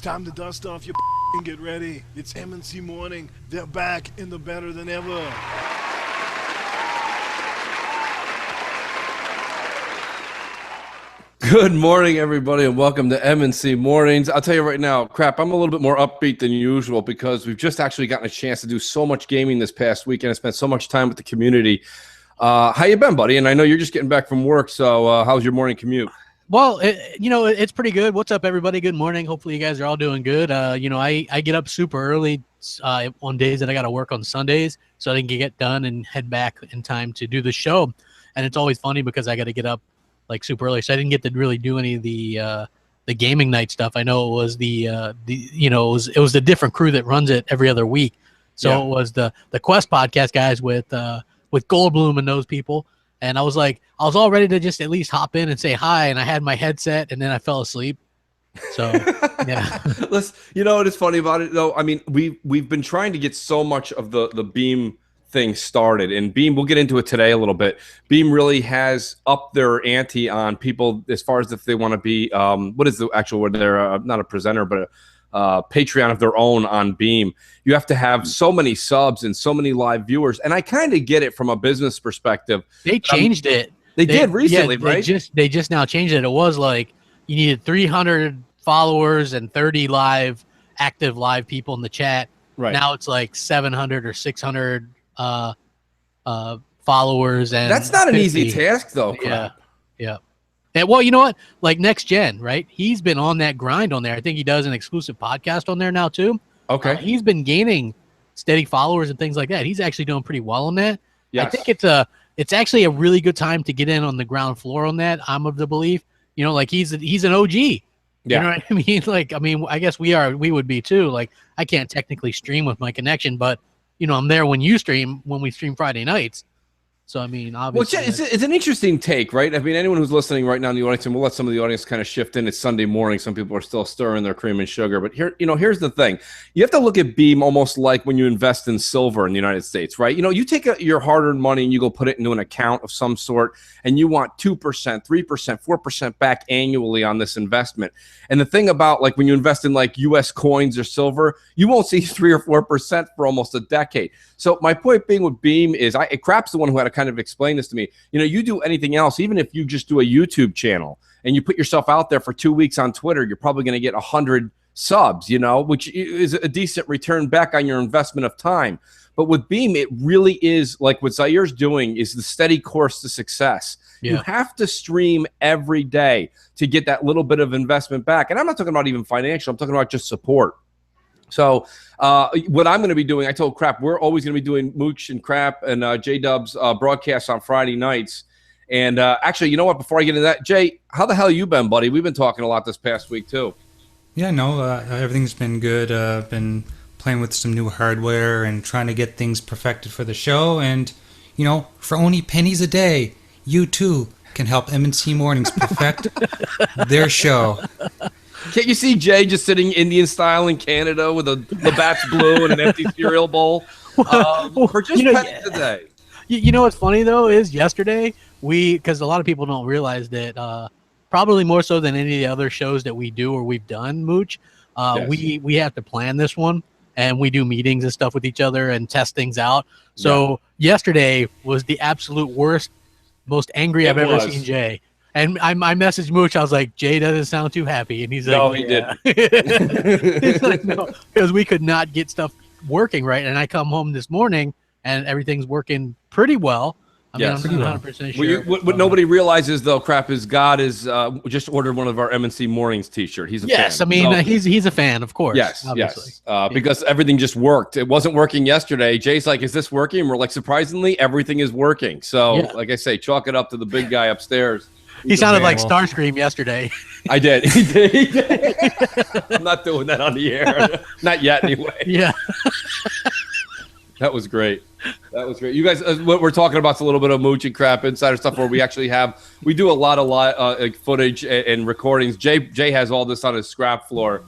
time to dust off your and get ready. It's M&C Morning. They're back in the better than ever. Good morning, everybody, and welcome to M&C Mornings. I'll tell you right now, crap, I'm a little bit more upbeat than usual because we've just actually gotten a chance to do so much gaming this past weekend. I spent so much time with the community. How you been, buddy? And I know you're just getting back from work, so how's your morning commute? Well, it's pretty good. What's up, everybody? Good morning. Hopefully you guys are all doing good. I get up super early on days that I got to work on Sundays, so I can get done and head back in time to do the show. And it's always funny because I got to get up like super early, so I didn't get to really do any of the gaming night stuff. I know it was it was the different crew that runs it every other week. So yeah. It was the Quest podcast guys with Goldblum and those people. And I was all ready to just at least hop in and say hi. And I had my headset, and then I fell asleep. So, yeah. Listen, you know what is funny about it, though? I mean, we've been trying to get so much of the Beam thing started. And Beam, we'll get into it today a little bit. Beam really has upped their ante on people as far as if they want to be, what is the actual word? They're not a presenter, but Patreon of their own on Beam. You have to have so many subs and so many live viewers, and I kind of get it from a business perspective. They changed it. They did recently, right? They just now changed it. It was like you needed 300 followers and 30 active live people in the chat. Right now, it's like 700 or 600 followers, and that's not 50. An easy task, though. Crap. Yeah. And, well, you know what? Like Next Gen, right? He's been on that grind on there. I think he does an exclusive podcast on there now too. Okay. He's been gaining steady followers and things like that. He's actually doing pretty well on that. Yes. I think it's actually a really good time to get in on the ground floor on that. I'm of the belief, like he's an OG. Yeah. You know what I mean? I guess we would be too. Like, I can't technically stream with my connection, but I'm there when we stream Friday nights. So, I mean, obviously. Well, it's an interesting take, right? I mean, anyone who's listening right now in the audience, and we'll let some of the audience kind of shift in. It's Sunday morning. Some people are still stirring their cream and sugar. But here's the thing. You have to look at Beam almost like when you invest in silver in the United States, right? You take your hard-earned money and you go put it into an account of some sort, and you want 2%, 3%, 4% back annually on this investment. And the thing about, like, when you invest in, like, U.S. coins or silver, you won't see 3 or 4% for almost a decade. So my point being with Beam is, Crap's the one who had to kind of explain this to me. You do anything else, even if you just do a YouTube channel and you put yourself out there for 2 weeks on Twitter, you're probably going to get 100 subs, which is a decent return back on your investment of time. But with Beam, it really is like what Zair's doing is the steady course to success. Yeah. You have to stream every day to get that little bit of investment back. And I'm not talking about even financial. I'm talking about just support. So what I'm going to be doing, I told Crap, we're always going to be doing Mooch and Crap and J-Dub's broadcasts on Friday nights. And actually, you know what? Before I get into that, Jay, how the hell you been, buddy? We've been talking a lot this past week, too. Yeah, no, everything's been good. Been playing with some new hardware and trying to get things perfected for the show. And, for only pennies a day, you, too, can help M&C Mornings perfect their show. Can't you see Jay just sitting Indian style in Canada with the Labatt's Blue and an empty cereal bowl? For just pennies a day. You know what's funny, though, is yesterday, because a lot of people don't realize that probably more so than any of the other shows that we do or we've done, Mooch, yes. we have to plan this one, and we do meetings and stuff with each other and test things out. So Yesterday was the absolute worst, most angry I've ever seen Jay. And I messaged Mooch. I was like, Jay doesn't sound too happy. And he's like, no, he didn't. He's like, no, because we could not get stuff working right. And I come home this morning and everything's working pretty well. I mean, I'm 100% sure. What nobody realizes, though, Crap, is God is just ordered one of our M&C Mornings T-shirt. He's a fan. Yes, I mean, he's a fan, of course. Yes, obviously. Yes. Because everything just worked. It wasn't working yesterday. Jay's like, is this working? And we're like, surprisingly, everything is working. So, like I say, chalk it up to the big guy upstairs. He sounded like Starscream yesterday. I did. He did. I'm not doing that on the air. Not yet, anyway. Yeah. That was great. You guys, what we're talking about is a little bit of Mooch and Crap insider stuff where we do a lot of live footage and recordings. Jay has all this on his scrap floor.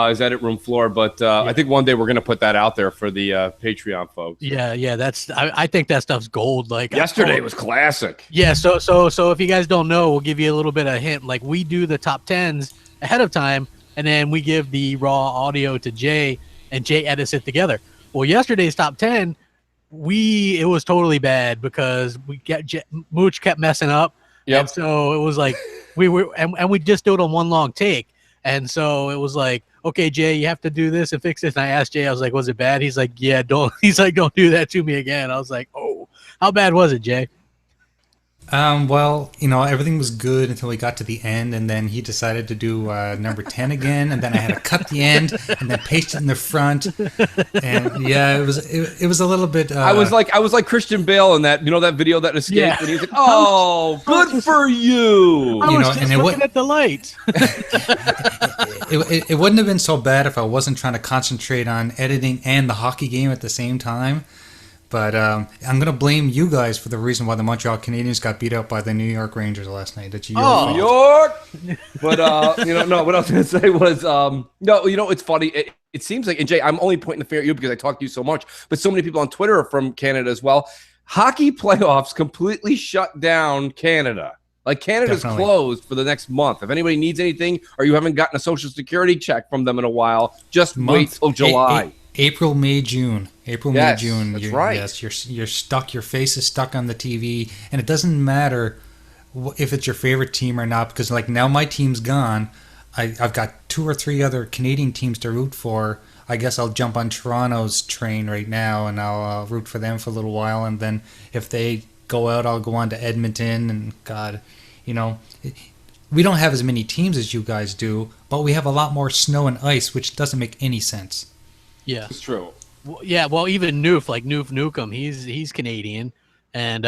his edit room floor. But I think one day we're going to put that out there for the Patreon folks. Yeah. That's I think that stuff's gold. Like yesterday was classic. Yeah. So if you guys don't know, we'll give you a little bit of hint. Like we do the top 10s ahead of time and then we give the raw audio to Jay, and Jay edits it together. Well, yesterday's top 10, it was totally bad because Mooch kept messing up. Yep. And so it was like we just do it on one long take. And so it was like, okay, Jay, you have to do this and fix this. And I asked Jay, I was like, was it bad? He's like, yeah, don't do that to me again. I was like, oh, how bad was it, Jay? Well, everything was good until we got to the end, and then he decided to do number 10 again, and then I had to cut the end and then paste it in the front. And yeah, it was a little bit. I was like Christian Bale in that that video that escaped, Yeah. and he was like, "Oh, good for you." I was just looking at the lights. It wouldn't have been so bad if I wasn't trying to concentrate on editing and the hockey game at the same time. But I'm going to blame you guys for the reason why the Montreal Canadiens got beat up by the New York Rangers last night. That's your fault. New York. But no, what I was going to say was no, it's funny. It seems like, and Jay, I'm only pointing the finger at you because I talk to you so much, but so many people on Twitter are from Canada as well. Hockey playoffs completely shut down Canada. Like Canada's Definitely. Closed for the next month. If anybody needs anything or you haven't gotten a social security check from them in a while, just wait till July. April, May, June. April, Yes, May, June. that's right. Yes, you're stuck. Your face is stuck on the TV, and it doesn't matter if it's your favorite team or not, because like now my team's gone. I've got 2 or 3 other Canadian teams to root for. I guess I'll jump on Toronto's train right now, and I'll root for them for a little while, and then if they go out, I'll go on to Edmonton. And God, we don't have as many teams as you guys do, but we have a lot more snow and ice, which doesn't make any sense. Yeah. It's true. Well, yeah, well, even Noof, like Noof Nukem, he's Canadian, and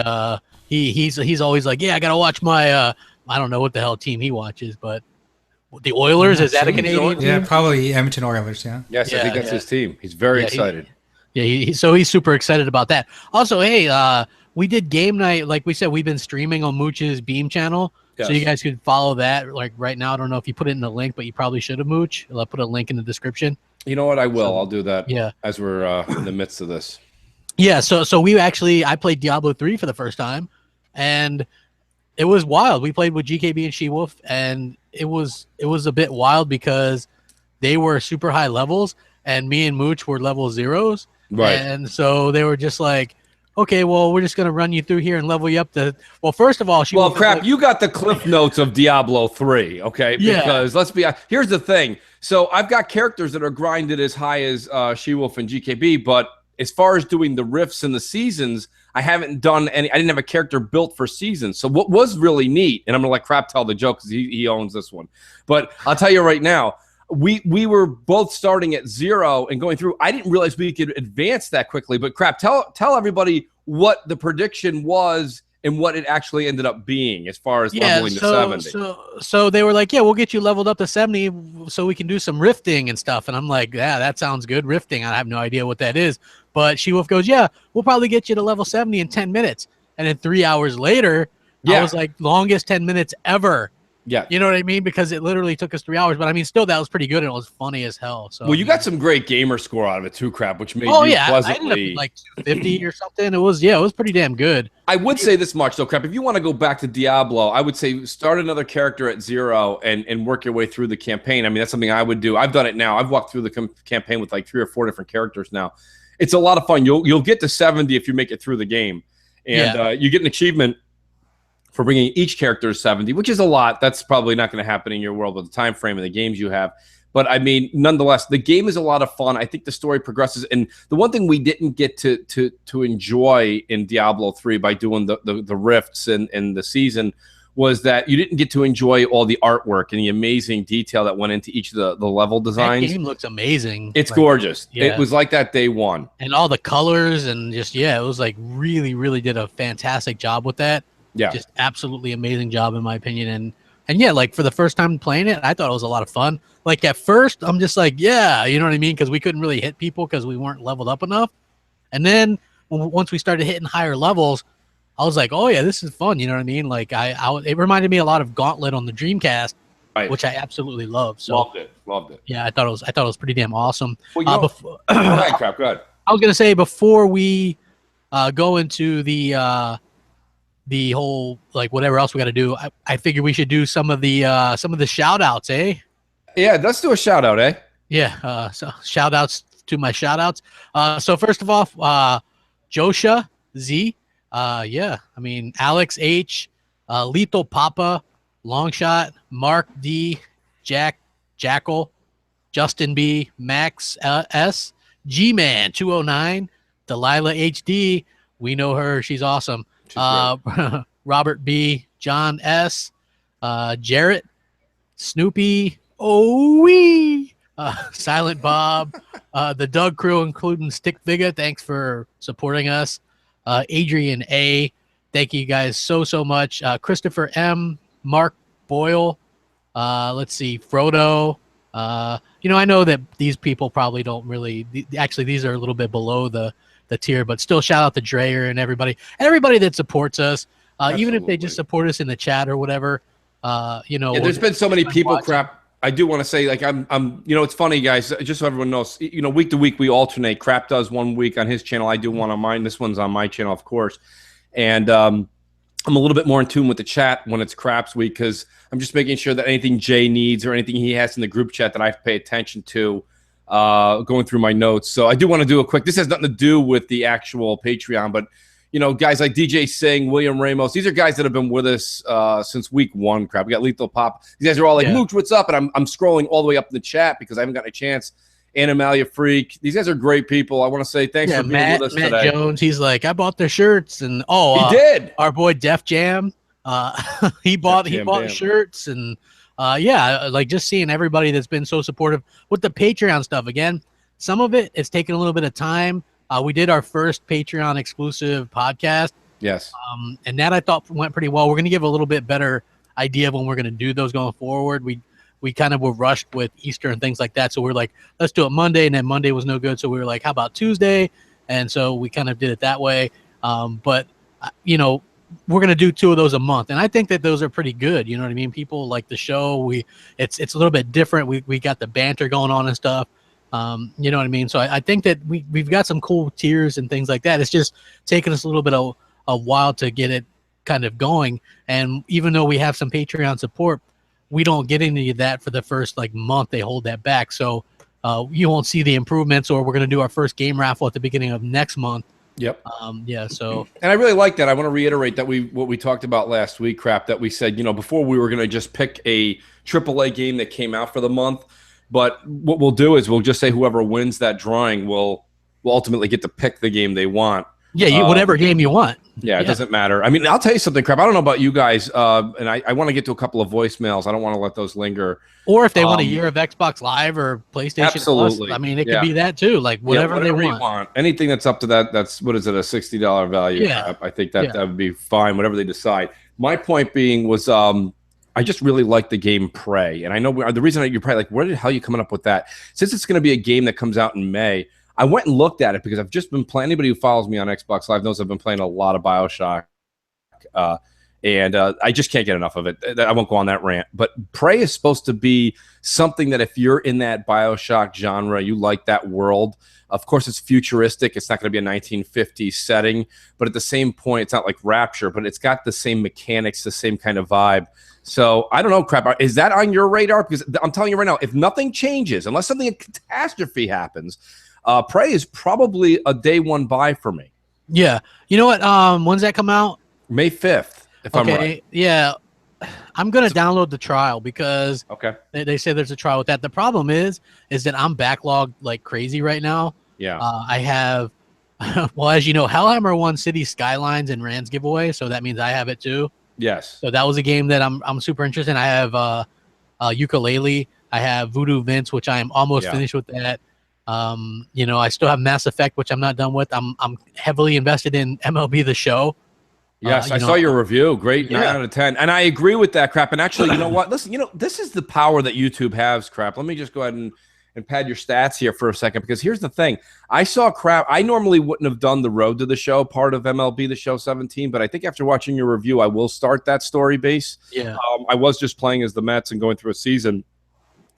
he's always like, yeah, I gotta watch my I don't know what the hell team he watches, but the Oilers, is that a Canadian team? Yeah, probably Edmonton Oilers. Yeah. Yes, I Yeah, think that's yeah. his team. He's very Yeah, excited. So he's super excited about that. Also, hey, we did game night, like we said, we've been streaming on Mooch's Beam channel, so you Yes. guys could follow that. Like right now, I don't know if you put it in the link, but you probably should have, Mooch. I'll put a link in the description. You know what? I will. I'll do that. Yeah. As we're in the midst of this. Yeah, so I played Diablo 3 for the first time, and it was wild. We played with GKB and She-Wolf, and it was a bit wild because they were super high levels, and me and Mooch were level 0s. Right. And so they were just like, okay, well, we're just going to run you through here and level you up to... Well, first of all, Well, crap, you got the cliff notes of Diablo 3, okay? Yeah. Because let's be honest, here's the thing. So I've got characters that are grinded as high as She-Wolf and GKB, but as far as doing the rifts and the seasons, I haven't done any. I didn't have a character built for seasons. So what was really neat, and I'm going to let Crap tell the joke because he owns this one. But I'll tell you right now, we were both starting at 0 and going through. I didn't realize we could advance that quickly. But Crap, tell everybody what the prediction was and what it actually ended up being as far as leveling to 70. So they were like, yeah, we'll get you leveled up to 70 so we can do some rifting and stuff. And I'm like, yeah, that sounds good. Rifting, I have no idea what that is. But She-Wolf goes, yeah, we'll probably get you to level 70 in 10 minutes. And then 3 hours later, I was like, longest 10 minutes ever. Yeah. You know what I mean? Because it literally took us 3 hours. But I mean, still, that was pretty good. And it was funny as hell. So Well, you got some great gamer score out of it too, Crap, which made I you ended pleasantly. up with like 250 or something. It was pretty damn good. I would say this much, though, Crap. If you want to go back to Diablo, I would say start another character at 0 and work your way through the campaign. I mean, that's something I would do. I've done it now. I've walked through the campaign with like 3 or 4 different characters now. It's a lot of fun. You'll get to 70 if you make it through the game. And you get an achievement for bringing each character to 70, which is a lot. That's probably not going to happen in your world with the time frame and the games you have. But I mean, nonetheless, the game is a lot of fun. I think the story progresses. And the one thing we didn't get to enjoy in Diablo 3 by doing the rifts and the season was that you didn't get to enjoy all the artwork and the amazing detail that went into each of the level designs. That game looks amazing. It's gorgeous. Yeah. It was like that day one. And all the colors and just, it was like really, really did a fantastic job with that. Yeah. Just absolutely amazing job in my opinion. And yeah, like for the first time playing it, I thought it was a lot of fun. Like at first, I'm just like, yeah, you know what I mean? Because we couldn't really hit people because we weren't leveled up enough. And then once we started hitting higher levels, I was like, oh yeah, this is fun. You know what I mean? Like it reminded me a lot of Gauntlet on the Dreamcast, Right. which I absolutely love. So Loved it. yeah, I thought it was pretty damn awesome. Well, you know, Before, go ahead, Crap. Go ahead. I was gonna say before we go into the whole like whatever else we got to do, I figure we should do some of the shout outs, eh? Yeah, let's do a shout out, eh? Yeah. So shout outs to my shout outs. So first of all, Josha Z. Yeah. I mean, Alex H. Lethal Papa, Longshot, Mark D. Jackal, Justin B. Max S. G Man 209, Delilah HD. We know her. She's awesome. Robert B. John S. Jarrett, Snoopy, Silent Bob, the Doug crew, including Stick Viga. Thanks for supporting us. Adrian A. Thank you guys so much. Christopher M. Mark Boyle. Let's see, Frodo. I know that these people probably don't really. Actually, these are a little bit below the tier, but still, shout out to Dreyer and everybody that supports us. Even if they just support us in the chat or whatever. There's been so many people crap. I do want to say, like, I'm it's funny, guys, just so everyone knows, week to week we alternate. Crap does 1 week on his channel. I do one on mine. This one's on my channel, of course. And I'm a little bit more in tune with the chat when it's Crap's week, because I'm just making sure that anything Jay needs or anything he has in the group chat that I have to pay attention to, going through my notes. So I do want to do a quick, this has nothing to do with the actual Patreon, but guys like DJ Singh, William Ramos, these are guys that have been with us since week 1. Crap, we got Lethal Pop. These guys are all like, Mooch, what's up? And I'm scrolling all the way up in the chat because I haven't gotten a chance. Animalia Freak. These guys are great people. I want to say thanks for being with us today. Matt Jones, he's like, I bought their shirts, and he did. Our boy Def Jam, he bought shirts, and like just seeing everybody that's been so supportive with the Patreon stuff. Again, some of it is taking a little bit of time. We did our first Patreon exclusive podcast. Yes. And that I thought went pretty well. We're going to give a little bit better idea of when we're going to do those going forward. We kind of were rushed with Easter and things like that. So we're like, let's do it Monday. And then Monday was no good. So we were like, how about Tuesday? And so we kind of did it that way. But we're going to do 2 of those a month. And I think that those are pretty good. You know what I mean? People like the show. It's a little bit different. We got the banter going on and stuff. You know what I mean? So I think that we've got some cool tiers and things like that. It's just taken us a little bit of a while to get it kind of going. And even though we have some Patreon support, we don't get any of that for the first month. They hold that back. So you won't see the improvements, or we're going to do our first game raffle at the beginning of next month. Yep. So. And I really like that. I want to reiterate that what we talked about last week, Crap, that we said, before we were going to just pick a AAA game that came out for the month. But what we'll do is we'll just say whoever wins that drawing will ultimately get to pick the game they want. Yeah, whatever game you want. Yeah, it doesn't matter. I mean, I'll tell you something, Crap. I don't know about you guys, and I want to get to a couple of voicemails. I don't want to let those linger. Or if they want a year of Xbox Live or PlayStation absolutely. Plus, I mean, it could be that too. Like whatever they want. Anything that's up to that, that's, what is it, a $60 value? Yeah. Crap. I think that would be fine, whatever they decide. My point being was, I just really like the game Prey. And I know the reason you're probably like, where the hell are you coming up with that? Since it's going to be a game that comes out in May, I went and looked at it because I've just been playing. Anybody who follows me on Xbox Live knows I've been playing a lot of BioShock. And I just can't get enough of it. I won't go on that rant. But Prey is supposed to be something that if you're in that BioShock genre, you like that world. Of course, it's futuristic. It's not going to be a 1950s setting. But at the same point, it's not like Rapture, but it's got the same mechanics, the same kind of vibe. So I don't know, Crap. Is that on your radar? Because I'm telling you right now, if nothing changes, unless something, a catastrophe happens, Prey is probably a day 1 buy for me. Yeah. You know what? When's that come out? May 5th, if I'm right. Yeah. I'm going to download the trial because they say there's a trial with that. The problem is that I'm backlogged like crazy right now. Yeah. I have, well, as you know, Hellhammer won City Skylines and Rand's giveaway. So that means I have it too. Yes. So that was a game that I'm super interested in. I have Yooka-Laylee. I have Voodoo Vince, which I am almost finished with that. I still have Mass Effect, which I'm not done with. I'm heavily invested in MLB The Show. Yes, I saw your review. Great, 9 out of 10. And I agree with that, Crap. And actually, you know what? Listen, this is the power that YouTube has, Crap. Let me just go ahead and pad your stats here for a second, because here's the thing. I saw Crap. I normally wouldn't have done the Road to the Show part of MLB The Show 17, but I think after watching your review, I will start that story base. Yeah. I was just playing as the Mets and going through a season,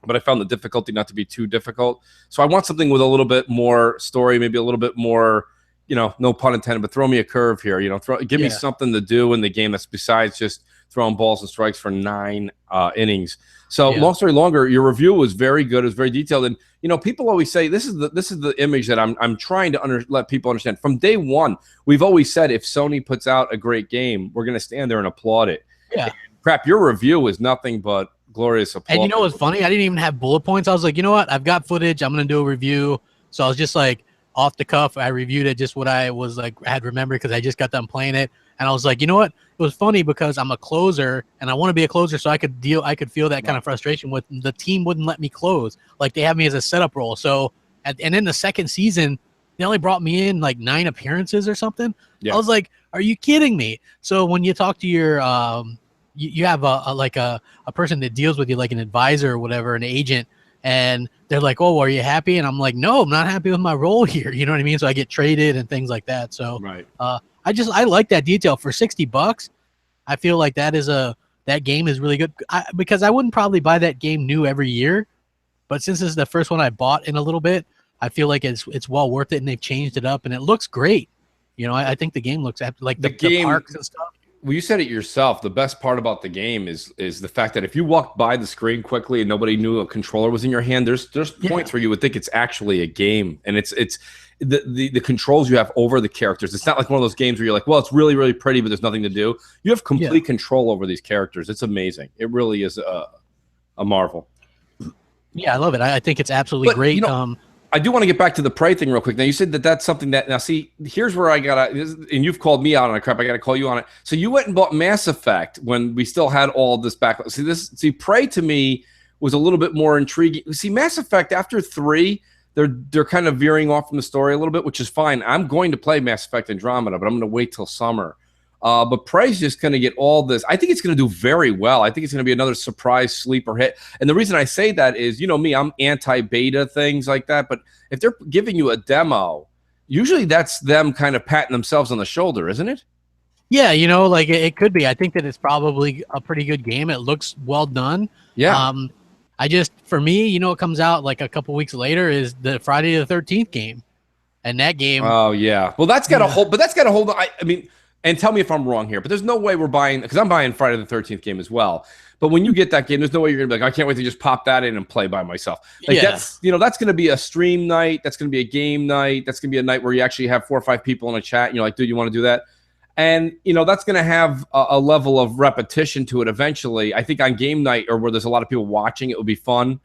but I found the difficulty not to be too difficult. So I want something with a little bit more story, maybe a little bit more, no pun intended, but throw me a curve here. Give me something to do in the game that's besides just throwing balls and strikes for 9 innings. So long story longer, your review was very good. It was very detailed. And, people always say this is the image that I'm trying to let people understand. From day one, we've always said if Sony puts out a great game, we're going to stand there and applaud it. Yeah. And crap, your review is nothing but glorious applause. And you know what's funny? I didn't even have bullet points. I was like, you know what? I've got footage. I'm going to do a review. So I was just like off the cuff. I reviewed it just what I was like, I had remembered because I just got done playing it. And I was like, you know what? It was funny because I'm a closer and I want to be a closer so I could feel that kind of frustration with the team wouldn't let me close. Like they have me as a setup role. So, and in the second season, they only brought me in like 9 appearances or something. Yeah. I was like, are you kidding me? So when you talk to your, you have a person that deals with you, like an advisor or whatever, an agent, and they're like, oh, are you happy? And I'm like, no, I'm not happy with my role here. You know what I mean? So I get traded and things like that. So, right. I like that detail for $60. I feel like that game is really good because I wouldn't probably buy that game new every year, but since this is the first one I bought in a little bit, I feel like it's well worth it, and they've changed it up and it looks great. I think the game looks like the parks and stuff. Well, you said it yourself. The best part about the game is the fact that if you walked by the screen quickly and nobody knew a controller was in your hand, there's points where you would think it's actually a game, and it's the controls you have over the characters. It's not like one of those games where you're like, well, it's really, really pretty, but there's nothing to do. You have complete control over these characters. It's amazing. It really is a marvel. Yeah, I love it. I think it's absolutely great. I do want to get back to the Prey thing real quick. Now, you said that's something that, now see, here's where I got to, and you've called me out on it, crap. I got to call you on it. So you went and bought Mass Effect when we still had all this back. See, Prey to me was a little bit more intriguing. See, Mass Effect after 3, they're kind of veering off from the story a little bit, which is fine. I'm going to play Mass Effect Andromeda, but I'm going to wait till summer. But Prey's just going to get all this. I think it's going to do very well. I think it's going to be another surprise sleeper hit. And the reason I say that is, me, I'm anti-beta, things like that. But if they're giving you a demo, usually that's them kind of patting themselves on the shoulder, isn't it? Yeah, like it could be. I think that it's probably a pretty good game. It looks well done. Yeah. For me, it comes out like a couple weeks later is the Friday the 13th game. And that game. Oh, yeah. Well, that's got to hold. But that's got to hold. I mean. And tell me if I'm wrong here, but there's no way we're buying, because I'm buying Friday the 13th game as well. But when you get that game, there's no way you're going to be like, I can't wait to just pop that in and play by myself. Like that's going to be a stream night. That's going to be a game night. That's going to be a night where you actually have 4 or 5 people in a chat and you're like, dude, you want to do that? And, that's going to have a level of repetition to it eventually. I think on game night or where there's a lot of people watching, it would be fun.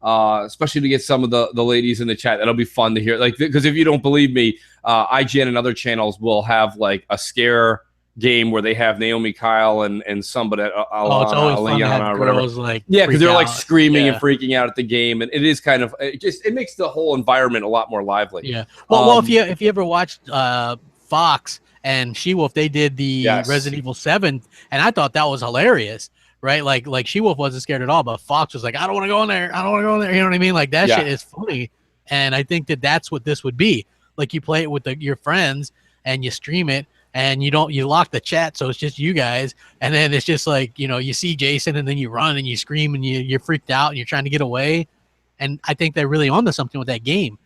Especially to get some of the ladies in the chat. That'll be fun to hear. Like, because if you don't believe me, IGN and other channels will have like a scare game where they have Naomi Kyle and somebody, it's always fun to have girls like because they're like screaming and freaking out at the game, and it is kind of it makes the whole environment a lot more lively. Yeah. Well, if you ever watched Fox and She-Wolf, they did the Resident Evil 7, and I thought that was hilarious. Right, like She-Wolf wasn't scared at all, but Fox was like, I don't want to go in there. I don't want to go in there. You know what I mean? Like that shit is funny, and I think that's what this would be. Like you play it with your friends and you stream it, and you lock the chat, so it's just you guys, and then it's just like you see Jason, and then you run and you scream and you're freaked out and you're trying to get away, and I think they're really onto something with that game.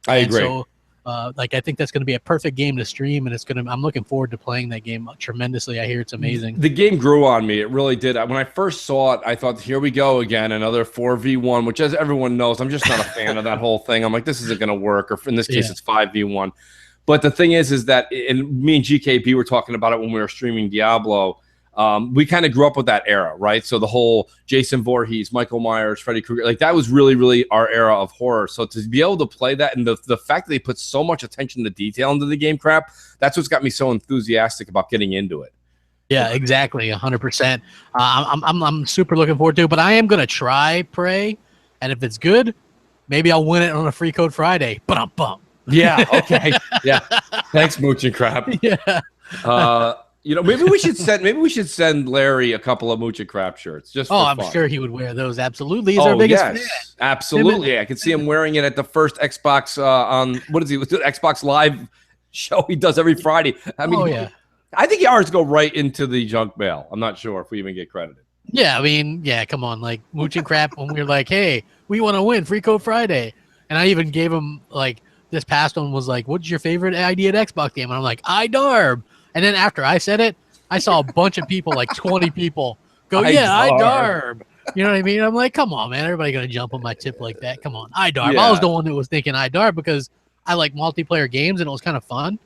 I agree. So, I think that's going to be a perfect game to stream, and I'm looking forward to playing that game tremendously. I hear it's amazing. The game grew on me. It really did. When I first saw it, I thought, here we go again, another 4v1, which, as everyone knows, I'm just not a fan of that whole thing. I'm like, this isn't going to work, or in this case, it's 5v1. But the thing is that, and me and GKB were talking about it when we were streaming Diablo. We kind of grew up with that era, right? So the whole Jason Voorhees, Michael Myers, Freddy Krueger, like that was really, really our era of horror. So to be able to play that, and the fact that they put so much attention to detail into the game, crap, that's what's got me so enthusiastic about getting into it. Yeah, exactly, 100%. I'm super looking forward to it, but I am gonna try Prey, and if it's good, maybe I'll win it on a free code Friday. Bump. Yeah. Okay. Yeah. Thanks, Mooch and Crap. Yeah. Maybe we should send Larry a couple of Mooch and Crap shirts. Just for I'm fun. sure he would wear those. Absolutely, he's our biggest fan. Absolutely. I can see him wearing it at the first Xbox on what is he? The Xbox Live show he does every Friday. I mean, I think ours go right into the junk mail. I'm not sure if we even get credited. Yeah, I mean, come on, like Mooch and Crap. When we were like, hey, we want to win free code Friday, and I even gave him like this past one was like, what's your favorite ID at Xbox game? And I'm like, iDarb. And then after I said it, I saw a bunch of people, like 20 people, go, I yeah, I darb. darb. You know what I mean? I'm like, come on, man. Everybody gonna jump on my tip like that? Come on, I darb. I Yeah. was the one that was thinking I darb because I like multiplayer games and it was kind of fun.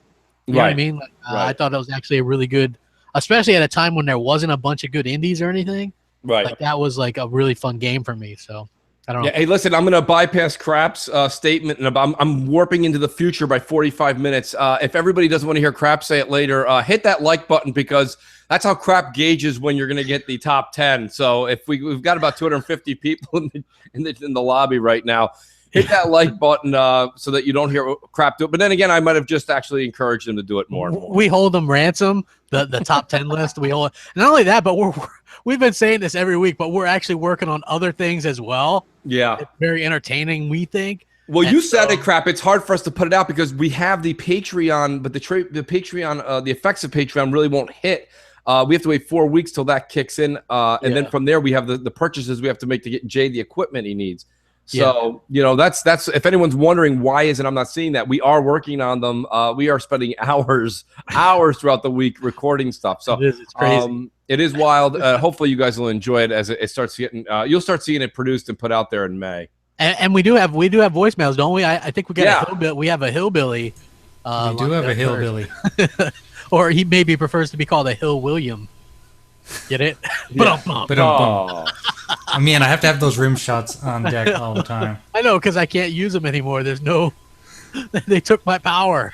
You know what I mean? Like, I thought that was actually a really good, especially at a time when there wasn't a bunch of good indies or anything. Right. Like that was like a really fun game for me. So I don't know. Yeah. Hey, listen, I'm going to bypass Crap's statement, and I'm warping into the future by 45 minutes. If everybody doesn't want to hear Crap say it later, hit that like button because that's how Crap gauges when you're going to get the top 10. So if we've got about 250 people in the lobby right now, hit that like button so that you don't hear Crap do it. But then again, I might have just actually encouraged him to do it more. We hold them ransom, the top 10 list. We hold, not only that, but we've been saying this every week, but we're actually working on other things as well. Yeah. It's very entertaining, we think. Well, you said it, Crap. It's hard for us to put it out because we have the Patreon, but the Patreon, the effects of Patreon really won't hit. We have to wait 4 weeks till that kicks in. And then from there, we have the purchases we have to make to get Jay the equipment he needs. So, that's if anyone's wondering why isn't I'm not seeing that, we are working on them. We are spending hours throughout the week recording stuff. So it's crazy. It is wild. Hopefully you guys will enjoy it as it starts getting, you'll start seeing it produced and put out there in May. And we do have voicemails, don't we? I think we got a hillbilly. We have a hillbilly. We do have a hillbilly. Or he maybe prefers to be called a Hill William. Get it? But I mean, I have to have those rim shots on deck all the time. I know, because I can't use them anymore. There's no... They took my power.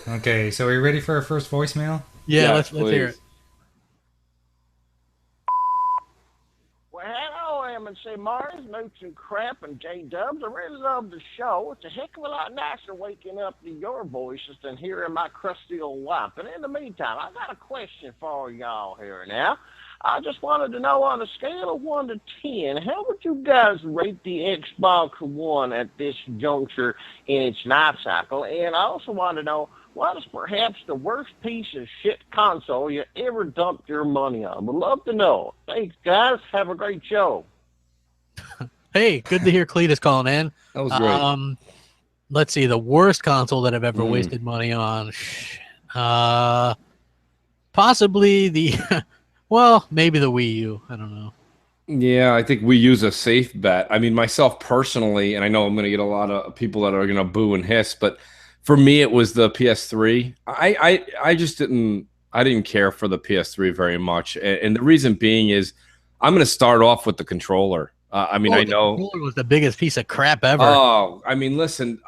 Okay, so are you ready for our first voicemail? Yeah, let's hear it. Well, hello, M&C Mars, Mooch and Crap, and J-Dubs. I really love the show. It's a heck of a lot nicer waking up to your voices than hearing my crusty old wife. And in the meantime, I got a question for y'all here now. I just wanted to know, on a scale of 1 to 10, how would you guys rate the Xbox One at this juncture in its life cycle? And I also want to know, what is perhaps the worst piece of shit console you ever dumped your money on? Would love to know. Thanks, guys. Have a great show. Hey, good to hear Cletus calling in. That was great. Let's see, the worst console that I've ever wasted money on. Possibly the... Well, maybe the Wii U. I don't know. Yeah, I think we use a safe bet. I mean, myself personally, and I know I'm going to get a lot of people that are going to boo and hiss, but for me, it was the PS3. I just didn't care for the PS3 very much, and the reason being is I'm going to start off with the controller. I know the controller was the biggest piece of crap ever. Oh, I mean, listen,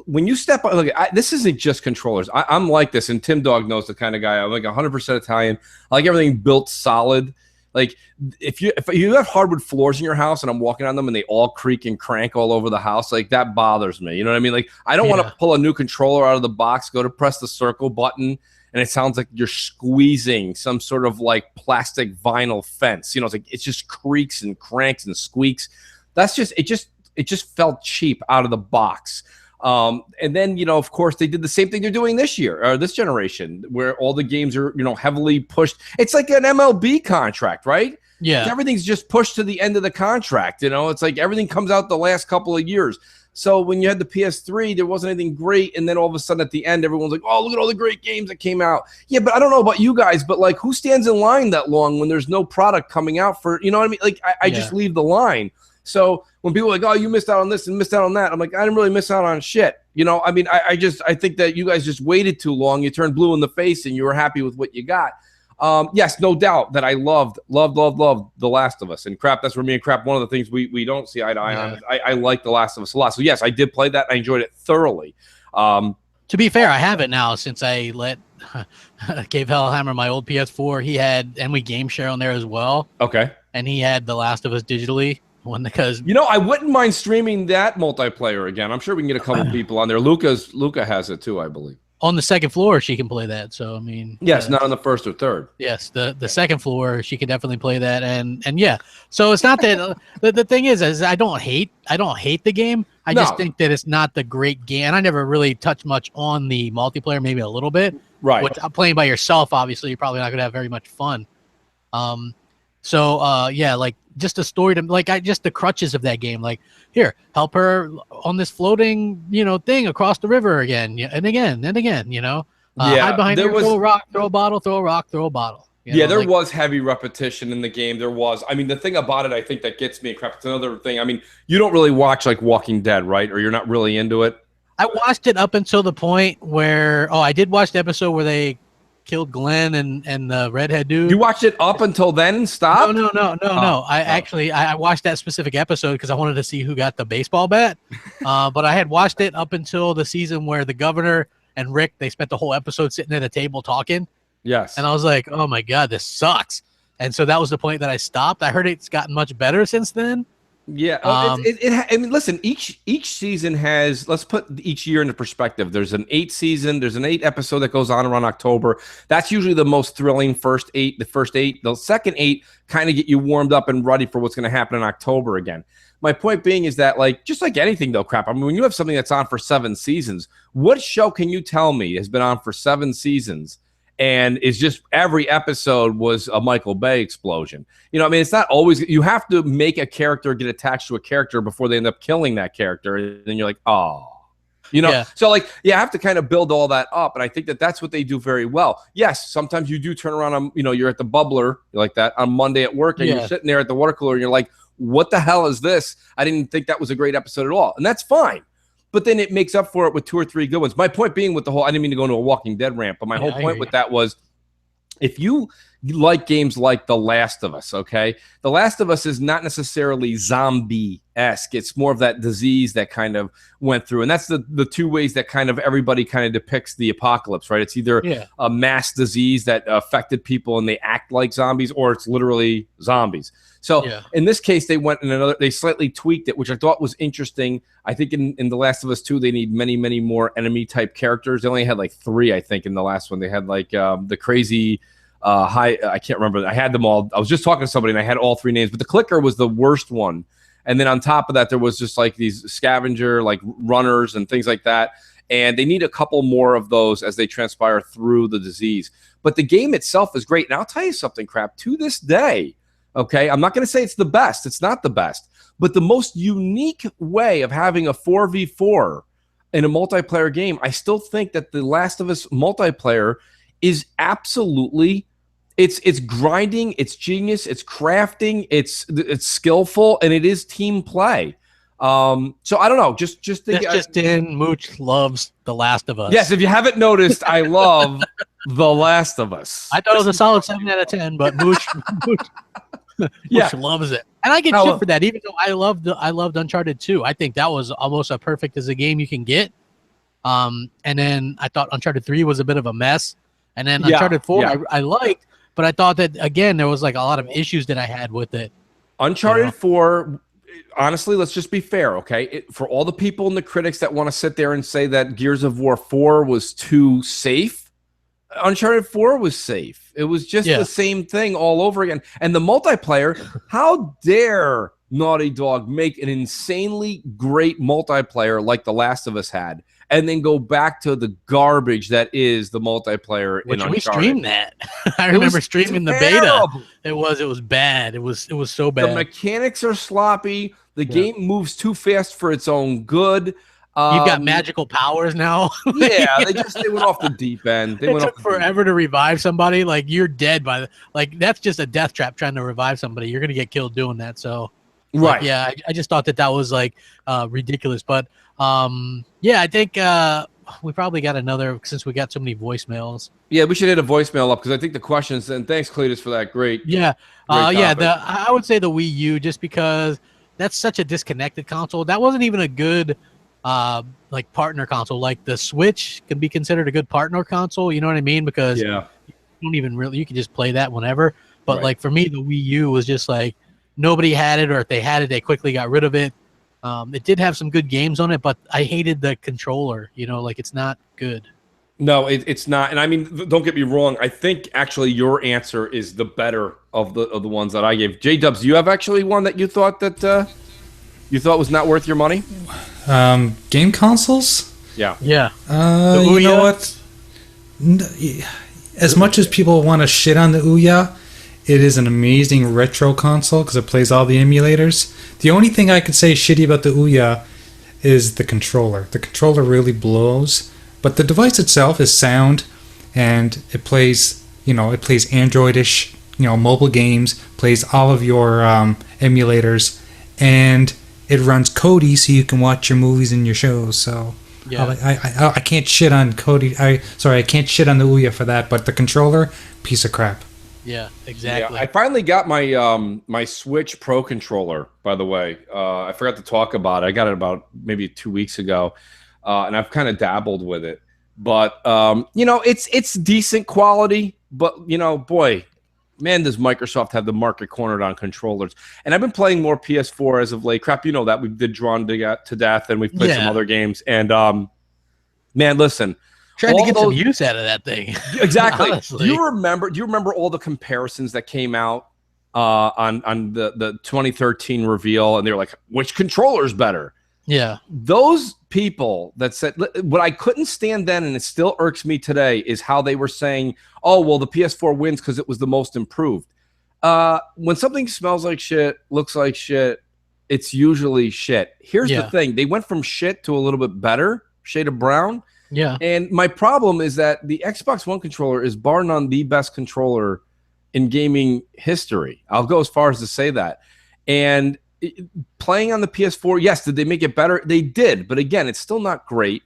when you step on, look, this isn't just controllers. I'm like this, and Tim Dog knows the kind of guy. I'm like 100% Italian. I like everything built solid. Like if you have hardwood floors in your house and I'm walking on them and they all creak and crank all over the house, like that bothers me. You know what I mean? Like I don't want to pull a new controller out of the box, go to press the circle button, and it sounds like you're squeezing some sort of like plastic vinyl fence. You know, it's like it just creaks and cranks and squeaks. That's just it just felt cheap out of the box. And then, of course, they did the same thing they're doing this year or this generation, where all the games are, heavily pushed. It's like an MLB contract, right? Yeah. Everything's just pushed to the end of the contract. It's like everything comes out the last couple of years. So when you had the PS3, there wasn't anything great. And then all of a sudden at the end, everyone's like, oh, look at all the great games that came out. Yeah, but I don't know about you guys, but like who stands in line that long when there's no product coming out for, you know what I mean? Like I just leave the line. So when people are like, oh, you missed out on this and missed out on that, I'm like, I didn't really miss out on shit. I think that you guys just waited too long. You turned blue in the face and you were happy with what you got. Yes, no doubt that I loved The Last of Us. And Crap, that's where me and Crap, one of the things we don't see eye to eye on. I like The Last of Us a lot. So yes, I did play that. I enjoyed it thoroughly. To be fair, I have it now since I gave Hellhammer my old PS4. And we game share on there as well. Okay. And he had The Last of Us digitally. Because I wouldn't mind streaming that multiplayer again. I'm sure we can get a couple people on there. Luca has it too, I believe. On the second floor, she can play that. So I mean, yes, not on the first or third. Yes, the second floor, she can definitely play that, and yeah. So it's not that the thing is I don't hate the game. I just think that it's not the great game, and I never really touched much on the multiplayer, maybe a little bit. Right. Which playing by yourself, obviously, you're probably not gonna have very much fun. Yeah, like just the story just the crutches of that game. Like, here, help her on this floating, thing across the river again, and again and again. Hide behind there here, was throw a rock, throw a bottle, throw a rock, throw a bottle. Yeah, there was heavy repetition in the game. There was. I mean, the thing about it, I think that gets me, crap, it's another thing. I mean, you don't really watch like Walking Dead, right? Or you're not really into it. I watched it up until the point where I did watch the episode where they killed Glenn and the redhead dude. You watched it up until then and stopped? No. I watched that specific episode because I wanted to see who got the baseball bat. But I had watched it up until the season where the governor and Rick, they spent the whole episode sitting at a table talking. Yes. And I was like, oh my God, this sucks. And so that was the point that I stopped. I heard it's gotten much better since then. Yeah. I mean, listen, each season has, let's put each year into perspective. There's an 8 season. There's an 8 episode that goes on around October. That's usually the most thrilling first 8. The first 8, the second 8 kind of get you warmed up and ready for what's going to happen in October again. My point being is that, like, just like anything though, crap. I mean, when you have something that's on for 7 seasons, what show can you tell me has been on for 7 seasons and is just every episode was a Michael Bay explosion? You know, I mean, it's not always, you have to make a character get attached to a character before they end up killing that character. And then you're like, oh, you know, so like, you have to kind of build all that up. And I think that that's what they do very well. Yes, sometimes you do turn around on, you know, you're at the bubbler like that on Monday at work and you're sitting there at the water cooler and you're like, what the hell is this? I didn't think that was a great episode at all. And that's fine. But then it makes up for it with 2 or 3 good ones. My point being with the whole, I didn't mean to go into a Walking Dead rant, but my whole point with that was, if you like games like The Last of Us, okay? The Last of Us is not necessarily zombie-esque. It's more of that disease that kind of went through. And that's the 2 ways that kind of everybody kind of depicts the apocalypse, right? It's either a mass disease that affected people and they act like zombies, or it's literally zombies. So in this case, they went in another, they slightly tweaked it, which I thought was interesting. I think in The Last of Us 2, they need many, many more enemy type characters. They only had like 3, I think, in the last one. They had like the crazy I can't remember. I had them all. I was just talking to somebody and I had all 3 names, but the clicker was the worst one. And then on top of that, there was just like these scavenger, like runners and things like that. And they need a couple more of those as they transpire through the disease. But the game itself is great. And I'll tell you something, crap, to this day, okay, I'm not going to say it's the best. It's not the best. But the most unique way of having a 4v4 in a multiplayer game, I still think that The Last of Us multiplayer is absolutely, it's grinding, it's genius, it's crafting, it's skillful, and it is team play. So I don't know, just think, just in, Mooch loves The Last of Us. Yes, if you haven't noticed, I love The Last of Us. I thought it was a solid 7 out of 10, but Mooch loves it, and I get shit for that. Even though I loved Uncharted 2, I think that was almost as perfect as a game you can get. And then I thought Uncharted 3 was a bit of a mess, and then Uncharted 4 I liked, but I thought that again there was like a lot of issues that I had with it. Uncharted 4. Honestly, let's just be fair, okay? For all the people and the critics that want to sit there and say that Gears of War 4 was too safe, Uncharted 4 was safe. It was just the same thing all over again. And the multiplayer, how dare Naughty Dog make an insanely great multiplayer like The Last of Us had, and then go back to the garbage that is the multiplayer in Uncharted. We streamed that. I remember streaming the beta. It was bad. It was so bad. The mechanics are sloppy. The game moves too fast for its own good. You've got magical powers now. They went off the deep end. It took forever to revive somebody. Like, you're dead by the, like, that's just a death trap trying to revive somebody. You're gonna get killed doing that. So right. Like, I just thought that was like ridiculous. But I think we probably got another, since we got so many voicemails. Yeah, we should hit a voicemail up because I think the questions, and thanks Cletus for that great. I would say the Wii U, just because that's such a disconnected console. That wasn't even a good like partner console. Like the Switch can be considered a good partner console, you know what I mean? Because you don't even really, you can just play that whenever. But like for me, the Wii U was just like nobody had it, or if they had it, they quickly got rid of it. It did have some good games on it, but I hated the controller. You know, like it's not good. No, it's not. And I mean, don't get me wrong. I think actually your answer is the better of the ones that I gave. J-Dubs, you have actually one that you thought you thought was not worth your money? Game consoles? Yeah. You know what? As much as people want to shit on the Ouya, it is an amazing retro console because it plays all the emulators. The only thing I could say shitty about the Ouya is the controller. The controller really blows, but the device itself is sound. and it plays Androidish, mobile games, plays all of your emulators, and it runs Kodi so you can watch your movies and your shows. So I can't shit on Kodi. I can't shit on the Ouya for that, but the controller, piece of crap. Yeah, exactly. Yeah, I finally got my my Switch Pro controller, by the way. I forgot to talk about it. I got it about maybe 2 weeks ago, and I've kind of dabbled with it. But it's decent quality. But boy, man, does Microsoft have the market cornered on controllers. And I've been playing more PS4 as of late. Crap, you know that. We did Drawn to Death, and we've played some other games. And, man, listen. Trying to get some use out of that thing. Exactly. Do you remember all the comparisons that came out on the 2013 reveal? And they were like, which controller's better? Yeah. Those people that said what I couldn't stand then, and it still irks me today, is how they were saying, oh, well, the PS4 wins because it was the most improved. When something smells like shit, looks like shit, it's usually shit. Here's the thing. They went from shit to a little bit better, shade of brown. Yeah. And my problem is that the Xbox One controller is bar none the best controller in gaming history. I'll go as far as to say that. And playing on the PS4, yes, did they make it better? They did, but again, it's still not great.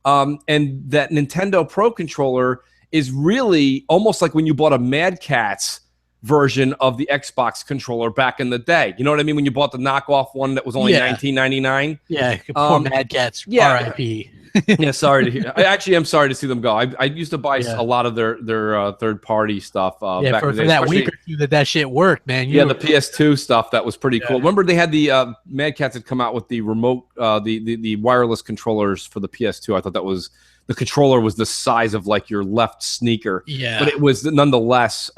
And that Nintendo Pro controller is really almost like when you bought a Mad Catz version of the Xbox controller back in the day. You know what I mean? When you bought the knockoff one that was only $19.99. Yeah, poor Mad Catz. R.I.P. Yeah, sorry to hear. I actually am sorry to see them go. I used to buy a lot of their third-party stuff back for in the day, that week or two that shit worked, man. The PS2 stuff, that was pretty cool. Remember they had the Mad Catz had come out with the remote, the wireless controllers for the PS2. I thought that was the controller was the size of like your left sneaker. Yeah, but it was nonetheless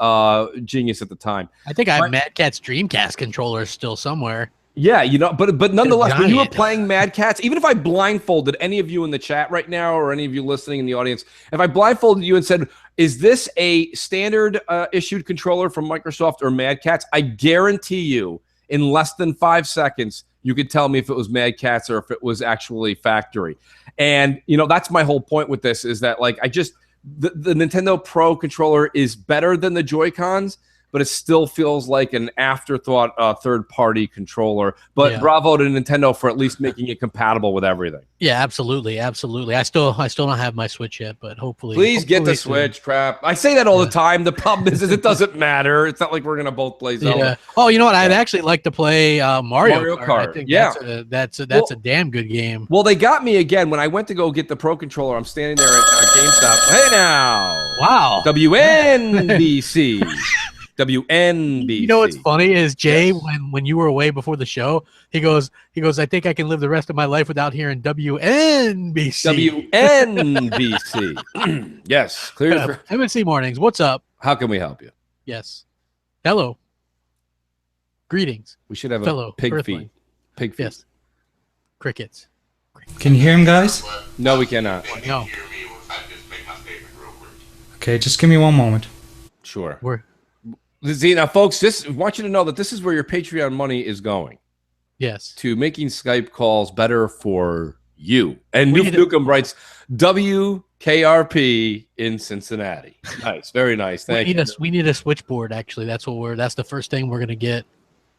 genius at the time. I think I have Mad Catz Dreamcast controllers still somewhere. Yeah, but nonetheless, when you were playing Mad Catz, even if I blindfolded any of you in the chat right now or any of you listening in the audience, if I blindfolded you and said, is this a standard issued controller from Microsoft or Mad Catz? I guarantee you in less than 5 seconds, you could tell me if it was Mad Catz or if it was actually factory. And, that's my whole point with this is that like the Nintendo Pro controller is better than the Joy-Cons, but it still feels like an afterthought third-party controller. But bravo to Nintendo for at least making it compatible with everything. Yeah, absolutely. I still don't have my Switch yet, but hopefully. Please get the Switch, crap. I say that all the time. The problem is it doesn't matter. It's not like we're gonna both play Zelda. Yeah. Oh, you know what? I'd actually like to play Mario Kart. I think that's a damn good game. Well, they got me again when I went to go get the Pro controller. I'm standing there at GameStop. Hey now, wow, WNBC. WNBC. You know what's funny is Jay, when you were away before the show, he goes, I think I can live the rest of my life without hearing WNBC. WNBC. Yes. Clear for MNC Mornings. What's up? How can we help you? Yes. Hello. Greetings. We should have fellow a pig Earthling. feed. Pig feed. Yes. Crickets. Can you hear him, guys? No, we cannot. No. Okay, just give me one moment. Sure. We're See, now, folks, I want you to know that this is where your Patreon money is going. Yes. To making Skype calls better for you. And Nuke Nukem writes, WKRP in Cincinnati. Nice. Very nice. Thank you. We need a switchboard, actually. That's the first thing we're going to get.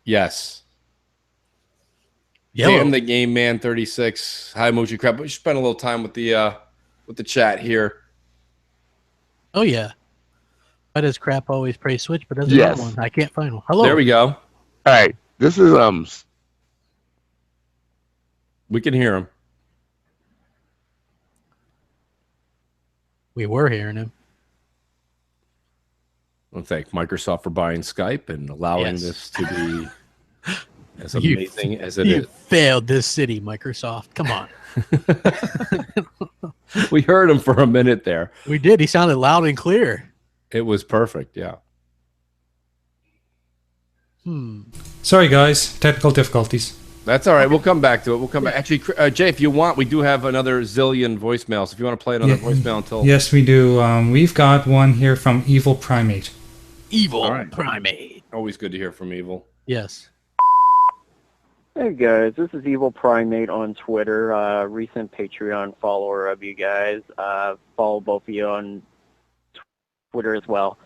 Yes. Yellow. Damn the Game Man 36. Hi, Mooch Crap. We should spend a little time with the chat here. Oh, yeah. Why does Crap always praise Switch, but doesn't have one? I can't find one. Hello. There we go. All right. This is We can hear him. We were hearing him. I want to thank Microsoft for buying Skype and allowing this to be as amazing as it is. You failed this city, Microsoft. Come on. We heard him for a minute there. We did. He sounded loud and clear. It was perfect, yeah. Sorry, guys. Technical difficulties. That's all right. We'll come back to it. We'll come back. Actually, Jay, if you want, we do have another zillion voicemails. If you want to play another voicemail until... Yes, we do. We've got one here from Evil Primate. Evil Primate. Always good to hear from Evil. Yes. Hey guys, this is Evil Primate on Twitter, recent Patreon follower of you guys. Follow both of you on Twitter as well.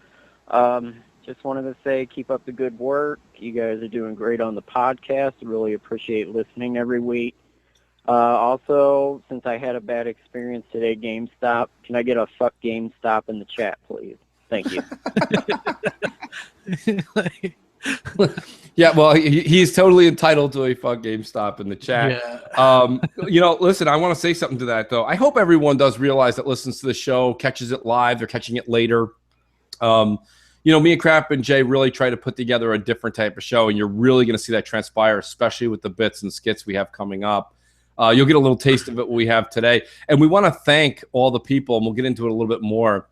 Just wanted to say, keep up the good work. You guys are doing great on the podcast. Really appreciate listening every week. Also, since I had a bad experience today, GameStop, can I get a fuck GameStop in the chat, please? Thank you. Yeah, well, he's totally entitled to a fuck GameStop in the chat. Yeah. Listen, I want to say something to that, though. I hope everyone does realize that listens to the show, catches it live, they're catching it later. Me and Crap and Jay really try to put together a different type of show, and you're really going to see that transpire, especially with the bits and skits we have coming up. You'll get a little taste of it what we have today. And we want to thank all the people, and we'll get into it a little bit more.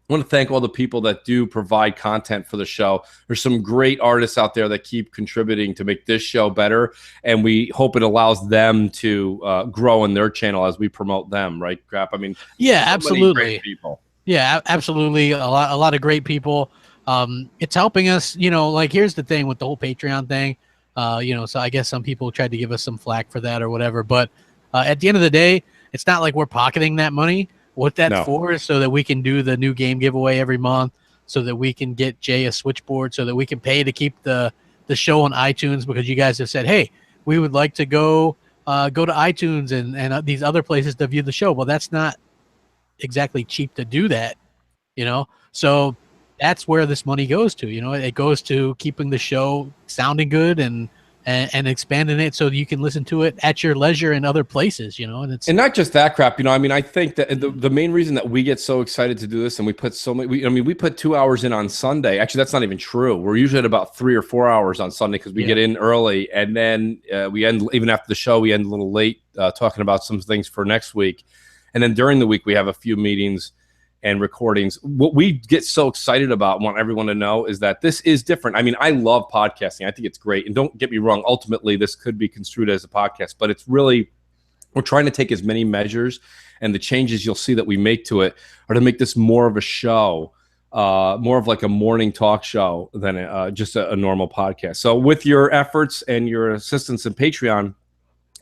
I want to thank all the people that do provide content for the show. There's some great artists out there that keep contributing to make this show better, and we hope it allows them to grow in their channel as we promote them, right, Crap? I mean, yeah, so absolutely. many great people. Yeah, absolutely. A lot of great people. It's helping us, here's the thing with the whole Patreon thing. So I guess some people tried to give us some flack for that or whatever. But at the end of the day, it's not like we're pocketing that money. What that's for is so that we can do the new game giveaway every month, so that we can get Jay a switchboard, so that we can pay to keep the show on iTunes, because you guys have said, hey, we would like to go to iTunes and these other places to view the show. Well, that's not exactly cheap to do that, So that's where this money goes to. It goes to keeping the show sounding good and expanding it so you can listen to it at your leisure in other places, and not just that Crap. I think that the main reason that we get so excited to do this, and we put we put 2 hours in on Sunday. Actually, that's not even true. We're usually at about 3 or 4 hours on Sunday because we get in early, and then we end even after the show. We end a little late talking about some things for next week, and then during the week we have a few meetings and recordings. What we get so excited about, want everyone to know, is that this is different. I mean, I love podcasting. I think it's great. And don't get me wrong, ultimately this could be construed as a podcast, but it's really, we're trying to take as many measures, and the changes you'll see that we make to it are to make this more of a show, more of like a morning talk show than just a normal podcast. So with your efforts and your assistance in Patreon,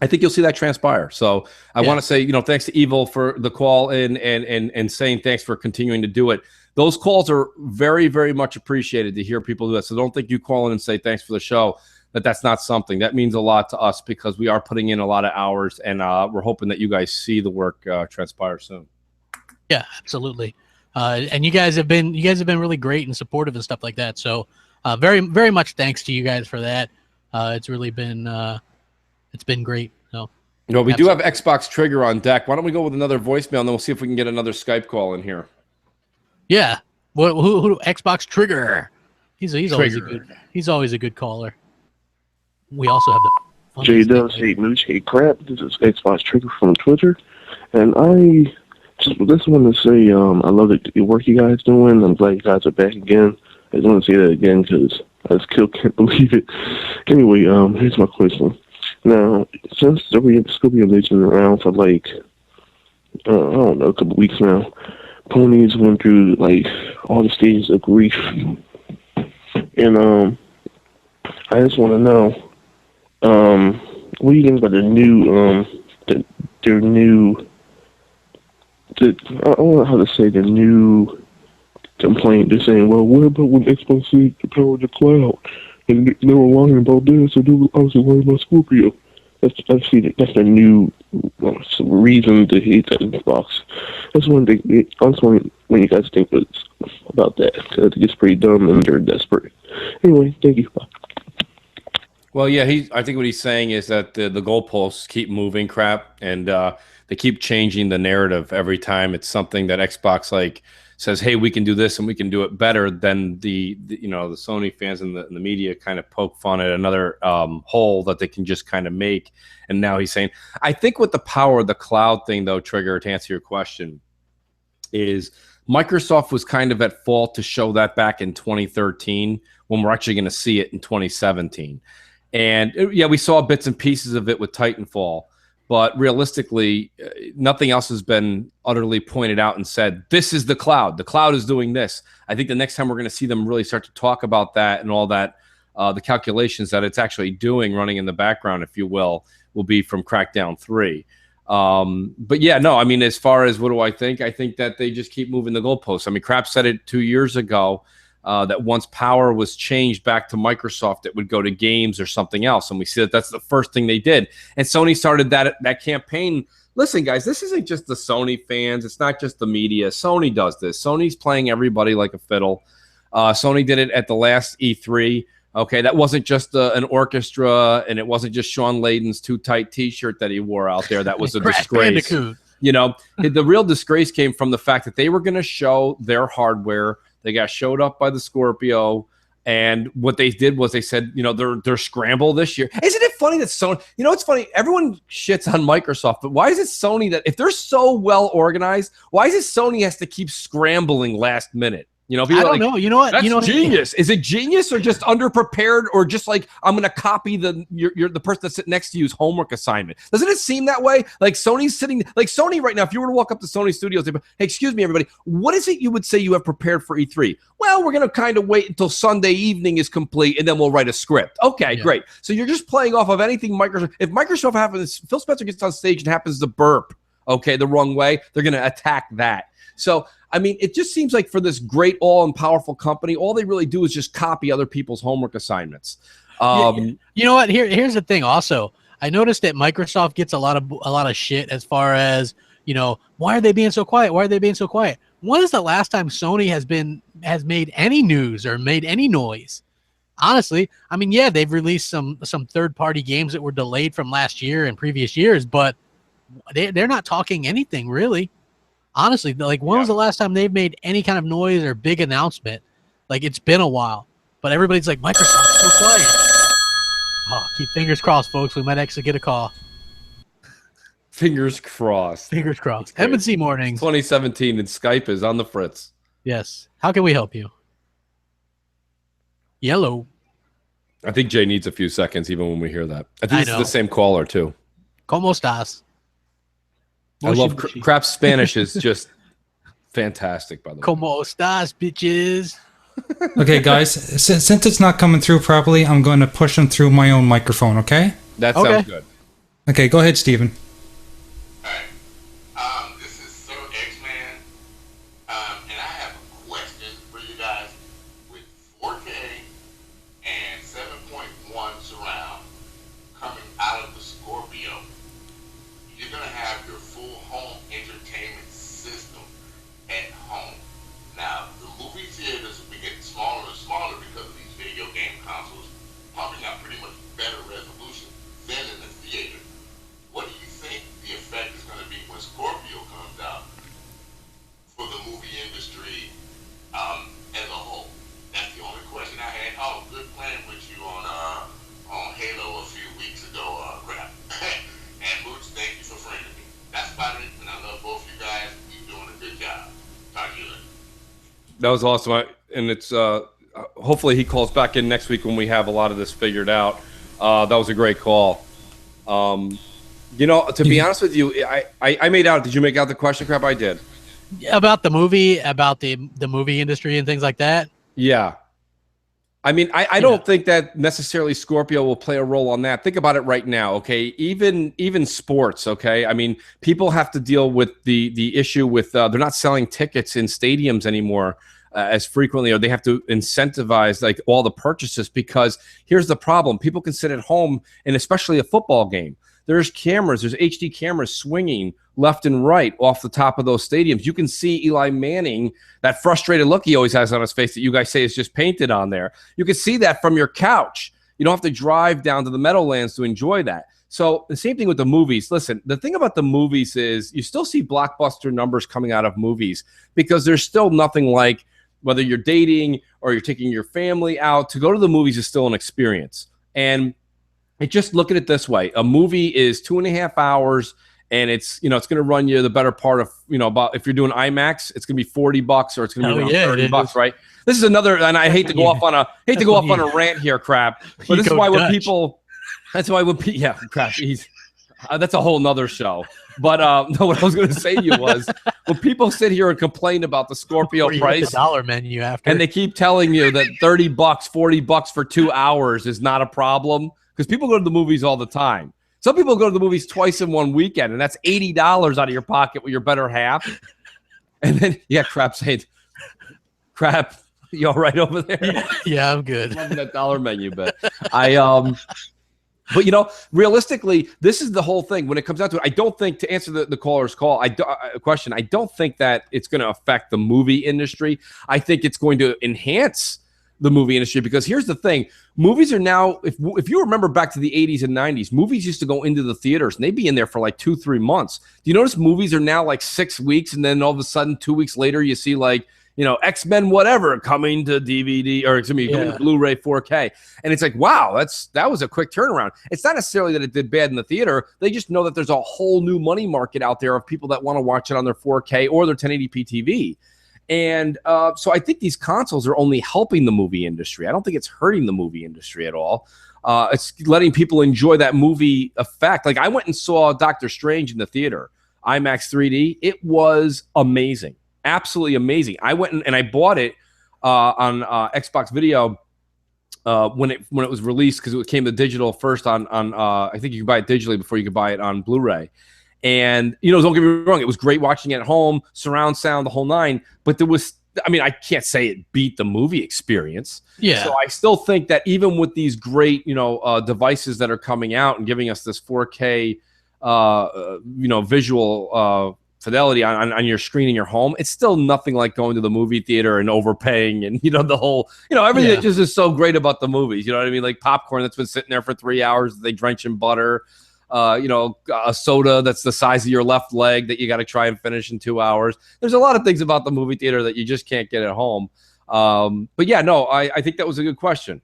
I think you'll see that transpire. So I want to say, thanks to Evil for the call in and saying thanks for continuing to do it. Those calls are very, very much appreciated to hear people do that. So don't think you call in and say thanks for the show, that's not something. That means a lot to us because we are putting in a lot of hours, and we're hoping that you guys see the work transpire soon. Yeah, absolutely. And you guys have been really great and supportive and stuff like that. So very, very much thanks to you guys for that. It's really been it's been great. So, we do have Xbox Trigger on deck. Why don't we go with another voicemail, and then we'll see if we can get another Skype call in here. Yeah. Who Xbox Trigger? He's always a good caller. We also have the J-Dubs, hey Mooch, hey Crap. This is Xbox Trigger from Twitter, and I just want to say I love the work you guys doing. I'm glad you guys are back again. I just want to say that again because I still can't believe it. Anyway, here's my question. Now, since the Scorpio has been around for I don't know, a couple weeks now, Ponies went through all the stages of grief, and I just want to know, what do you think about the new, their new, I don't know how to say, the new complaint. They're saying, well, what about when Xbox sees the power of the cloud? And they were lying about this, so they were obviously worried about Scorpio. That's the new reason to hate that Xbox. That's one thing. I was wondering what you guys think about that, because I think it's pretty dumb and they're desperate. Anyway, thank you. Bye. Well, yeah, I think what he's saying is that the goalposts keep moving, Crap, and they keep changing the narrative every time. It's something that Xbox says, hey, we can do this and we can do it better. Than the Sony fans and the media kind of poke fun at another hole that they can just kind of make. And now he's saying, I think with the power of the cloud thing, though, Trigger, to answer your question, is Microsoft was kind of at fault to show that back in 2013 when we're actually going to see it in 2017. And we saw bits and pieces of it with Titanfall. But realistically, nothing else has been utterly pointed out and said, this is the cloud. The cloud is doing this. I think the next time we're going to see them really start to talk about that and all that, the calculations that it's actually doing, running in the background, if you will be from Crackdown 3. But yeah, no, I mean, as far as what do I think that they just keep moving the goalposts. I mean, Crap said it 2 years ago that once power was changed back to Microsoft, it would go to games or something else. And we see that that's the first thing they did. And Sony started that campaign. Listen, guys, this isn't just the Sony fans. It's not just the media. Sony does this. Sony's playing everybody like a fiddle. Sony did it at the last E3. Okay, that wasn't just an orchestra, and it wasn't just Sean Layden's too tight T-shirt that he wore out there. That was a disgrace. You know, the real disgrace came from the fact that they were going to show their hardware. They got showed up by the Scorpio, and what they did was they said, you know, they're scramble this year. Isn't it funny that Sony? You know, it's funny. Everyone shits on Microsoft, but why is it Sony that if they're so well organized, why is it Sony has to keep scrambling last minute? You know, I don't know. You know what? That's genius. Is it genius or just underprepared or just like I'm going to copy the person that's sitting next to you's homework assignment? Doesn't it seem that way? Like Sony's sitting like Sony right now. If you were to walk up to Sony Studios, they'd be, hey, excuse me, everybody. What is it you would say you have prepared for E3? Well, we're going to kind of wait until Sunday evening is complete and then we'll write a script. Okay, great. So you're just playing off of anything Microsoft. If Microsoft happens, Phil Spencer gets on stage and happens to burp, okay, the wrong way, they're going to attack that. So, I mean, it just seems like for this great, all-powerful company, all they really do is just copy other people's homework assignments. You know what? Here's the thing. Also, I noticed that Microsoft gets a lot of shit as far as, you know, why are they being so quiet? Why are they being so quiet? When is the last time Sony has made any news or made any noise? Honestly, I mean, yeah, they've released some third-party games that were delayed from last year and previous years, but they're not talking anything really. Honestly, like when was the last time they've made any kind of noise or big announcement? Like it's been a while, but everybody's like, Microsoft's so quiet. Oh, keep fingers crossed, folks. We might actually get a call. Fingers crossed. Fingers crossed. M&C Mornings. 2017 and Skype is on the fritz. Yes. How can we help you? Yellow. I think Jay needs a few seconds even when we hear that. I think it's the same caller too. ¿Cómo estás? I love Crap's Spanish is just fantastic, by the way. ¿Cómo estás, bitches? Okay, guys, since it's not coming through properly, I'm going to push them through my own microphone, okay? That sounds good. Okay, go ahead, Steven. This is Sir X-Man, and I have a question for you guys. With 4K and 7.1 surround coming out of the Scorpio, you're going to have your full home entertainment system at home. Now, the movie theaters will be getting smaller and smaller because of these video game consoles pumping out pretty much better resolution than in the theater. What do you think the effect is going to be when Scorpio comes out for the movie industry as a whole? That's the only question I had. Oh, good playing with you on Halo a few weeks ago, Rap. And Mooch, thank you for friending me. That's about it, and I love both you guys. You're doing a good job. Talk to you later. That was awesome. And it's hopefully he calls back in next week when we have a lot of this figured out. That was a great call. You know, to be honest with you, I made out. Did you make out the question, Crap? I did. About the movie, about the movie industry and things like that? Yeah. I mean, I don't think that necessarily Scorpio will play a role on that. Think about it right now, okay? Even sports, okay? I mean, people have to deal with the issue with they're not selling tickets in stadiums anymore as frequently, or they have to incentivize like all the purchases because here's the problem. People can sit at home, and especially a football game. There's cameras, there's HD cameras swinging left and right off the top of those stadiums. You can see Eli Manning, that frustrated look he always has on his face that you guys say is just painted on there. You can see that from your couch. You don't have to drive down to the Meadowlands to enjoy that. So the same thing with the movies. Listen, the thing about the movies is you still see blockbuster numbers coming out of movies because there's still nothing like whether you're dating or you're taking your family out, to go to the movies is still an experience. And just look at it this way. A movie is 2.5 hours, and it's, you know, it's going to run you the better part of, you know, about, if you're doing IMAX, it's going to be $40 or it's going to be around $30, right? This is another, and I hate to go off on a rant here, Crap, but this is why when people, that's a whole nother show. But no, what I was going to say to you was, when people sit here and complain about the Scorpio price, the dollar menu after, and they keep telling you that $30, $40 for 2 hours is not a problem, because people go to the movies all the time. Some people go to the movies twice in one weekend, and that's $80 out of your pocket with your better half. And then, Crap saying, Crap, you all right over there? Yeah, I'm good. Loving that dollar menu bet. But realistically, this is the whole thing. When it comes down to it, I don't think, to answer the caller's question, I don't think that it's going to affect the movie industry. I think it's going to enhance the movie industry, because here's the thing. Movies are now, if you remember back to the 80s and 90s, movies used to go into the theaters and they'd be in there for like 2-3 months. Do you notice movies are now like 6 weeks, and then all of a sudden 2 weeks later you see like, X-Men whatever coming to DVD, or coming to Blu-ray 4K. And it's like, wow, that was a quick turnaround. It's not necessarily that it did bad in the theater. They just know that there's a whole new money market out there of people that want to watch it on their 4K or their 1080p TV. And so I think these consoles are only helping the movie industry. I don't think it's hurting the movie industry at all. It's letting people enjoy that movie effect. Like, I went and saw Doctor Strange in the theater, IMAX 3D. It was amazing. Absolutely amazing. I went and I bought it on Xbox Video when it was released, because it came to digital first on I think you could buy it digitally before you could buy it on Blu-ray. And don't get me wrong, it was great watching it at home, surround sound, the whole nine. But I can't say it beat the movie experience. Yeah. So I still think that even with these great devices that are coming out and giving us this 4K visual fidelity on your screen in your home, it's still nothing like going to the movie theater and overpaying, and the whole everything that just is so great about the movies. You know what I mean? Like popcorn that's been sitting there for 3 hours, they drench in butter. A soda that's the size of your left leg that you got to try and finish in 2 hours. There's a lot of things about the movie theater that you just can't get at home. But yeah, no, I think that was a good question.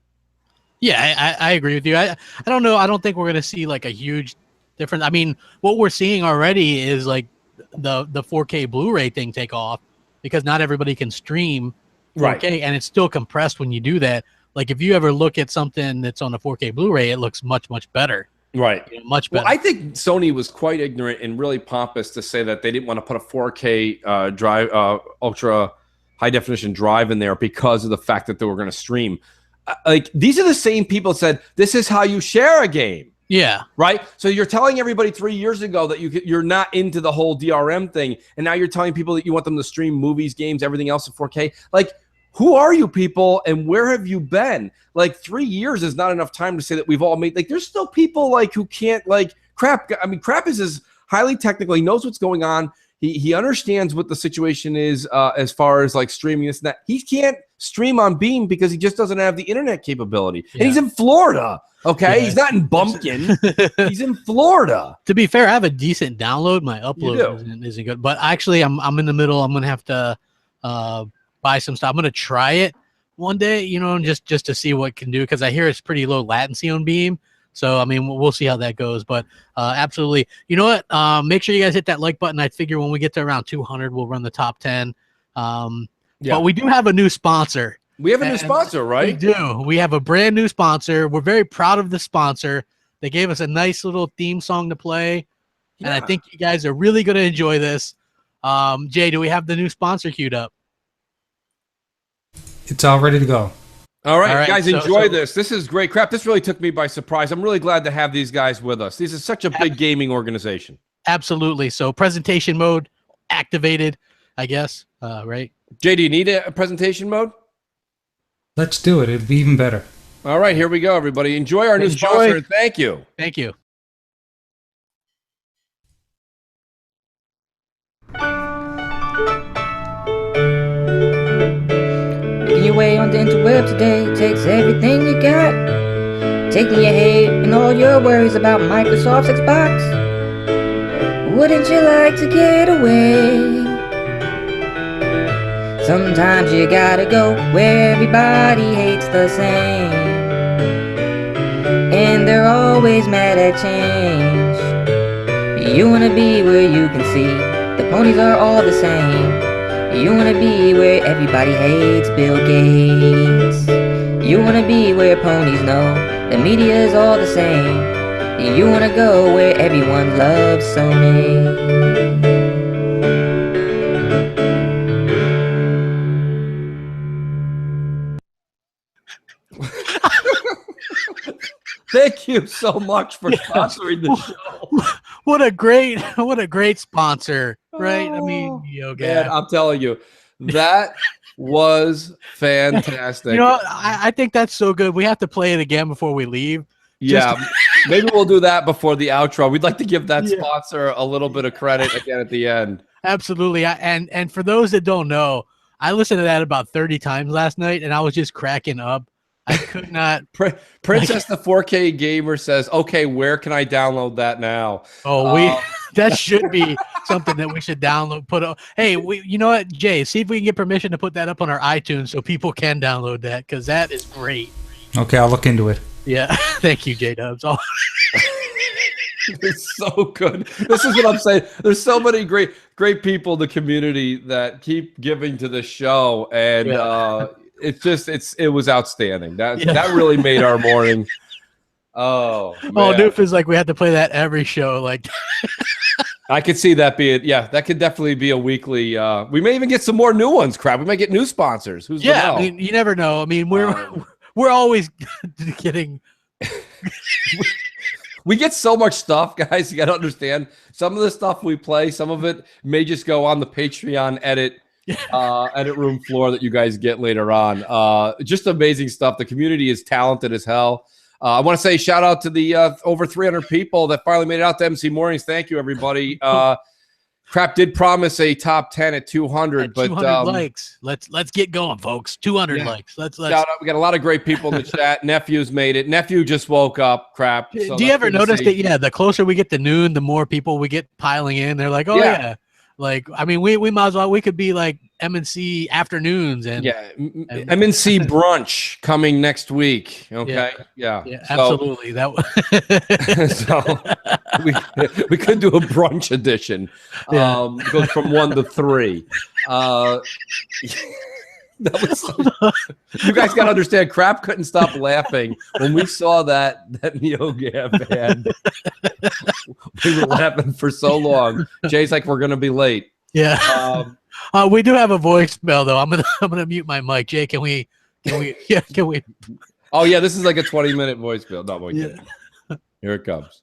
Yeah, I agree with you. I don't know. I don't think we're going to see like a huge difference. I mean, what we're seeing already is like the 4K Blu-ray thing take off, because not everybody can stream 4K, right, and it's still compressed when you do that. Like, if you ever look at something that's on a 4K Blu-ray, it looks much, much better. Right. Much better. Well, I think Sony was quite ignorant and really pompous to say that they didn't want to put a 4K drive, ultra high definition drive in there because of the fact that they were going to stream. Like, these are the same people that said, this is how you share a game. Yeah. Right. So you're telling everybody 3 years ago that you're not into the whole DRM thing, and now you're telling people that you want them to stream movies, games, everything else in 4K. Like, who are you people, and where have you been? Like, 3 years is not enough time to say that we've all made, like, there's still people like who can't, like, Crap. I mean, Crap is as highly technical. He knows what's going on. He understands what the situation is as far as like streaming this and that. He can't stream on Beam because he just doesn't have the internet capability. Yeah. And he's in Florida. Okay, yeah. He's not in Bumpkin. He's in Florida. To be fair, I have a decent download. My upload isn't good, but actually, I'm in the middle. I'm gonna have to buy some stuff. I'm gonna try it one day, and just to see what it can do, because I hear it's pretty low latency on Beam. So I mean, we'll see how that goes. But absolutely, you know what? Make sure you guys hit that like button. I figure when we get to around 200, we'll run the top 10. But we do have a new sponsor. We have a new sponsor, right? We do. We have a brand new sponsor. We're very proud of the sponsor. They gave us a nice little theme song to play, and I think you guys are really going to enjoy this. Jay, do we have the new sponsor queued up? It's all ready to go. All right, guys, enjoy this. This is great. Crap, this really took me by surprise. I'm really glad to have these guys with us. This is such a big gaming organization. Absolutely. So presentation mode activated, I guess, right? Jay, do you need a presentation mode? Let's do it. It'd be even better. All right, here we go, everybody. Enjoy our new sponsor. Thank you. Thank you. Making your way on the interweb today takes everything you got. Taking your head and all your worries about Microsoft's Xbox. Wouldn't you like to get away? Sometimes you gotta go where everybody hates the same, and they're always mad at change. You wanna be where you can see the ponies are all the same. You wanna be where everybody hates Bill Gates. You wanna be where ponies know the media is all the same. You wanna go where everyone loves Sony. Thank you so much for sponsoring the show. What a great sponsor, right? I mean, Man, I'm telling you, that was fantastic. You know, I think that's so good. We have to play it again before we leave. Yeah, maybe we'll do that before the outro. We'd like to give that sponsor a little bit of credit again at the end. Absolutely. And for those that don't know, I listened to that about 30 times last night, and I was just cracking up. I could not. Princess the 4K Gamer says, "Okay, where can I download that now?" Oh, that should be something that we should download. Hey, you know what, Jay? See if we can get permission to put that up on our iTunes so people can download that, because that is great. Okay, I'll look into it. Yeah, thank you, J Dubs. It's so good. This is what I'm saying. There's so many great people in the community that keep giving to the show, and it was outstanding. That really made our morning. Oh, Doof is like, we have to play that every show. Like, I could see that being, that could definitely be a weekly. We may even get some more new ones. Crap, we might get new sponsors. Who's to know? I mean, you never know. I mean, we're always getting. We get so much stuff, guys. You got to understand. Some of the stuff we play, some of it may just go on the Patreon edit room floor that you guys get later on. Just amazing stuff. The community is talented as hell. I want to say shout out to the over 300 people that finally made it out to MC Mornings. Thank you, everybody. Crap did promise a top 10 at 200, but 200 likes. Let's get going, folks. 200 likes. Let's shout out. We got a lot of great people in the chat. Nephew's made it. Nephew just woke up. Crap. So do you ever notice that? Yeah, the closer we get to noon, the more people we get piling in. They're like, oh yeah. Like, I mean, we might as well. We could be like MNC afternoons and MNC brunch coming next week. Okay, yeah, absolutely. So we could do a brunch edition. Goes from 1 to 3. You guys got to understand. Crap couldn't stop laughing when we saw that NeoGAF ad. We were laughing for so long. Jay's like, we're gonna be late. Yeah. We do have a voicemail though. I'm gonna mute my mic. Jay, can we? Oh yeah, this is like a 20-minute voicemail. No, here it comes.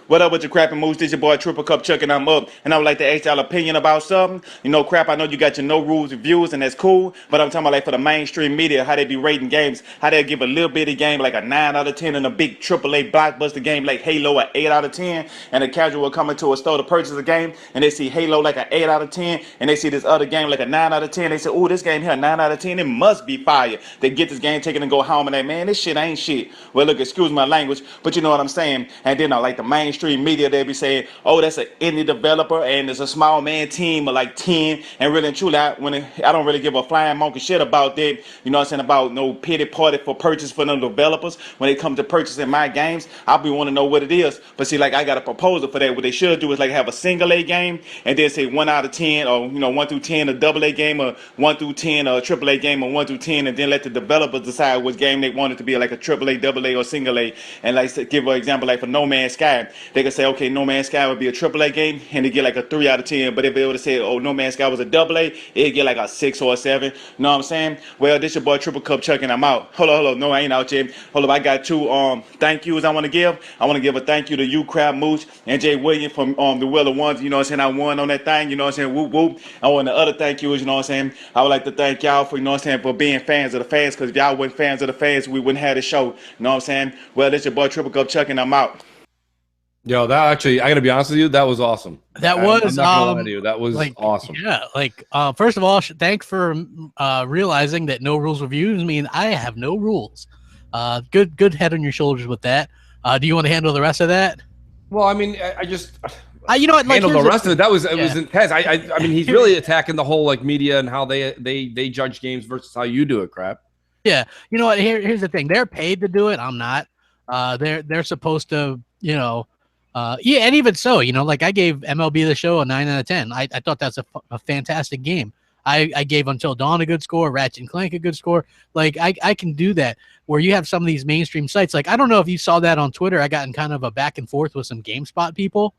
What up with your Crap and Mooch? This your boy Triple Cup Chuck, and I'm up. And I would like to ask y'all opinion about something. You know, Crap, I know you got your no rules reviews, and that's cool. But I'm talking about like for the mainstream media, how they be rating games, how they give a little bitty game like a 9 out of 10, and a big AAA blockbuster game like Halo an 8 out of 10. And a casual coming to a store to purchase a game, and they see Halo like an 8 out of 10, and they see this other game like a 9 out of 10. They say, oh, this game here 9 out of 10. It must be fire. They get this game taken and go home, and they, man, this shit ain't shit. Well, look, excuse my language, but you know what I'm saying. And then like the mainstream media, they be saying, oh, that's an indie developer and it's a small man team of like 10, and really and truly I don't really give a flying monkey shit about that, you know what I'm saying, about no pity party for purchase for them developers. When it comes to purchasing my games, I'll be wanting to know what it is. But see, like, I got a proposal for that. What they should do is like have a single A game and then say 1 out of 10, or 1 through 10 a double A game, or 1 through 10 a triple A game, or 1 through 10, and then let the developers decide which game they want it to be, like a triple A, double A, or single A. And like, give an example, like for No Man's Sky, they could say, okay, No Man's Sky would be a AAA game and they get like a 3 out of 10. But if they would have said, oh, No Man's Sky was a AA, it'd get like a 6 or a 7. You know what I'm saying? Well, this your boy Triple Cup Chuck, and I'm out. Hold on. No, I ain't out yet. Hold up, I got 2 thank yous I want to give. I want to give a thank you to you, Crab Mooch, and Jay Williams from the Wheel of Ones. You know what I'm saying? I won on that thing. You know what I'm saying? Whoop, whoop. I want the other thank yous. You know what I'm saying? I would like to thank y'all for, you know what I'm saying, for being fans of the fans, because if y'all weren't fans of the fans, we wouldn't have the show. You know what I'm saying? Well, this your boy Triple Cup Chuck, and I'm out. Yo, that actually, I gotta be honest with you, that was awesome. That was, I'm not gonna lie to you, that was like, awesome. Yeah, like, first of all, thanks for realizing that no rules reviews mean I have no rules. Good head on your shoulders with that. Do you want to handle the rest of that? Well, I mean, I just, you know what, like, handle the rest of it. That was it was intense. I mean, he's really attacking the whole like media and how they judge games versus how you do it. Crap. Yeah, you know what? Here's the thing. They're paid to do it. I'm not. They're supposed to, you know. Yeah, and even so, you know, like I gave MLB The Show a 9 out of 10. I thought that's a fantastic game. I gave Until Dawn a good score, Ratchet and Clank a good score. Like I can do that. Where you have some of these mainstream sites, like I don't know if you saw that on Twitter. I got in kind of a back and forth with some GameSpot people,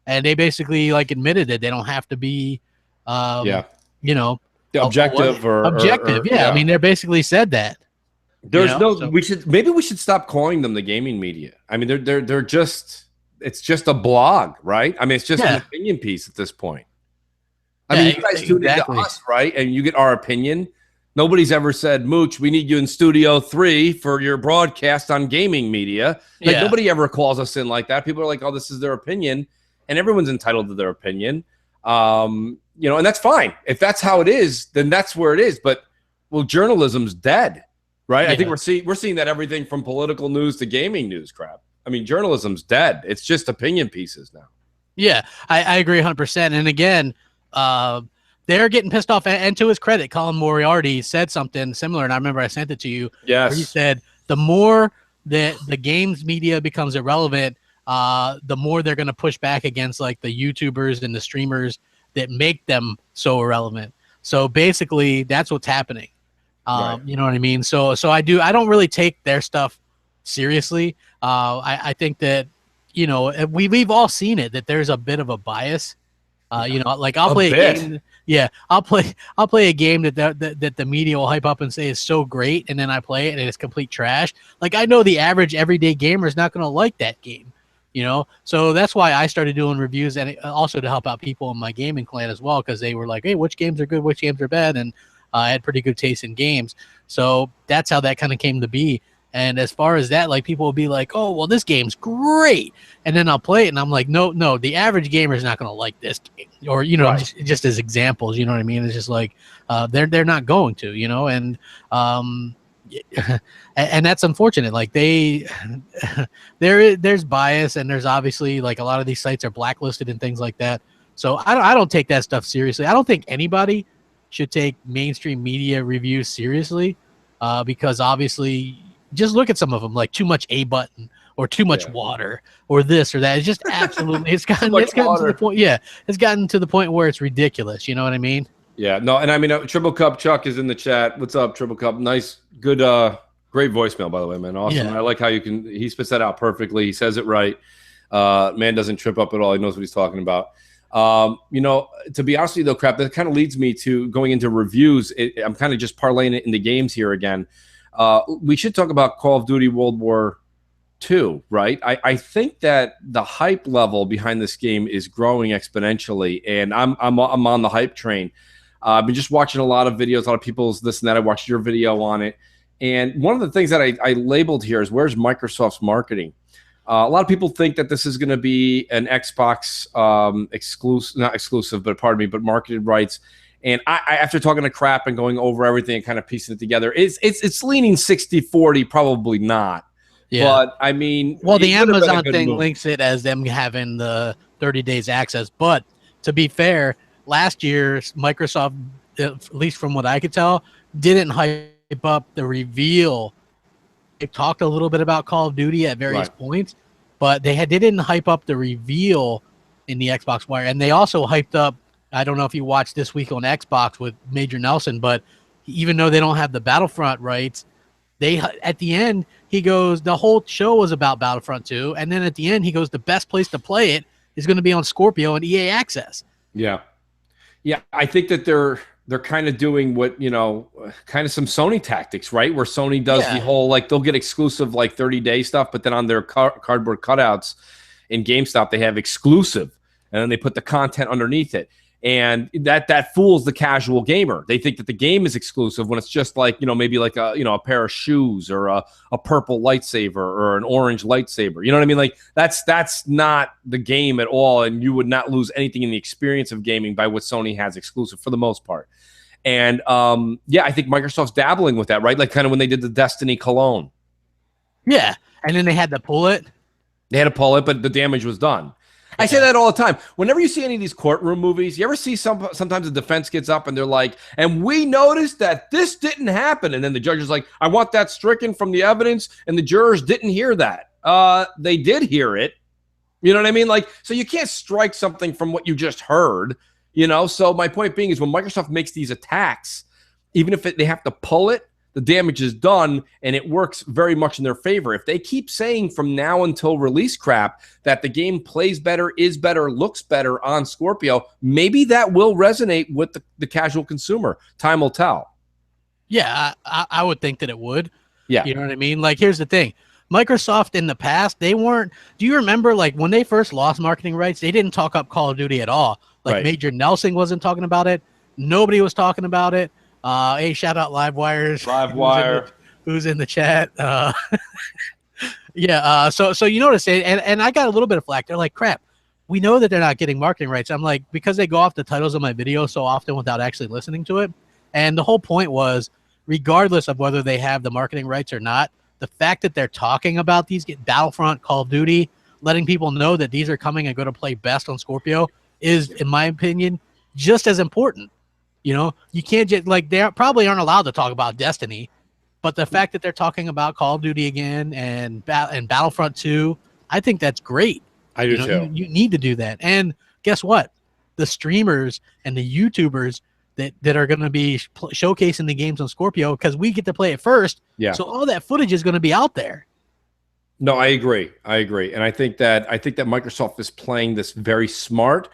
and they basically like admitted that they don't have to be, you know, objective or objective. Yeah, I mean, they basically said that. There's So, we should stop calling them the gaming media. I mean, they're just, it's just a blog, right? I mean, it's just an opinion piece at this point. I mean, you guys tune into us, right? And you get our opinion. Nobody's ever said, Mooch, we need you in Studio 3 for your broadcast on gaming media. Like, nobody ever calls us in like that. People are like, oh, this is their opinion. And everyone's entitled to their opinion. And that's fine. If that's how it is, then that's where it is. But, well, journalism's dead, right? I think we're seeing that everything from political news to gaming news crap. I mean, journalism's dead. It's just opinion pieces now. Yeah, I agree 100%. And again, they're getting pissed off. And to his credit, Colin Moriarty said something similar, and I remember I sent it to you. Yes. Where he said, the more that the games media becomes irrelevant, the more they're going to push back against like the YouTubers and the streamers that make them so irrelevant. So basically, that's what's happening. Right. You know what I mean? So I don't really take their stuff seriously. I think that, we've all seen it, that there's a bit of a bias. Like I'll play a game. Yeah, I'll play a game that the media will hype up and say is so great, and then I play it and it's complete trash. Like, I know the average everyday gamer is not going to like that game, So that's why I started doing reviews, and also to help out people in my gaming clan as well, because they were like, hey, which games are good, which games are bad, and I had pretty good taste in games. So that's how that kind of came to be. And as far as that, like, people will be like, oh, well, this game's great. And then I'll play it, and I'm like, no, the average gamer is not going to like this game. Or, just as examples, you know what I mean? It's just like, they're not going to, and and that's unfortunate. Like, there's bias, and there's obviously, like, a lot of these sites are blacklisted and things like that. So I don't take that stuff seriously. I don't think anybody should take mainstream media reviews seriously, because obviously, just look at some of them, like too much A button or too much water or this or that. It's just absolutely, it's gotten to the point. Yeah. It's gotten to the point where it's ridiculous. You know what I mean? Yeah, no. And I mean, Triple Cup Chuck is in the chat. What's up, Triple Cup? Nice, good, great voicemail, by the way, man. Awesome. Yeah. I like how he spits that out perfectly. He says it right. Man doesn't trip up at all. He knows what he's talking about. To be honest with you though, crap, that kind of leads me to going into reviews. I'm kind of just parlaying it into games here again. We should talk about Call of Duty World War II, right? I think that the hype level behind this game is growing exponentially, and I'm on the hype train. I've been just watching a lot of videos, a lot of people's this and that. I watched your video on it, and one of the things that I labeled here is, where's Microsoft's marketing? A lot of people think that this is going to be an Xbox not exclusive, but marketed rights. And I, after talking to crap and going over everything and kind of piecing it together, it's leaning 60-40, probably not. Yeah. But I mean, well, the Amazon thing links it as them having the 30 days access. But to be fair, last year Microsoft, at least from what I could tell, didn't hype up the reveal. They talked a little bit about Call of Duty at various points, but they didn't hype up the reveal in the Xbox Wire, and they also hyped up. I don't know if you watched This Week on Xbox with Major Nelson, but even though they don't have the Battlefront rights, at the end, he goes, the whole show was about Battlefront 2, and then at the end, he goes, the best place to play it is going to be on Scorpio and EA Access. Yeah. Yeah, I think that they're kind of doing what, kind of some Sony tactics, right? Where Sony does the whole, like, they'll get exclusive, like, 30-day stuff, but then on their cardboard cutouts in GameStop, they have exclusive, and then they put the content underneath it. And that fools the casual gamer. They think that the game is exclusive when it's just like, maybe like a pair of shoes or a purple lightsaber or an orange lightsaber. You know what I mean? Like, that's not the game at all. And you would not lose anything in the experience of gaming by what Sony has exclusive for the most part. And I think Microsoft's dabbling with that, right? Like kind of when they did the Destiny cologne. Yeah. And then they had to pull it. They had to pull it, but the damage was done. I say that all the time. Whenever you see any of these courtroom movies, you ever see sometimes the defense gets up and they're like, and we noticed that this didn't happen. And then the judge is like, I want that stricken from the evidence. And the jurors didn't hear that. They did hear it. You know what I mean? Like, so you can't strike something from what you just heard, So my point being is when Microsoft makes these attacks, even if they have to pull it, the damage is done, and it works very much in their favor. If they keep saying from now until release crap that the game plays better, is better, looks better on Scorpio, maybe that will resonate with the casual consumer. Time will tell. Yeah, I would think that it would. Yeah. You know what I mean? Like, here's the thing. Microsoft in the past, they weren't. Do you remember, like, when they first lost marketing rights, they didn't talk up Call of Duty at all. Like, Right. Major Nelson wasn't talking about it. Nobody was talking about it. Hey, shout out Livewires. Livewire. Who's in the chat? Yeah. So you notice it, and I got a little bit of flack. They're like, crap. We know that they're not getting marketing rights. I'm like, because they go off the titles of my video so often without actually listening to it. And the whole point was, regardless of whether they have the marketing rights or not, the fact that they're talking about these, Battlefront, Call of Duty, letting people know that these are coming and going to play best on Scorpio is, in my opinion, just as important. You know, you can't just, like, they probably aren't allowed to talk about Destiny, but the fact that they're talking about Call of Duty again and Battlefront 2, I think that's great. I do too. You need to do that. And guess what? The streamers and the YouTubers that are going to be showcasing the games on Scorpio, because we get to play it first. Yeah. So all that footage is going to be out there. No, I agree. And I think that Microsoft is playing this very smart.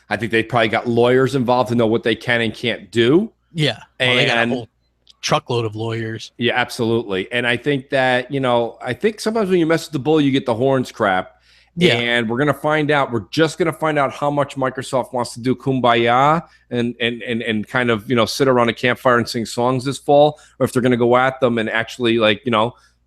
I think they probably got lawyers involved to know what they can and can't do. Yeah. Well, they got a whole truckload of lawyers. Yeah, absolutely. And I think that, I think sometimes when you mess with the bull, you get the horns crap. Yeah. And we're going to find out. We're just going to find out how much Microsoft wants to do kumbaya and kind of, sit around a campfire and sing songs this fall, or if they're going to go at them and actually, like,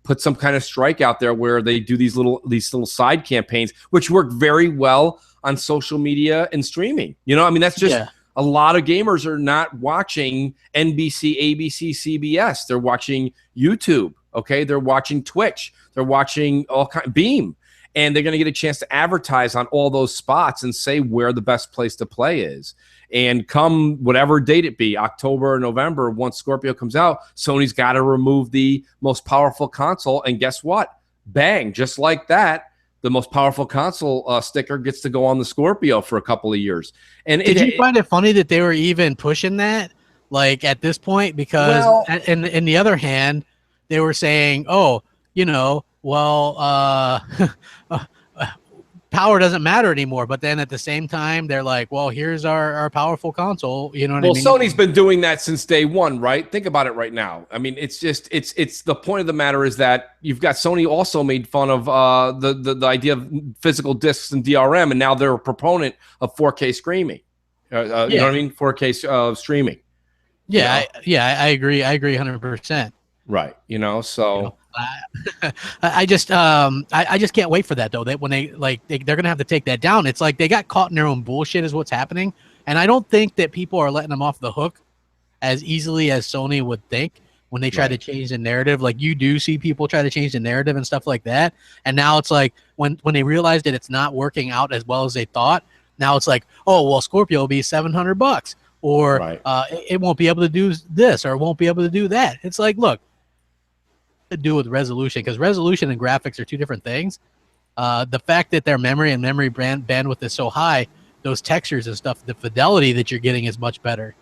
put some kind of strike out there where they do these little side campaigns, which work very well on social media and streaming. That's just a lot of gamers are not watching NBC, ABC, CBS. They're watching YouTube. Okay. They're watching Twitch. They're watching Beam. And they're going to get a chance to advertise on all those spots and say where the best place to play is. And come whatever date it be, October or November, once Scorpio comes out, Sony's got to remove the most powerful console. And guess what? Bang, just like that, the most powerful console sticker gets to go on the Scorpio for a couple of years. And did you find it funny that they were even pushing that, like, at this point? Because, in the other hand, they were saying, power doesn't matter anymore. But then at the same time, they're like, well, here's our powerful console. You know what I mean? Well, Sony's been doing that since day one, right? Think about it right now. I mean, it's just, it's the point of the matter is that you've got Sony also made fun of the idea of physical discs and DRM, and now they're a proponent of 4K streaming. You know what I mean? 4K streaming. Yeah, I agree. I agree 100%. Right. So. I just can't wait for that, though. That when they're gonna have to take that down. It's like they got caught in their own bullshit is what's happening, and I don't think that people are letting them off the hook as easily as Sony would think when they try to change the narrative. Like, you do see people try to change the narrative and stuff like that, and now it's like when they realize that it's not working out as well as they thought, now it's like, oh well, Scorpio will be $700, or it won't be able to do this, or it won't be able to do that. It's like, look. To do with resolution, because resolution and graphics are two different things. The fact that their memory and memory bandwidth is so high, those textures and stuff, the fidelity that you're getting is much better.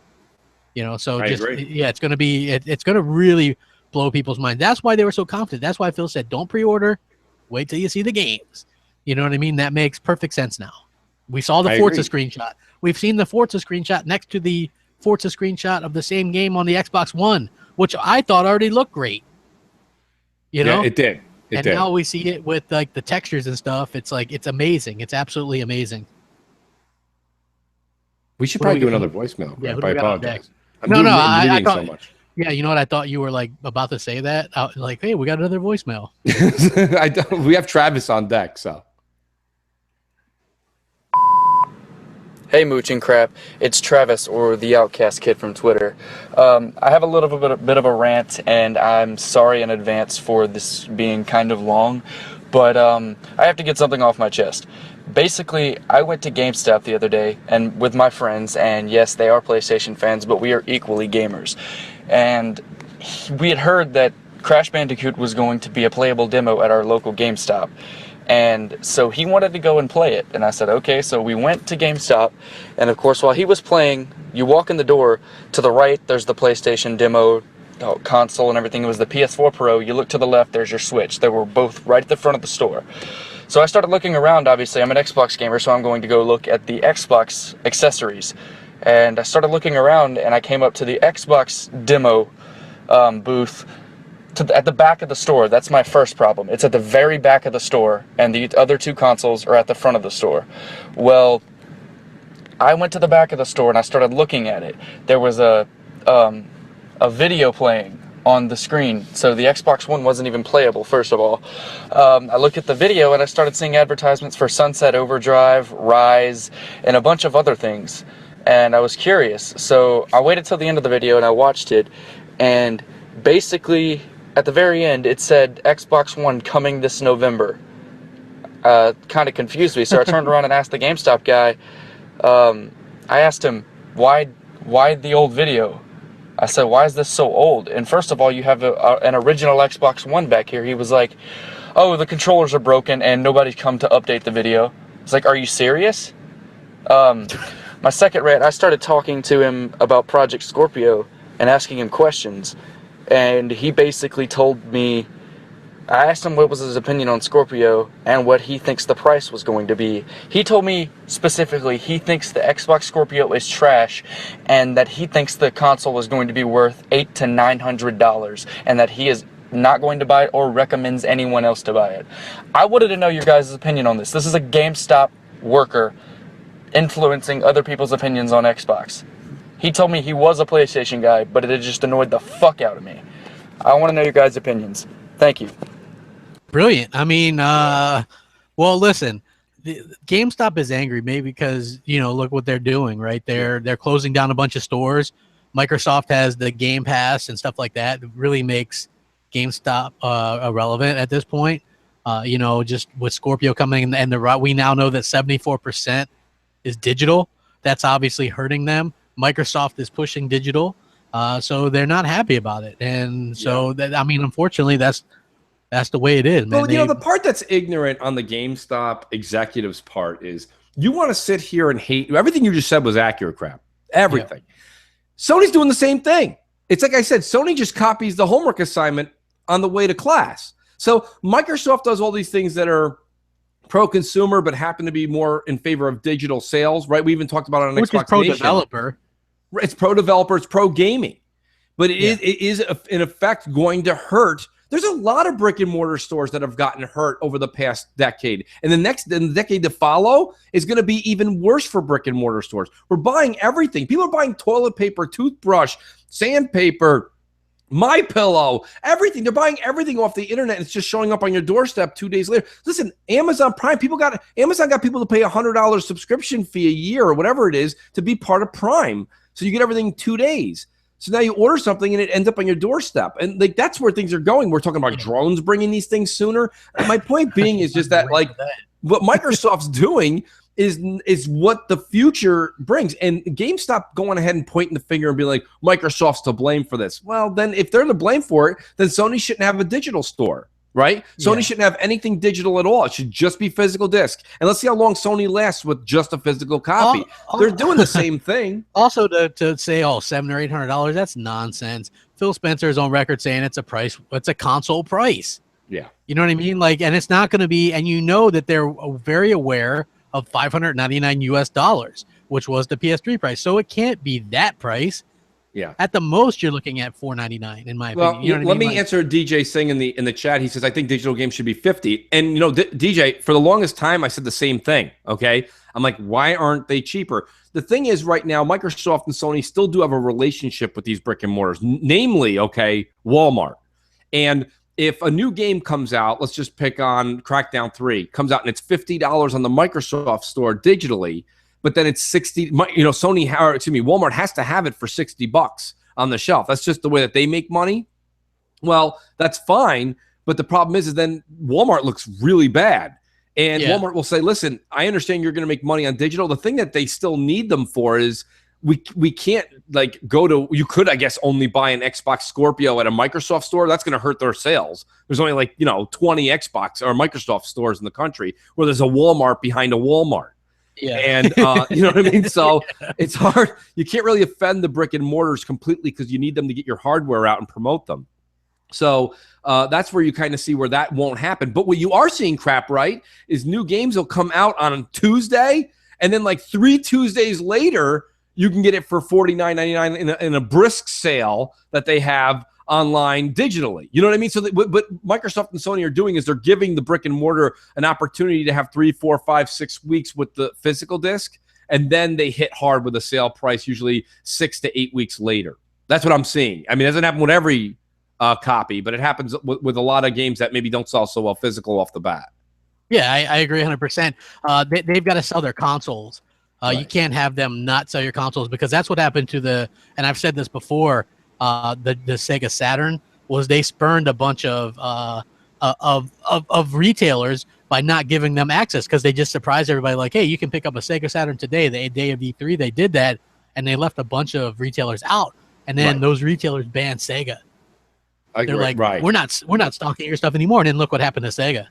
So it's going to be, it's going to really blow people's minds. That's why they were so confident. That's why Phil said, don't pre-order, wait till you see the games. You know what I mean? That makes perfect sense now. We saw the Forza screenshot. We've seen the Forza screenshot next to the Forza screenshot of the same game on the Xbox One, which I thought already looked great. Yeah, it did. Now we see it with, like, the textures and stuff. It's like, it's amazing. It's absolutely amazing. We should probably do another voicemail. Yeah, I apologize. I thought, so much. Yeah, you know what? I thought you were, like, about to say that. Like, hey, we got another voicemail. We have Travis on deck, so. Hey, Mooch and Crap, it's Travis, or the Outcast Kid from Twitter. I have a little bit of a rant, and I'm sorry in advance for this being kind of long, but I have to get something off my chest. Basically, I went to GameStop the other day and with my friends, and yes, they are PlayStation fans, but we are equally gamers. And we had heard that Crash Bandicoot was going to be a playable demo at our local GameStop. And so he wanted to go and play it. And I said, okay. So we went to GameStop. And of course, while he was playing, you walk in the door. To the right, there's the PlayStation demo console and everything. It was the PS4 Pro. You look to the left, there's your Switch. They were both right at the front of the store. So I started looking around. Obviously, I'm an Xbox gamer, so I'm going to go look at the Xbox accessories. And I started looking around, and I came up to the Xbox demo booth. at the back of the store. That's my first problem. It's at the very back of the store, and the other 2 consoles are at the front of the store. Well, I went to the back of the store and I started looking at it. There was a video playing on the screen, so the Xbox One wasn't even playable, first of all. I looked at the video and I started seeing advertisements for Sunset Overdrive, Rise, and a bunch of other things. And I was curious, so I waited till the end of the video and I watched it, and basically at the very end it said Xbox One coming this November. Kind of confused me, so I turned around and asked the GameStop guy. I asked him, why the old video? I said, why is this so old? And first of all, you have an original Xbox One back here. He was like, oh, the controllers are broken and nobody's come to update the video. It's like, are you serious? My second rant, I started talking to him about Project Scorpio and asking him questions. And he basically told me, I asked him what was his opinion on Scorpio and what he thinks the price was going to be. He told me specifically he thinks the Xbox Scorpio is trash and that he thinks the console is going to be worth $800 to $900 and that he is not going to buy it or recommends anyone else to buy it. I wanted to know your guys' opinion on this. This is a GameStop worker influencing other people's opinions on Xbox. He told me he was a PlayStation guy, but it just annoyed the fuck out of me. I want to know your guys' opinions. Thank you. Brilliant. I mean, well, listen, GameStop is angry maybe because, look what they're doing, right? They're closing down a bunch of stores. Microsoft has the Game Pass and stuff like that. It really makes GameStop irrelevant at this point. Just with Scorpio coming in, and we now know that 74% is digital. That's obviously hurting them. Microsoft is pushing digital, so they're not happy about it. And so, unfortunately, that's the way it is, man. Well, the part that's ignorant on the GameStop executives' part is you want to sit here and hate. Everything you just said was accurate crap. Everything. Yeah. Sony's doing the same thing. It's like I said, Sony just copies the homework assignment on the way to class. So Microsoft does all these things that are pro-consumer but happen to be more in favor of digital sales, right? We even talked about it on Xbox Nation. Pro-developer. It's pro-developer. It's pro-gaming. But it is, in effect, going to hurt. There's a lot of brick-and-mortar stores that have gotten hurt over the past decade. And the decade to follow is going to be even worse for brick-and-mortar stores. We're buying everything. People are buying toilet paper, toothbrush, sandpaper, MyPillow, everything. They're buying everything off the internet. It's just showing up on your doorstep 2 days later. Listen, Amazon Prime, Amazon got people to pay $100 subscription fee a year or whatever it is to be part of Prime. So you get everything in 2 days. So now you order something and it ends up on your doorstep. And that's where things are going. We're talking about drones bringing these things sooner. And my point being is just that what Microsoft's doing is what the future brings. And GameStop going ahead and pointing the finger and be like, Microsoft's to blame for this. Well, then if they're to blame for it, then Sony shouldn't have a digital store, right? Sony shouldn't have anything digital at all. It should just be physical disc. And let's see how long Sony lasts with just a physical copy. They're doing the same thing. Also, to say, $700 or $800, that's nonsense. Phil Spencer is on record saying it's a console price. Yeah. You know what I mean? And it's not going to be, and that they're very aware of $599 US, which was the PS3 price. So it can't be that price. Yeah. At the most, you're looking at $499, in my opinion. You know let me answer DJ Singh in the chat. He says, I think digital games should be $50. And DJ, for the longest time, I said the same thing. Okay. I'm like, why aren't they cheaper? The thing is, right now, Microsoft and Sony still do have a relationship with these brick and mortars, namely, Walmart. And if a new game comes out, let's just pick on Crackdown 3, comes out and it's $50 on the Microsoft store digitally, but then it's $60. Walmart has to have it for $60 on the shelf. That's just the way that they make money. Well, that's fine, but the problem is then Walmart looks really bad. And Walmart will say, listen, I understand you're going to make money on digital. The thing that they still need them for is we can't go to, you could, I guess, only buy an Xbox Scorpio at a Microsoft store. That's going to hurt their sales. There's only 20 Xbox or Microsoft stores in the country where there's a Walmart behind a Walmart. Yeah. And you know what I mean? So it's hard. You can't really offend the brick and mortars completely because you need them to get your hardware out and promote them. So that's where you kind of see where that won't happen. But what you are seeing, crap, right, is new games will come out on Tuesday, and then 3 Tuesdays later, you can get it for $49.99 in a brisk sale that they have online digitally. You know what I mean? So what Microsoft and Sony are doing is they're giving the brick and mortar an opportunity to have 3, 4, 5, 6 weeks with the physical disc, and then they hit hard with a sale price usually 6 to 8 weeks later. That's what I'm seeing. I mean, it doesn't happen with every copy, but it happens with a lot of games that maybe don't sell so well physical off the bat. Yeah, I agree 100%. They've got to sell their consoles. Right. You can't have them not sell your consoles, because that's what happened to and I've said this before, the Sega Saturn was they spurned a bunch of retailers by not giving them access, because they just surprised everybody like, hey, you can pick up a Sega Saturn today. The day of E3, they did that, and they left a bunch of retailers out, and then those retailers banned Sega. They're like, we're not stocking your stuff anymore, and then look what happened to Sega.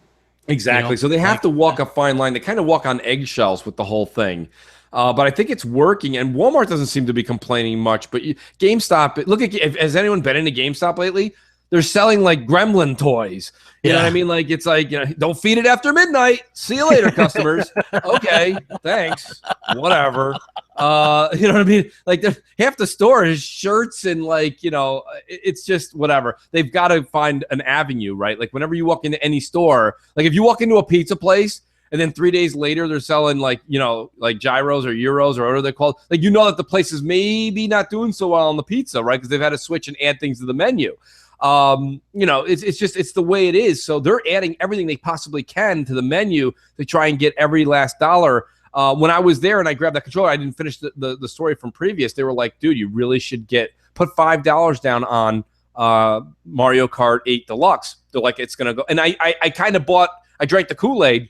Exactly. You know? So they have to walk a fine line. They kind of walk on eggshells with the whole thing. But I think it's working, and Walmart doesn't seem to be complaining much. But GameStop, look at, has anyone been into GameStop lately? They're selling like Gremlin toys. You know what I mean? Like, it's like, don't feed it after midnight. See you later, customers. Okay, thanks. Whatever. You know what I mean? Like, half the store is shirts and like, it's just whatever. They've got to find an avenue, right? Like, whenever you walk into any store, like if you walk into a pizza place, and then 3 days later, they're selling like gyros or euros or whatever they're called. Like, that the place is maybe not doing so well on the pizza, right? Because they've had to switch and add things to the menu. It's the way it is. So they're adding everything they possibly can to the menu to try and get every last dollar. When I was there and I grabbed that controller, I didn't finish the story from previous. They were like, dude, you really should put $5 down on Mario Kart 8 Deluxe. They're like, it's going to go. And I drank the Kool-Aid.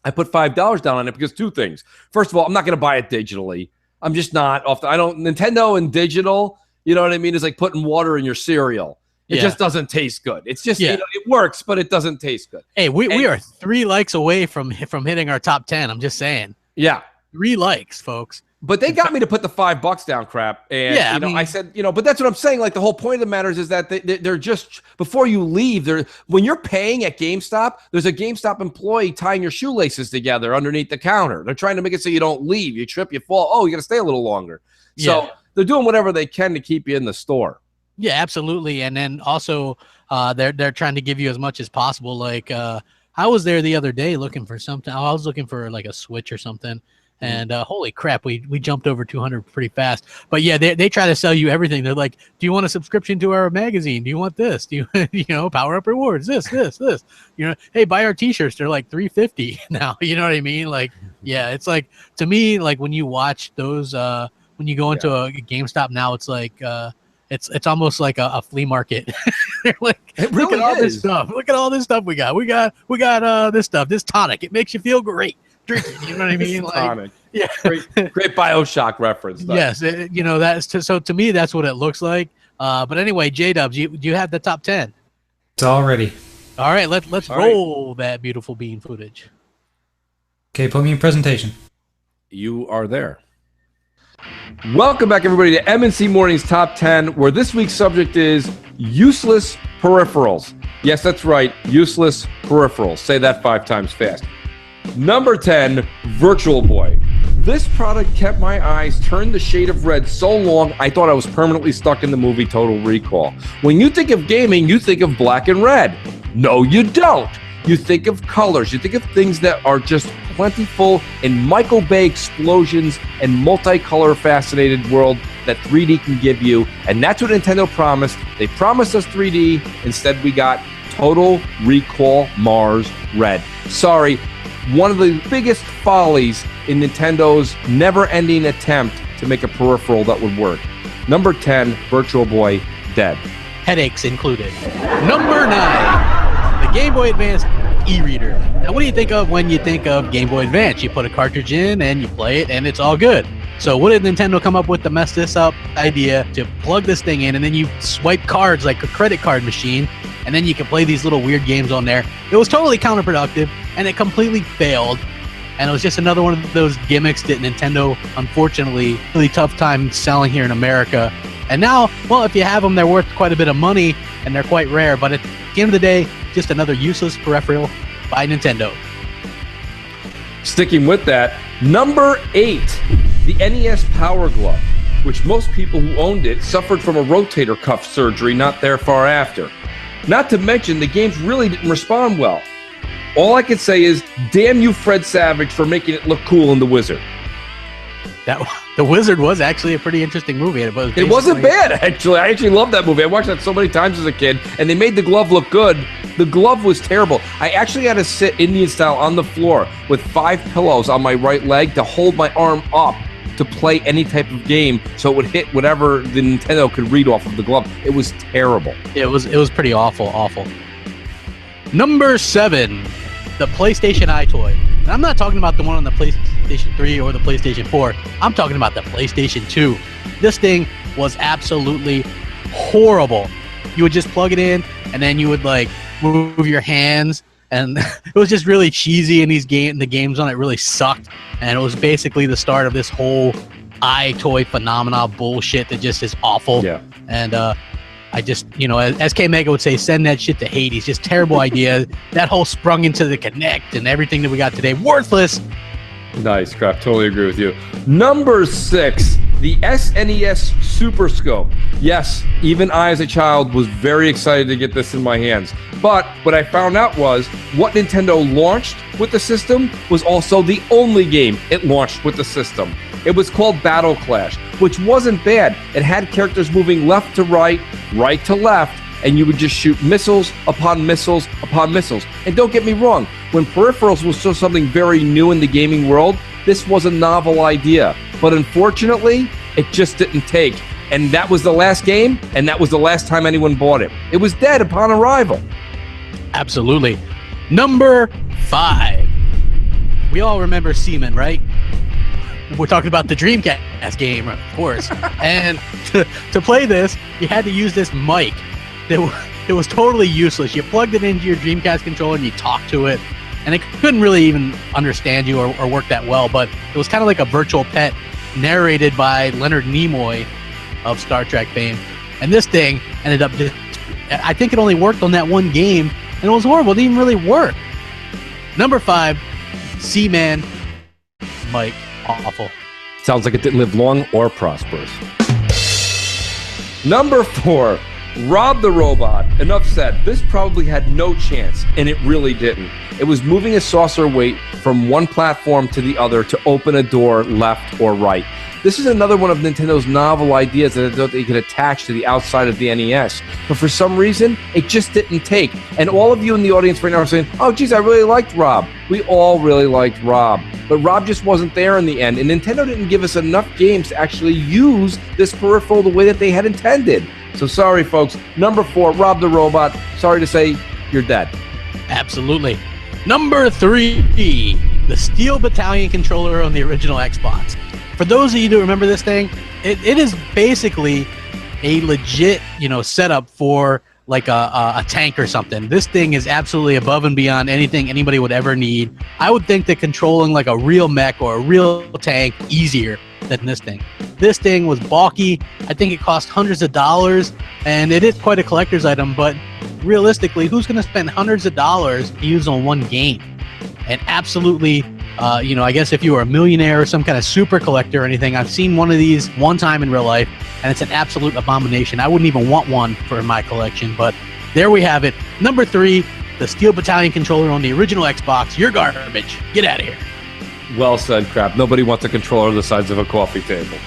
I put $5 down on it because two things. First of all, I'm not going to buy it digitally. I'm just not Nintendo and digital, you know what I mean? Is like putting water in your cereal. It just doesn't taste good. It's just, it works, but it doesn't taste good. Hey, we are 3 likes away from hitting our top 10. I'm just saying. Yeah. 3 likes, folks. But they got me to put the $5 down, crap. And I said, but that's what I'm saying. Like, the whole point of the matter is that they're just, before you leave, when you're paying at GameStop, there's a GameStop employee tying your shoelaces together underneath the counter. They're trying to make it so you don't leave. You trip, you fall. Oh, you got to stay a little longer. So they're doing whatever they can to keep you in the store. Yeah, absolutely. And then also, they're trying to give you as much as possible. Like, I was there the other day looking for something. I was looking for like a Switch or something. And holy crap, we jumped over 200 pretty fast. But yeah, they try to sell you everything. They're like, do you want a subscription to our magazine? Do you want this? Do you, Power Up Rewards? This. Hey, buy our T-shirts. They're like $3.50 now. You know what I mean? Like, yeah, it's like, to me, like when you watch those, when you go into a GameStop now, it's like, it's almost like a flea market. They're like, look at all this stuff. Look at all this stuff we got. We got this stuff. This tonic. It makes you feel great. Drinking, you know what I mean? Like, yeah, great BioShock reference. Though. Yes, that's so to me that's what it looks like. But anyway, J-Dubs, do you have the top 10? It's all ready. All right, let's roll that beautiful bean footage. Okay, put me in presentation. You are there. Welcome back, everybody, to M&C Morning's Top 10, where this week's subject is useless peripherals. Yes, that's right, useless peripherals. Say that 5 times fast. Number 10, Virtual Boy. This product kept my eyes turned the shade of red so long, I thought I was permanently stuck in the movie Total Recall. When you think of gaming, you think of black and red. No, you don't. You think of colors. You think of things that are just plentiful in Michael Bay explosions and multicolor fascinated world that 3D can give you. And that's what Nintendo promised. They promised us 3D. Instead, we got Total Recall Mars Red. Sorry. One of the biggest follies in Nintendo's never-ending attempt to make a peripheral that would work. Number 10, Virtual Boy, dead. Headaches included. Number 9, the Game Boy Advance e-reader. Now, what do you think of when you think of Game Boy Advance? You put a cartridge in and you play it and it's all good. So what did Nintendo come up with to mess this up? Idea to plug this thing in and then you swipe cards like a credit card machine and then you can play these little weird games on there. It was totally counterproductive and it completely failed. And it was just another one of those gimmicks that Nintendo, unfortunately, really tough time selling here in America. And now, well, if you have them, they're worth quite a bit of money and they're quite rare. But at the end of the day, just another useless peripheral by Nintendo. Sticking with that, number 8, the NES Power Glove. which most people who owned it suffered from a rotator cuff surgery not there far after. Not to mention, the games really didn't respond well. All I can say is, damn you, Fred Savage, for making it look cool in The Wizard. The Wizard was actually a pretty interesting movie. It wasn't bad, actually. I actually loved that movie. I watched that so many times as a kid, and they made the glove look good. The glove was terrible. I actually had to sit Indian style on the floor with 5 pillows on my right leg to hold my arm up to play any type of game so it would hit whatever the Nintendo could read off of the glove. It was terrible. It was pretty awful. Number 7, the PlayStation iToy. And I'm not talking about the one on the PlayStation 3 or the PlayStation 4. I'm talking about the PlayStation 2. This thing was absolutely horrible. You would just plug it in, and then you would like move your hands, and it was just really cheesy. And the games on it really sucked. And it was basically the start of this whole iToy phenomena bullshit that just is awful. Yeah. And I just, as K Mega would say, send that shit to Hades. Just terrible idea. That whole sprung into the Kinect and everything that we got today. Worthless. Nice, Crap. Totally agree with you. Number 6, the SNES Super Scope. Yes, even I as a child was very excited to get this in my hands. But what I found out was what Nintendo launched with the system was also the only game it launched with the system. It was called Battle Clash, which wasn't bad. It had characters moving left to right, right to left, and you would just shoot missiles upon missiles upon missiles. And don't get me wrong, when peripherals was still something very new in the gaming world, this was a novel idea. But unfortunately, it just didn't take. And that was the last game, and that was the last time anyone bought it. It was dead upon arrival. Absolutely. Number 5. We all remember Seaman, right? We're talking about the Dreamcast game, of course. And to play this, you had to use this mic. It was totally useless. You plugged it into your Dreamcast controller and you talked to it, and it couldn't really even understand you or work that well, but it was kind of like a virtual pet narrated by Leonard Nimoy of Star Trek fame. And this thing ended up I think it only worked on that one game, and it was horrible. It didn't even really work. Number 5, Seaman mic. Awful. Sounds like it didn't live long or prosperous. Number 4, Rob the Robot. Enough said. This probably had no chance, and it really didn't. It was moving a saucer weight from one platform to the other to open a door left or right. This is another one of Nintendo's novel ideas that they could attach to the outside of the NES. But for some reason, it just didn't take. And all of you in the audience right now are saying, oh, geez, I really liked Rob. We all really liked Rob. But Rob just wasn't there in the end. And Nintendo didn't give us enough games to actually use this peripheral the way that they had intended. So sorry, folks. Number 4, Rob the Robot. Sorry to say, you're dead. Absolutely. Number 3, the Steel Battalion controller on the original Xbox. For those of you who remember this thing, it is basically a legit, setup for like a tank or something. This thing is absolutely above and beyond anything anybody would ever need. I would think that controlling like a real mech or a real tank easier than this thing. This thing was bulky. I think it cost hundreds of dollars, and it is quite a collector's item, but realistically, who's going to spend hundreds of dollars to use on one game? And absolutely, I guess if you were a millionaire or some kind of super collector or anything, I've seen one of these one time in real life, and it's an absolute abomination. I wouldn't even want one for my collection, but there we have it. Number 3, the Steel Battalion controller on the original Xbox. You're garbage. Get out of here. Well said, Crap. Nobody wants a controller the size of a coffee table.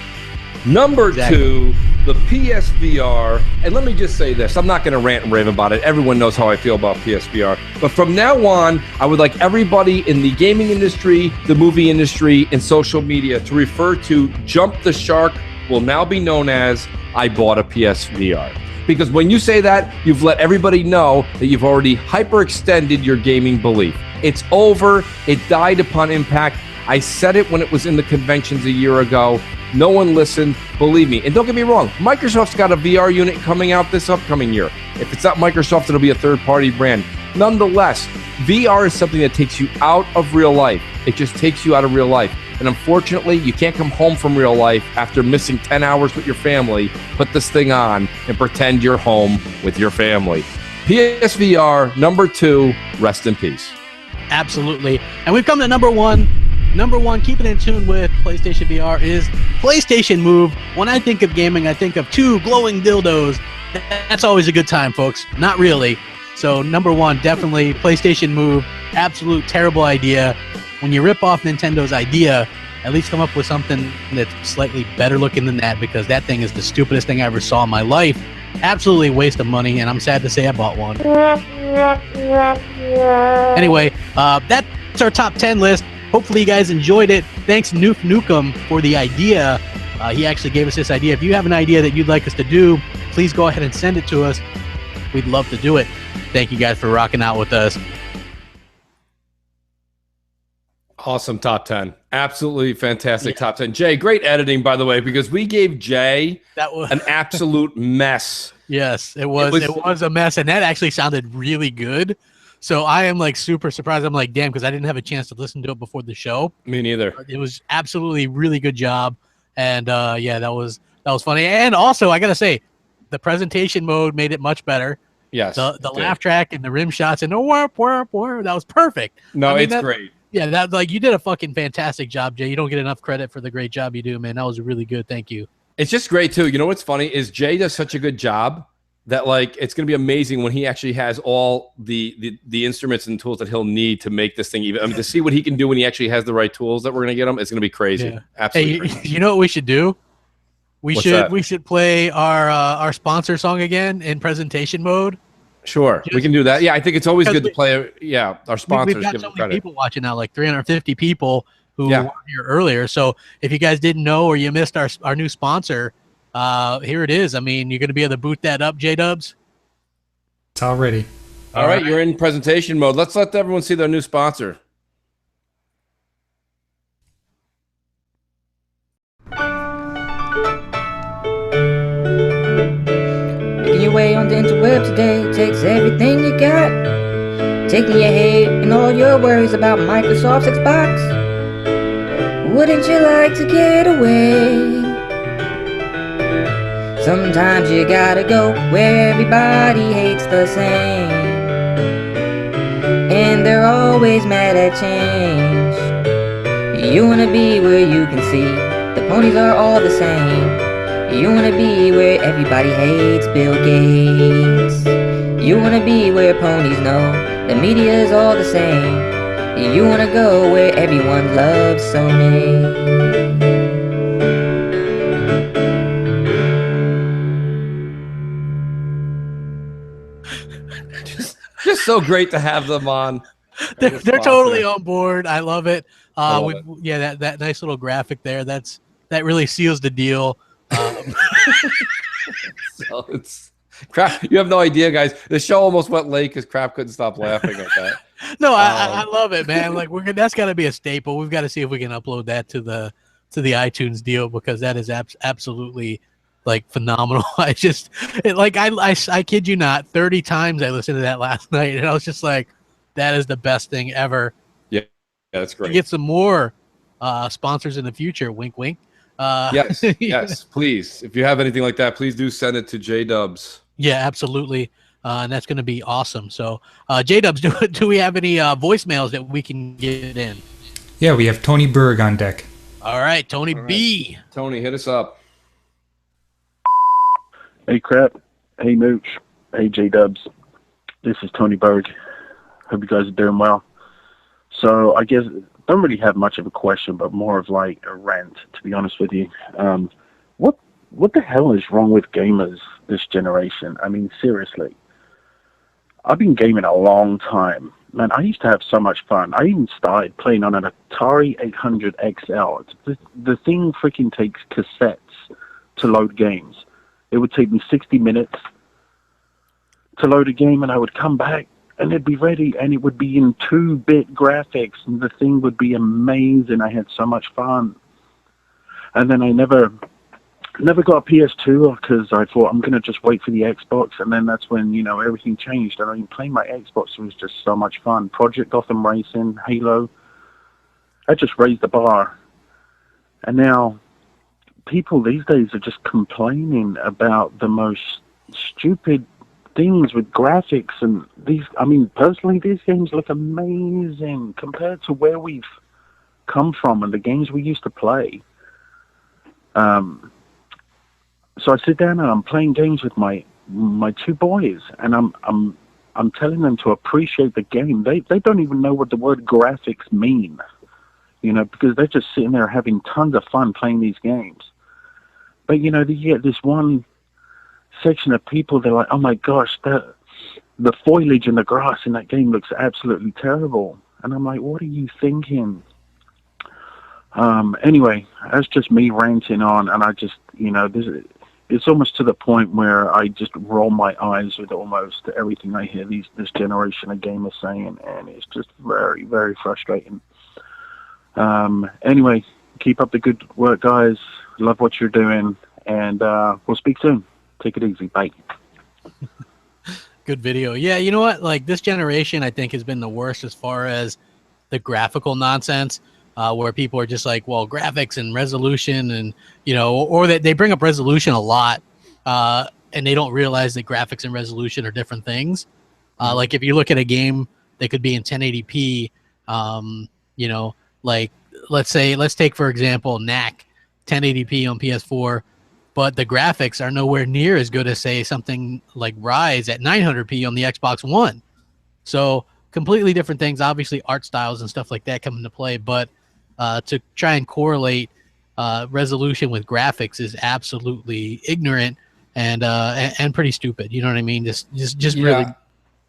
Number 2, the PSVR. And let me just say this. I'm not going to rant and rave about it. Everyone knows how I feel about PSVR. But from now on, I would like everybody in the gaming industry, the movie industry, and social media to refer to Jump the Shark will now be known as I bought a PSVR. Because when you say that, you've let everybody know that you've already hyperextended your gaming belief. It's over. It died upon impact. I said it when it was in the conventions a year ago. No one listened. Believe me. And don't get me wrong, Microsoft's got a VR unit coming out this upcoming year. If it's not Microsoft, it'll be a third-party brand. Nonetheless, VR is something that takes you out of real life. It just takes you out of real life. And unfortunately, you can't come home from real life after missing 10 hours with your family, put this thing on, and pretend you're home with your family. PSVR, number 2, rest in peace. Absolutely. And we've come to number 1, number one, keep it in tune with PlayStation VR is PlayStation Move. When I think of gaming, I think of 2 glowing dildos. That's always a good time, folks. Not really. So number one, definitely PlayStation Move. Absolute terrible idea. When you rip off Nintendo's idea, at least come up with something that's slightly better looking than that, because that thing is the stupidest thing I ever saw in my life. Absolutely a waste of money, and I'm sad to say I bought one. Anyway, that's our top 10 list. Hopefully you guys enjoyed it. Thanks Noof Nukem for the idea. He actually gave us this idea. If you have an idea that you'd like us to do, please go ahead and send it to us. We'd love to do it. Thank you guys for rocking out with us. Awesome top 10. Absolutely fantastic top 10. Jay, great editing, by the way, because we gave Jay an absolute mess. Yes, it was a mess, and that actually sounded really good. So I am like super surprised. I'm like, damn, because I didn't have a chance to listen to it before the show. Me neither. It was absolutely really good job. And yeah, that was funny. And also, I got to say, the presentation mode made it much better. Yes. The laugh track and the rim shots and the warp, that was perfect. No, it's great. Yeah, that like you did a fucking fantastic job, Jay. You don't get enough credit for the great job you do, man. That was really good. Thank you. It's just great too. You know what's funny is Jay does such a good job that like it's going to be amazing when he actually has all the instruments and tools that he'll need to make this thing even. I mean, to see what he can do when he actually has the right tools that we're going to get him, it's going to be crazy. Yeah. Absolutely. Hey, you know what we should do? We should play our sponsor song again in presentation mode. Sure, we can do that. Yeah, I think it's always good to play. Yeah, our sponsors. We've got give so them many credit. people watching now, like 350 people who were here earlier. So if you guys didn't know or you missed our new sponsor, here it is. I mean, you're going to be able to boot that up, J-Dubs? It's all ready. All right, you're in presentation mode. Let's let everyone see their new sponsor. Making your way on the interweb today takes everything you got. Taking your head and all your worries about Microsoft's Xbox. Wouldn't you like to get away? Sometimes you gotta go where everybody hates the same, and they're always mad at change. You wanna be where you can see the ponies are all the same. You wanna be where everybody hates Bill Gates. You wanna be where ponies know the media's all the same. You wanna go where everyone loves Sony. Just so great to have them on. They're totally on board. I love it. Love that nice little graphic there. That really seals the deal. So it's crap. You have no idea, guys. The show almost went late because Crap couldn't stop laughing at that. No, I love it, man. Like that's got to be a staple. We've got to see if we can upload that to the iTunes deal, because that is absolutely like phenomenal. I kid you not, 30 times I listened to that last night, and I was just like, that is the best thing ever. Yeah, that's great. Get some more sponsors in the future. Wink, wink. Yes, please. If you have anything like that, please do send it to J-Dubs. Yeah, absolutely. And that's going to be awesome. So, J-Dubs, do we have any voicemails that we can get in? Yeah, we have Tony Berg on deck. All right, Tony B. Tony, hit us up. Hey, Crap. Hey, Mooch. Hey, J-Dubs. This is Tony Berg. Hope you guys are doing well. So, I guess, don't really have much of a question, but more of like a rant, to be honest with you. What the hell is wrong with gamers this generation? I mean, seriously. I've been gaming a long time. Man, I used to have so much fun. I even started playing on an Atari 800 XL. The thing freaking takes cassettes to load games. It would take me 60 minutes to load a game, and I would come back, and it'd be ready, and it would be in 2-bit graphics, and the thing would be amazing. I had so much fun. And then I never got a PS2 because I thought I'm going to just wait for the Xbox, and then that's when, everything changed. And I mean, playing my Xbox was just so much fun. Project Gotham Racing, Halo, I just raised the bar. And now people these days are just complaining about the most stupid things with graphics, and personally, these games look amazing compared to where we've come from and the games we used to play. So I sit down and I'm playing games with my two boys, and I'm telling them to appreciate the game. They don't even know what the word graphics mean, because they're just sitting there having tons of fun playing these games. But you get this one section of people, they're like, oh my gosh, the foliage in the grass in that game looks absolutely terrible. And I'm like, what are you thinking? Anyway, that's just me ranting on, and I just, it's almost to the point where I just roll my eyes with almost everything I hear this generation of gamers saying, and it's just very, very frustrating. Anyway, keep up the good work, guys. Love what you're doing, and we'll speak soon. Take it easy. Bye. Good video. Yeah, you know what? Like, this generation, I think, has been the worst as far as the graphical nonsense, where people are just like, well, graphics and resolution, and, or that they bring up resolution a lot, and they don't realize that graphics and resolution are different things. Like, if you look at a game that could be in 1080p, like, let's take, for example, Knack, 1080p on PS4, but the graphics are nowhere near as good as, say, something like Rise at 900p on the Xbox One. So completely different things. Obviously, art styles and stuff like that come into play, but to try and correlate resolution with graphics is absolutely ignorant and pretty stupid. You know what I mean? Just really.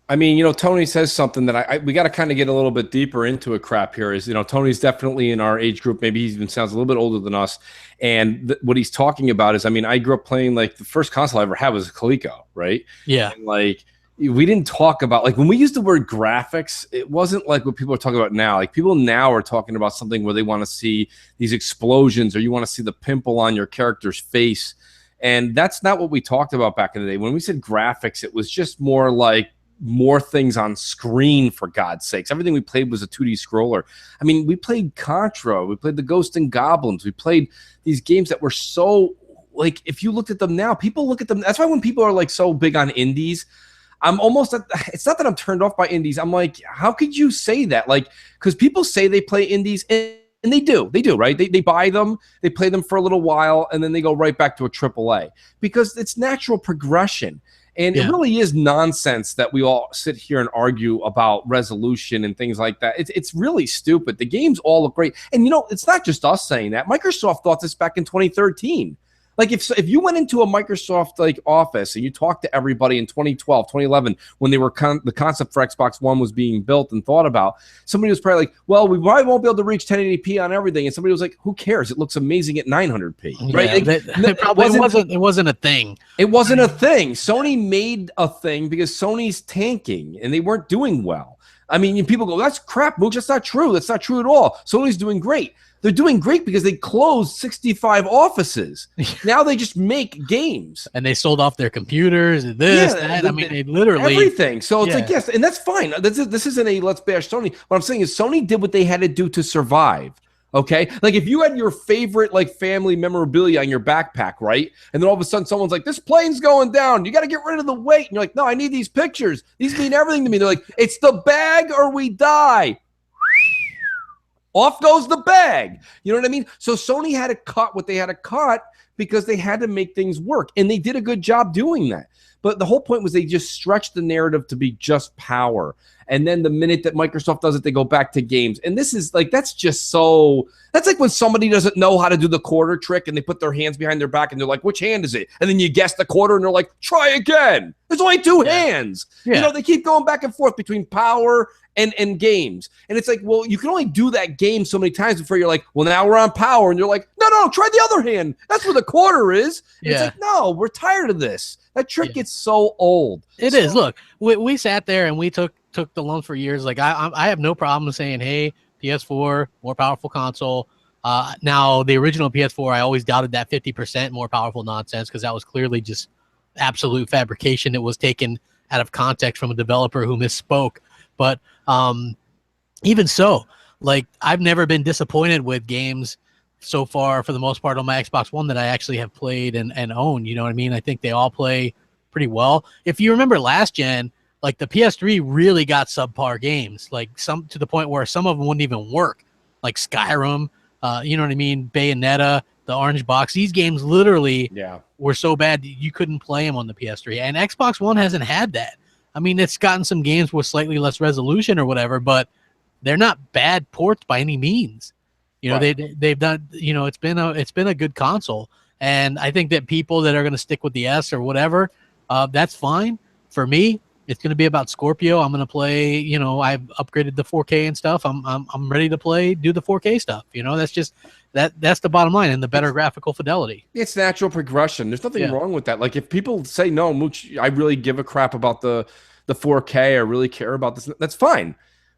I mean, Tony says something that we got to kind of get a little bit deeper into a crap here is, Tony's definitely in our age group. Maybe he even sounds a little bit older than us. And what he's talking about is, I mean, I grew up playing, like, the first console I ever had was a Coleco, right? Yeah. And, like, we didn't talk about, like, when we used the word graphics, it wasn't like what people are talking about now. Like, people now are talking about something where they want to see these explosions, or you want to see the pimple on your character's face. And that's not what we talked about back in the day. When we said graphics, it was just more like more things on screen, for God's sakes. Everything we played was a 2D scroller. I mean, we played Contra, we played the Ghost and Goblins, we played these games that were so, like, if you looked at them now, people look at them. That's why when people are, like, so big on indies, I'm almost it's not that I'm turned off by indies. I'm like, how could you say that? Like, because people say they play indies, and they do, right? They buy them, they play them for a little while, and then they go right back to a AAA because it's natural progression. And it really is nonsense that we all sit here and argue about resolution and things like that. It's really stupid. The games all look great. And, it's not just us saying that. Microsoft thought this back in 2013. Like, if you went into a Microsoft, like, office and you talked to everybody in 2012, 2011, when they were the concept for Xbox One was being built and thought about, somebody was probably like, well, we probably won't be able to reach 1080p on everything. And somebody was like, who cares? It looks amazing at 900p, right? Yeah, it wasn't a thing. It wasn't a thing. Sony made a thing because Sony's tanking and they weren't doing well. I mean, people go, that's crap, Mooch. That's not true. That's not true at all. Sony's doing great. They're doing great because they closed 65 offices. Now they just make games. And they sold off their computers, that. I mean, they literally... everything. So it's like, yes, and that's fine. This isn't a let's bash Sony. What I'm saying is Sony did what they had to do to survive. Okay? Like, if you had your favorite, like, family memorabilia on your backpack, right? And then all of a sudden someone's like, this plane's going down. You got to get rid of the weight. And you're like, no, I need these pictures. These mean everything to me. They're like, it's the bag or we die. Off goes the bag. You know what I mean? So Sony had to cut what they had to cut because they had to make things work. And they did a good job doing that. But the whole point was they just stretched the narrative to be just power. And then the minute that Microsoft does it, they go back to games. And this is like, that's just so, that's like when somebody doesn't know how to do the quarter trick and they put their hands behind their back and they're like, which hand is it? And then you guess the quarter and they're like, try again. There's only two hands. Yeah. They keep going back and forth between power and games. And it's like, well, you can only do that game so many times before you're like, well, now we're on power. And you're like, no, try the other hand. That's where the quarter is. It's like, no, we're tired of this. That trick gets so old. It is. Look, we sat there and we took the loan for years. Like, I have no problem saying, hey, PS4, more powerful console. Now, the original PS4, I always doubted that 50% more powerful nonsense because that was clearly just absolute fabrication that was taken out of context from a developer who misspoke. But even so, like, I've never been disappointed with games so far, for the most part, on my Xbox One that I actually have played and owned. You know what I mean? I think they all play pretty well. If you remember last gen, like, the PS3 really got subpar games, like some to the point where some of them wouldn't even work. like Skyrim, you know what I mean, Bayonetta, the Orange Box. These games literally were so bad that you couldn't play them on the PS3, and Xbox One hasn't had that. I mean, it's gotten some games with slightly less resolution or whatever, but they're not bad ports by any means. You know, they've done. You know, it's been a good console, and I think that people that are going to stick with the S or whatever, that's fine. For me, it's going to be about Scorpio. I'm going to play. You know, I've upgraded the 4K and stuff. I'm ready to do the 4K stuff. You know, that's just that's the bottom line, and the better graphical fidelity. It's natural progression. There's nothing wrong with that. Like if people say no, Mooch, I really give a crap about the 4K. I really care about this. That's fine.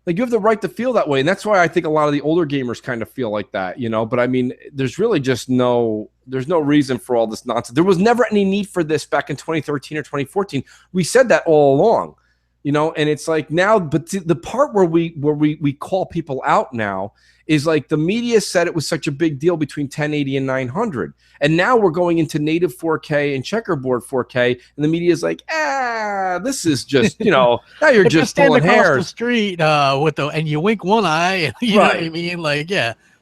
Like you have the right to feel that way, and that's why I think a lot of the older gamers kind of feel like that, you know. But I mean, there's really just no reason for all this nonsense. There was never any need for this back in 2013 or 2014. We said that all along, you know. And it's like now, but the part where we call people out now is like the media said it was such a big deal between 1080 and 900, and now we're going into native 4K and checkerboard 4K, and the media is like, this is just, you know, now you're just pulling hairs. The street and you wink one eye, you know what I mean? Like,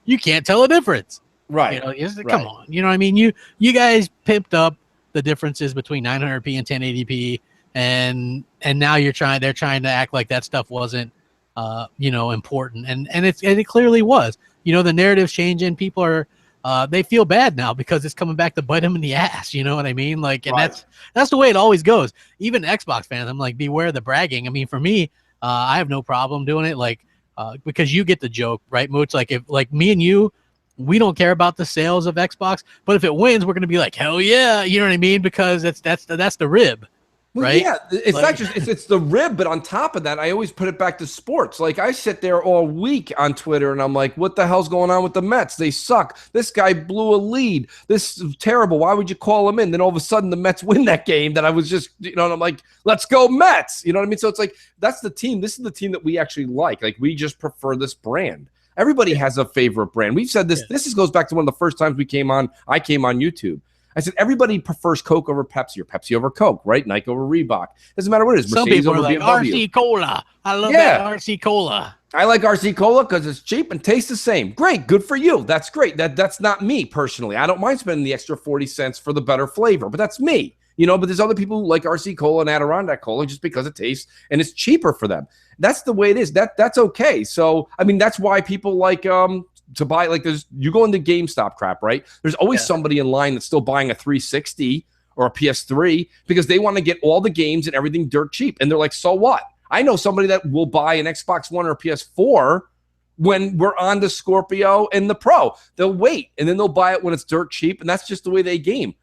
you can't tell a difference, right? You know, come on, you know what I mean? You guys pimped up the differences between 900p and 1080p, and now they're trying to act like that stuff wasn't you know, important, and it clearly was. You know, the narrative's changing. People are they feel bad now because it's coming back to bite them in the ass. You know what I mean? Like, and that's the way it always goes. Even Xbox fans, I'm like, beware the bragging. I mean, for me, I have no problem doing it, like because you get the joke, right, Mooch? Like if me and you, we don't care about the sales of Xbox, but if it wins, we're gonna be like, hell yeah, you know what I mean? Because that's the rib. Well, right? Yeah, it's not just it's the rib, but on top of that, I always put it back to sports. Like I sit there all week on Twitter and I'm like, what the hell's going on with the Mets? They suck. This guy blew a lead. This is terrible. Why would you call him in? Then all of a sudden the Mets win that game that I was just, you know, and I'm like, let's go Mets. You know what I mean? So it's like, that's the team. This is the team that we actually like. Like we just prefer this brand. Everybody has a favorite brand. We've said this. Yeah. This goes back to one of the first times I came on YouTube. I said, everybody prefers Coke over Pepsi or Pepsi over Coke, right? Nike over Reebok. Doesn't matter what it is. Some Mercedes people are over like, BMW. RC Cola. I love that RC Cola. I like RC Cola because it's cheap and tastes the same. Great. Good for you. That's great. That's not me personally. I don't mind spending the extra 40 cents for the better flavor, but that's me. You know, but there's other people who like RC Cola and Adirondack Cola just because it tastes and it's cheaper for them. That's the way it is. That's okay. So, I mean, that's why people like to buy, like you go into GameStop crap, right? There's always somebody in line that's still buying a 360 or a PS3 because they want to get all the games and everything dirt cheap. And they're like, so what? I know somebody that will buy an Xbox One or a PS4 when we're on the Scorpio and the Pro. They'll wait and then they'll buy it when it's dirt cheap. And that's just the way they game.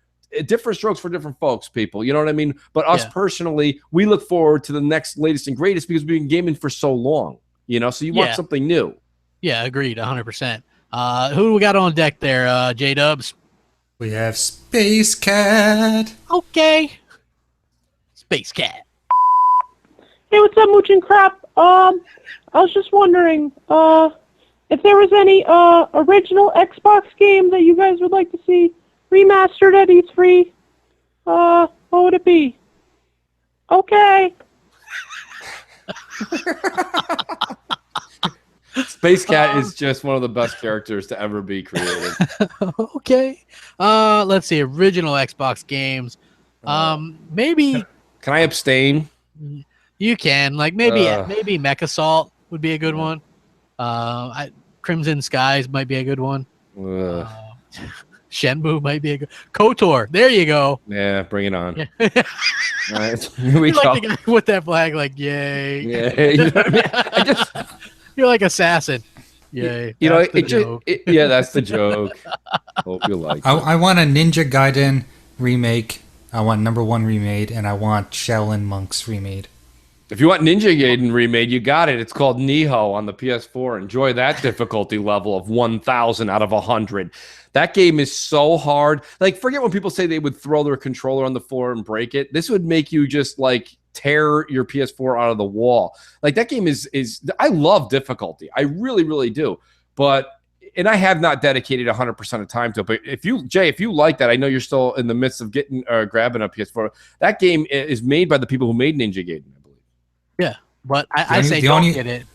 Different strokes for different folks, people. You know what I mean? But us personally, we look forward to the next latest and greatest because we've been gaming for so long, you know? So you want something new. Yeah, agreed, 100%. Who do we got on deck there, J-Dubs? We have Space Cat. Okay. Space Cat. Hey, what's up, Mooch and Crap? I was just wondering if there was any original Xbox game that you guys would like to see remastered at E3. What would it be? Okay. Space Cat is just one of the best characters to ever be created. Okay. Let's see. Original Xbox games. Maybe. Can I abstain? You can. Like maybe Mech Assault would be a good one. Crimson Skies might be a good one. Shenmue might be a good. KOTOR. There you go. Yeah, bring it on. Yeah. All right, here we go. Like the guy with that flag, like yay. Yeah, you know what I mean? You're like assassin. Yay. You know, that's the joke. Hope you like it. I want a Ninja Gaiden remake. I want #1 remade, and I want Shaolin Monks remade. If you want Ninja Gaiden remade, you got it. It's called Nihon on the PS4. Enjoy that difficulty level of 1,000 out of 100. That game is so hard. Like, forget when people say they would throw their controller on the floor and break it. This would make you just like tear your PS4 out of the wall. Like, that game is I love difficulty. I really, really do. And I have not dedicated 100% of time to it. But if you like that, I know you're still in the midst of grabbing a PS4. That game is made by the people who made Ninja Gaiden, I believe. Yeah, but I say don't get it.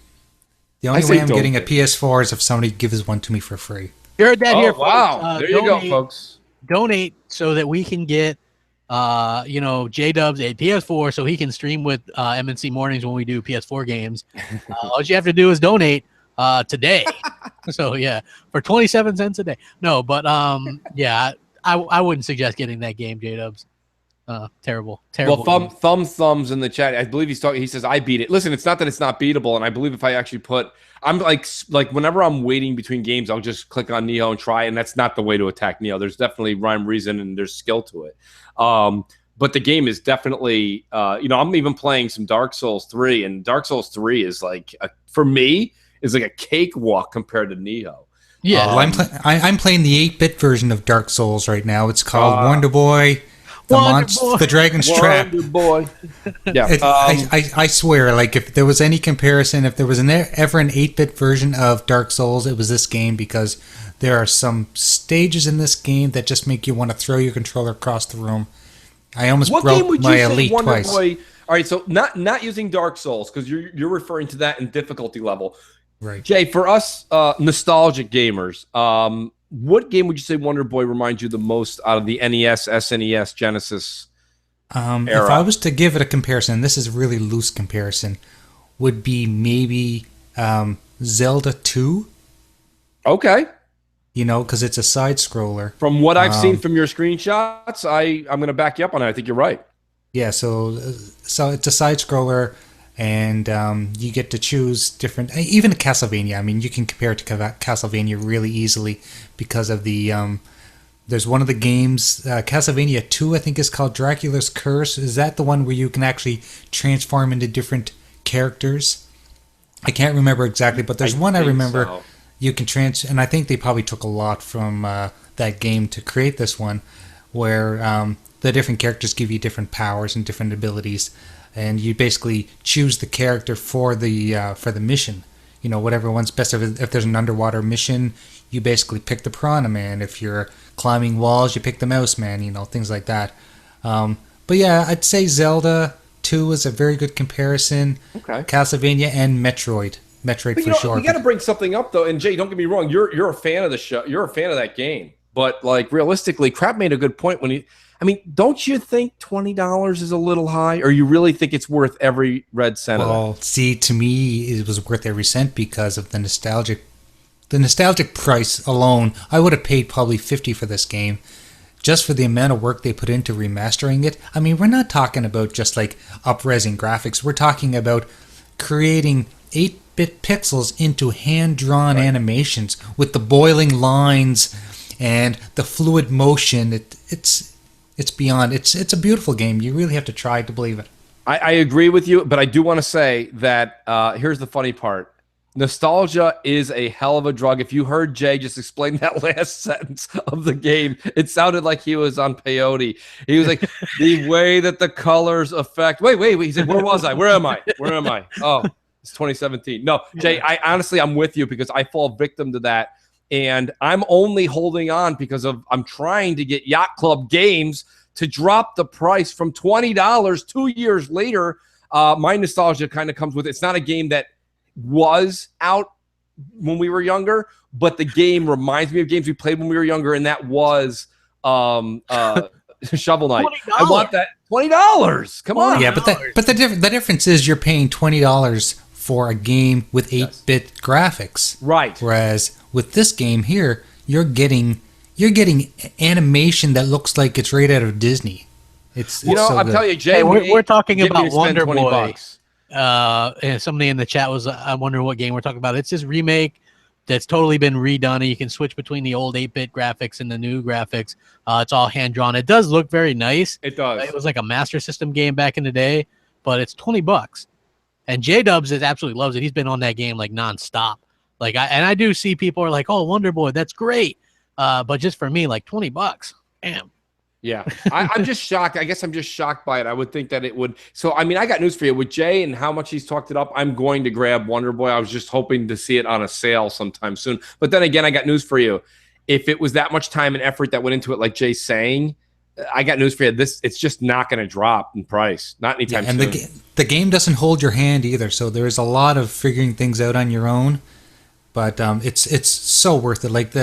The only way I'm getting a PS4 is if somebody gives one to me for free. You heard that here, folks. Wow. There you go, folks. Donate so that we can get, J-Dubs a PS4 so he can stream with MNC Mornings when we do PS4 games. All you have to do is donate today. So, yeah, for 27 cents a day. No, but, yeah, I wouldn't suggest getting that game, J-Dubs. Terrible. Well, thumbs in the chat. I believe he's talking. He says, I beat it. Listen, it's not that it's not beatable. And I believe if I actually I'm like whenever I'm waiting between games, I'll just click on Neo and try. And that's not the way to attack Neo. There's definitely rhyme, reason, and there's skill to it. But the game is definitely, I'm even playing some Dark Souls 3, and Dark Souls 3 is for me, is like a cakewalk compared to Neo. Yeah. I'm playing the 8-bit version of Dark Souls right now. It's called Wonder Boy. The Dragon's Trap. Boy. Yeah. I swear, like, if there was any comparison, if there was ever an 8-bit version of Dark Souls, it was this game, because there are some stages in this game that just make you want to throw your controller across the room. I almost broke my Elite twice. Boy, all right, so not using Dark Souls, because you're referring to that in difficulty level. Right. Jay, for us nostalgic gamers, what game would you say Wonder Boy reminds you the most out of the NES, SNES, Genesis era? If I was to give it a comparison, this is a really loose comparison, would be maybe Zelda 2. Okay. Because it's a side scroller. From what I've seen from your screenshots, I'm going to back you up on it. I think you're right. Yeah, so it's a side scroller, and you get to choose different, even Castlevania. I mean, you can compare it to Castlevania really easily because of the, there's one of the games, Castlevania 2, I think is called Dracula's Curse. Is that the one where you can actually transform into different characters? I can't remember exactly, but there's one I remember so. You can and I think they probably took a lot from that game to create this one, where the different characters give you different powers and different abilities. And you basically choose the character for the mission. Whatever one's best. If there's an underwater mission, you basically pick the Piranha Man. If you're climbing walls, you pick the Mouse Man. Things like that. But yeah, I'd say Zelda 2 is a very good comparison. Okay. Castlevania and Metroid. Metroid for sure. You got to bring something up though. And Jay, don't get me wrong. You're a fan of the show. You're a fan of that game. But like realistically, Crap made a good point when don't you think $20 is a little high, or you really think it's worth every red cent of that? Well, see, to me, it was worth every cent because of the nostalgic price alone. I would have paid probably $50 for this game, just for the amount of work they put into remastering it. I mean, we're not talking about just like up-resing graphics. We're talking about creating 8-bit pixels into hand-drawn animations with the boiling lines and the fluid motion. It's beyond. It's a beautiful game. You really have to try to believe it. I agree with you, but I do want to say that here's the funny part. Nostalgia is a hell of a drug. If you heard Jay just explain that last sentence of the game, it sounded like he was on peyote. He was like, the way that the colors affect. Wait. He said, where was I? Where am I? Oh, it's 2017. No, Jay, I'm with you because I fall victim to that. And I'm only holding on because I'm trying to get Yacht Club Games to drop the price from $20 2 years later. My nostalgia kind of comes with it. It's not a game that was out when we were younger, but the game reminds me of games we played when we were younger, and that was Shovel Knight. $20. I want that $20. Come on. Yeah, but the difference is you're paying $20 for a game with 8-bit graphics. Right. Whereas with this game here, you're getting animation that looks like it's right out of Disney. It's so I'm telling you, Jay, hey, we're talking about Wonder Boy. $20. And somebody in the chat was wondering what game we're talking about. It's this remake that's totally been redone, and you can switch between the old 8-bit graphics and the new graphics. It's all hand-drawn. It does look very nice. It does. It was like a Master System game back in the day, but it's $20. And J-Dubs absolutely loves it. He's been on that game like nonstop. I do see people are like, "Oh, Wonder Boy, that's great," but just for me, like $20. Damn. Yeah, I'm just shocked. I guess I'm just shocked by it. I would think that it would. So, I mean, I got news for you. With Jay and how much he's talked it up, I'm going to grab Wonder Boy. I was just hoping to see it on a sale sometime soon. But then again, I got news for you. If it was that much time and effort that went into it, like Jay's saying, I got news for you. It's just not going to drop in price. Not anytime and soon. the game doesn't hold your hand either, so there's a lot of figuring things out on your own. But it's so worth it. Like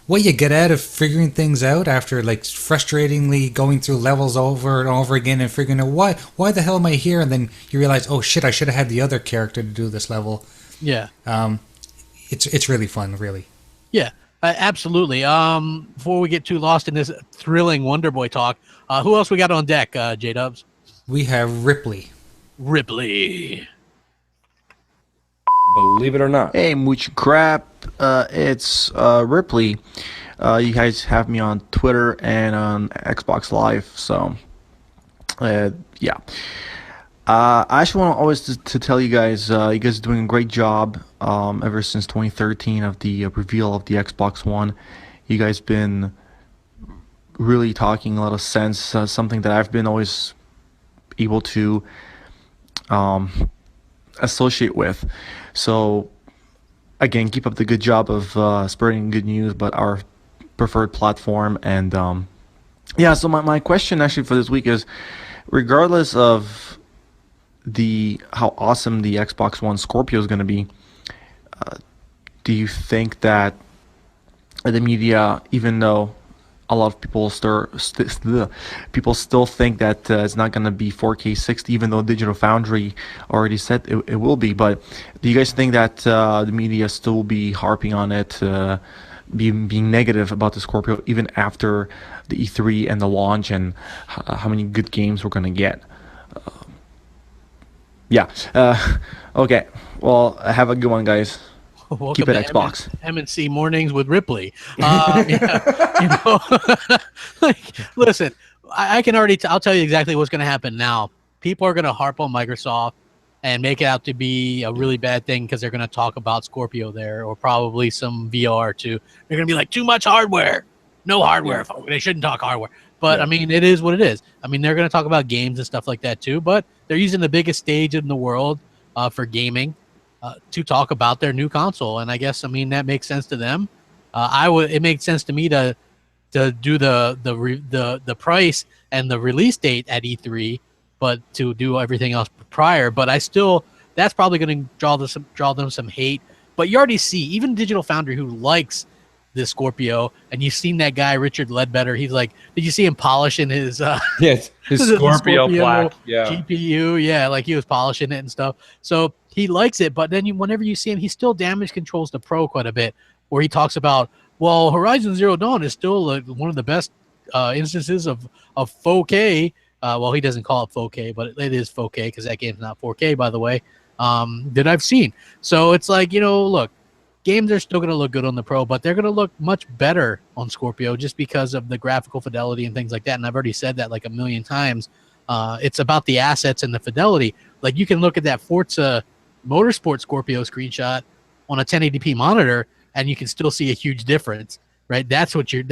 what you get out of figuring things out after like frustratingly going through levels over and over again and figuring out why the hell am I here, and then you realize, oh shit, I should have had the other character to do this level. Yeah. It's really fun, really. Yeah, absolutely. Before we get too lost in this thrilling Wonder Boy talk, who else we got on deck, J-Dubs? We have Ripley. Ripley. Believe it or not. Hey, Mooch Crap. It's Ripley. You guys have me on Twitter and on Xbox Live, so yeah. I actually want always to tell you guys are doing a great job ever since 2013 of the reveal of the Xbox One. You guys been really talking a lot of sense, something that I've been always able to associate with. So again, keep up the good job of spreading good news about our preferred platform. And yeah, so my question actually for this week is, regardless of how awesome the Xbox One Scorpio is going to be, do you think that the media, even though a lot of people people still think that it's not going to be 4K 60, even though Digital Foundry already said it will be, but do you guys think that the media still will be harping on it, being negative about the Scorpio even after the E3 and the launch, and how many good games we're going to get? Yeah. Okay. Well, have a good one, guys. Welcome Keep it to Xbox. M&C Mornings with Ripley. Yeah, like, listen, I can already I'll tell you exactly what's going to happen now. People are going to harp on Microsoft and make it out to be a really bad thing because they're going to talk about Scorpio there, or probably some VR too. They're going to be like, too much hardware. No hardware. Yeah. They shouldn't talk hardware. But, yeah. I mean, it is what it is. I mean, they're going to talk about games and stuff like that too, but they're using the biggest stage in the world for gaming to talk about their new console. And I guess, I mean, that makes sense to them. It makes sense to me to do the price and the release date at E3, but to do everything else prior. But that's probably going to draw them some hate. But you already see, even Digital Foundry, who likes the Scorpio, and you've seen that guy Richard Ledbetter. He's like, did you see him polishing his his Scorpio plaque? Yeah, GPU. Yeah, like he was polishing it and stuff. So he likes it. But then whenever you see him, he still damage controls the Pro quite a bit, where he talks about, well, Horizon Zero Dawn is still one of the best instances of 4K. Well, he doesn't call it 4K, but it is 4K because that game's not 4K, by the way, that I've seen. So it's like, look, games are still going to look good on the Pro, but they're going to look much better on Scorpio just because of the graphical fidelity and things like that. And I've already said that like a million times. It's about the assets and the fidelity. Like, you can look at that Forza Motorsport Scorpio screenshot on a 1080p monitor, and you can still see a huge difference, right? That's what you're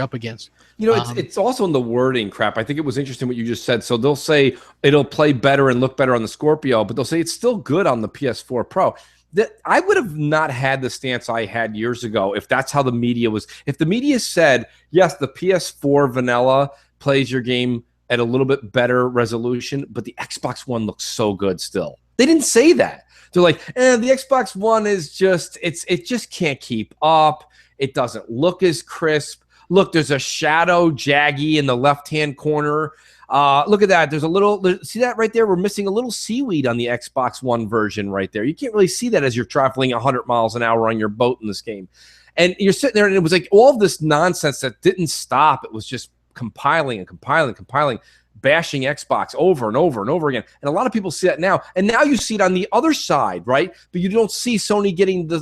up against. It's also in the wording crap. I think it was interesting what you just said. So they'll say it'll play better and look better on the Scorpio, but they'll say it's still good on the PS4 Pro. That I would have not had the stance I had years ago if that's how the media was. If the media said, yes, the PS4 vanilla plays your game at a little bit better resolution, but the Xbox One looks so good still. They didn't say that. They're like, the Xbox One is it just can't keep up. It doesn't look as crisp. Look, there's a shadow jaggy in the left-hand corner. Look at that. There's see that right there? We're missing a little seaweed on the Xbox One version right there. You can't really see that as you're traveling 100 miles an hour on your boat in this game. And you're sitting there, and it was like all of this nonsense that didn't stop. It was just compiling, bashing Xbox over and over and over again. And a lot of people see that now. And now you see it on the other side, right? But you don't see Sony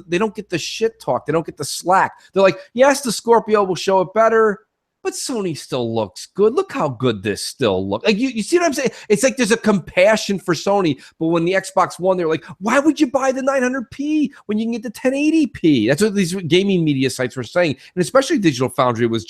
they don't get the shit talk. They don't get the slack. They're like, yes, the Scorpio will show it better, but Sony still looks good. Look how good this still looks. Like, you see what I'm saying? It's like there's a compassion for Sony, but when the Xbox One, they're like, why would you buy the 900p when you can get the 1080p? That's what these gaming media sites were saying, and especially Digital Foundry was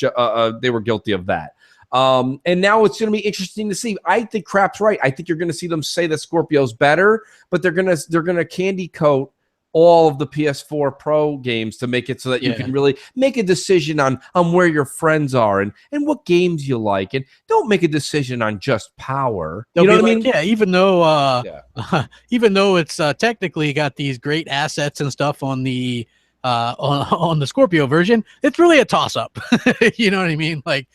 they were guilty of that. And now it's going to be interesting to see. I think Crap's right. I think you're going to see them say that Scorpio's better, but they're going to candy coat all of the PS4 Pro games to make it so that you can really make a decision on where your friends are and what games you like, and don't make a decision on just power. They'll you know be what I like, mean? yeah, even though it's technically got these great assets and stuff on the on the Scorpio version, it's really a toss up. You know what I mean? Like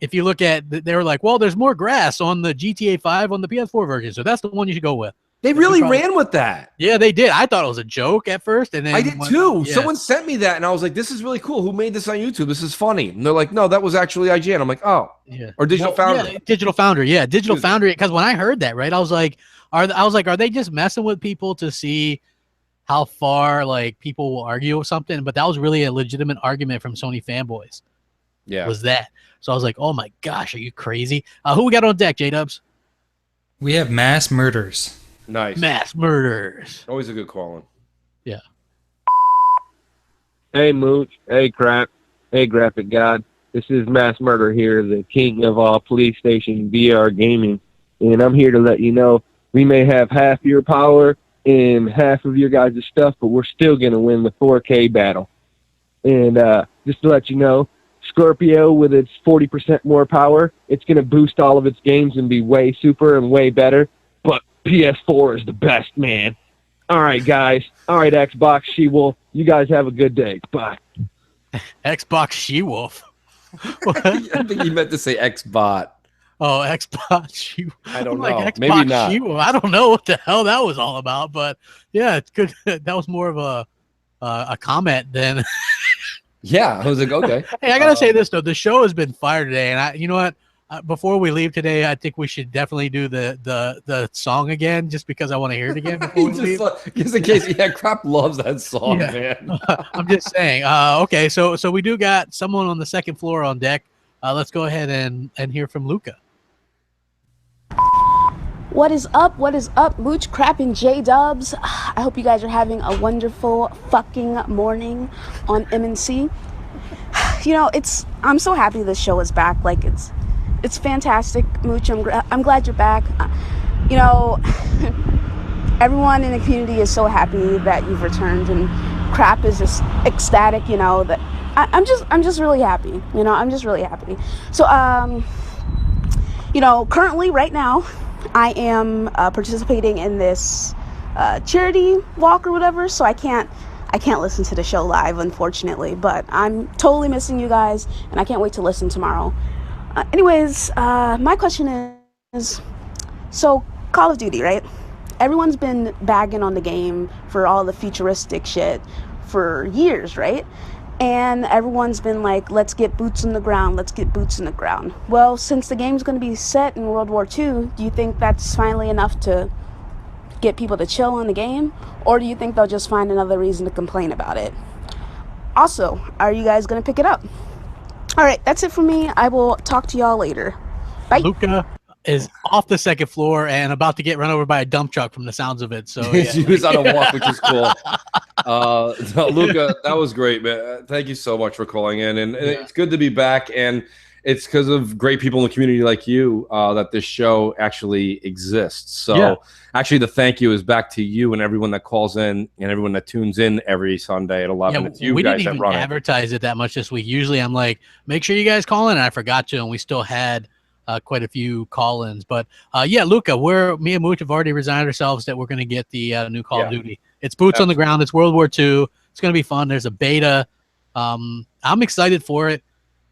if you look at, they were like, well, there's more grass on the GTA 5 on the PS4 version, so that's the one you should go with. They really ran with that. Yeah, they did. I thought it was a joke at first, and then I did too. Someone sent me that, and I was like, "This is really cool. Who made this on YouTube? This is funny." And they're like, "No, that was actually IGN." I'm like, "Oh, yeah." Or Digital Foundry. Yeah, Digital Foundry. Yeah, Digital Foundry. Because when I heard that, right, I was like, are they just messing with people to see how far like people will argue or something? But that was really a legitimate argument from Sony fanboys. Yeah, was that? So I was like, oh my gosh, are you crazy? Who we got on deck, J-Dubs? We have mass murders. Nice. Mass murders. Always a good calling. Yeah. Hey, Mooch. Hey, Crap. Hey, Graphic God. This is Mass Murder here, the king of all police station VR gaming. And I'm here to let you know we may have half your power and half of your guys' stuff, but we're still going to win the 4K battle. And just to let you know, Scorpio, with its 40% more power, it's going to boost all of its games and be way super and way better. But PS4 is the best, man. All right, guys. All right, Xbox She-Wolf. You guys have a good day. Bye. Xbox She-Wolf. I think you meant to say Xbot. Oh, Xbox She-Wolf. I don't know. Xbox Maybe not. She-Wolf. I don't know what the hell that was all about, but yeah, it's good. That was more of a comment than. Yeah, I was like, okay. Hey, I gotta say this though. The show has been fire today, and you know what? Before we leave today, I think we should definitely do the song again, just because I want to hear it again before we leave. Just in case, Crap loves that song, man. I'm just saying. Okay, so we do got someone on the second floor on deck. Let's go ahead and hear from Luca. What is up? What is up, Mooch, Crap, and J-Dubs? I hope you guys are having a wonderful fucking morning on MNC. You know, I'm so happy this show is back. Like, it's fantastic, Mooch. I'm glad you're back. You know, everyone in the community is so happy that you've returned, and Crap is just ecstatic. You know that I'm just really happy. You know, I'm just really happy. So, you know, currently right now, I am participating in this charity walk or whatever. So I can't listen to the show live, unfortunately. But I'm totally missing you guys, and I can't wait to listen tomorrow. Anyways, my question is, so Call of Duty, right? Everyone's been bagging on the game for all the futuristic shit for years, right? And everyone's been like, let's get boots on the ground, let's get boots on the ground. Well, since the game's going to be set in World War II, do you think that's finally enough to get people to chill on the game? Or do you think they'll just find another reason to complain about it? Also, are you guys going to pick it up? All right, that's it for me. I will talk to y'all later. Bye. Luca is off the second floor and about to get run over by a dump truck from the sounds of it. So yeah. She was on a walk, which is cool. No, Luca, that was great, man. Thank you so much for calling in, and it's good to be back. And it's because of great people in the community like you that this show actually exists. So actually, the thank you is back to you and everyone that calls in and everyone that tunes in every Sunday at 11. It's you we guys didn't that even run it. advertise it that much this week. Usually, I'm like, make sure you guys call in, and I forgot to, and we still had quite a few call-ins. But yeah, Luca, me and Mooch have already resigned ourselves that we're going to get the new Call of Duty. It's boots on the ground. It's World War II. It's going to be fun. There's a beta. I'm excited for it.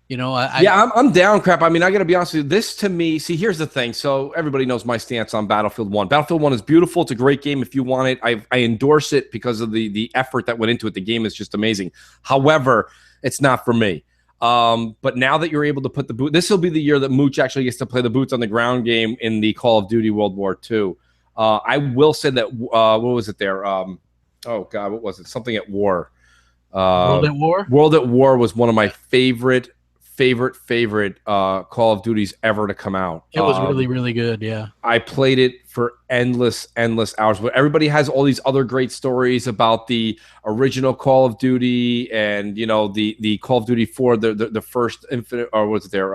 You know, I'm down, Crap. I mean, I got to be honest with you. This, to me, see, here's the thing. So everybody knows my stance on Battlefield 1. Battlefield 1 is beautiful. It's a great game if you want it. I endorse it because of the effort that went into it. The game is just amazing. However, it's not for me. But now that you're able to put the boot, this will be the year that Mooch actually gets to play the boots on the ground game in the Call of Duty World War II. I will say that, what was it there? Oh, God, what was it? Something at War. World at War? World at War was one of my favorite Call of Duties ever to come out. It was really, really good. Yeah. I played it for endless hours, but everybody has all these other great stories about the original Call of Duty and, you know, the Call of Duty 4, the first Infinite, or was it there?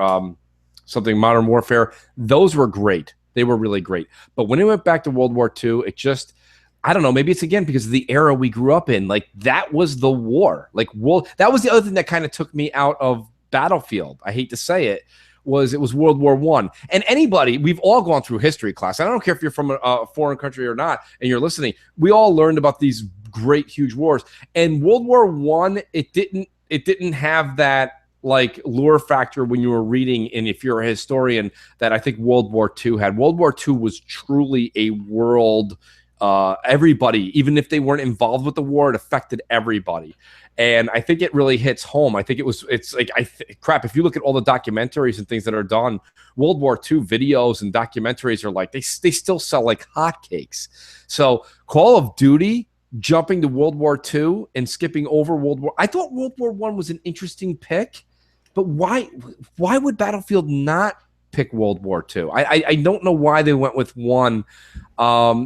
Something Modern Warfare. Those were great. They were really great. But when it went back to World War II, I don't know, maybe it's again because of the era we grew up in. Like that was the war. Like that was the other thing that kind of took me out of Battlefield. I hate to say it. It was World War I. And anybody, we've all gone through history class. I don't care if you're from a foreign country or not, and you're listening. We all learned about these great, huge wars. And World War I, it didn't have that like lure factor when you were reading, and if you're a historian, that I think World War II had. World War II was truly a world. Everybody, even if they weren't involved with the war, it affected everybody. And I think it really hits home. I think it's like, crap, if you look at all the documentaries and things that are done, World War II videos and documentaries are like, they still sell like hotcakes. So Call of Duty, jumping to World War II and skipping over World War. I thought World War I was an interesting pick, but why would Battlefield not pick World War II? I don't know why they went with one.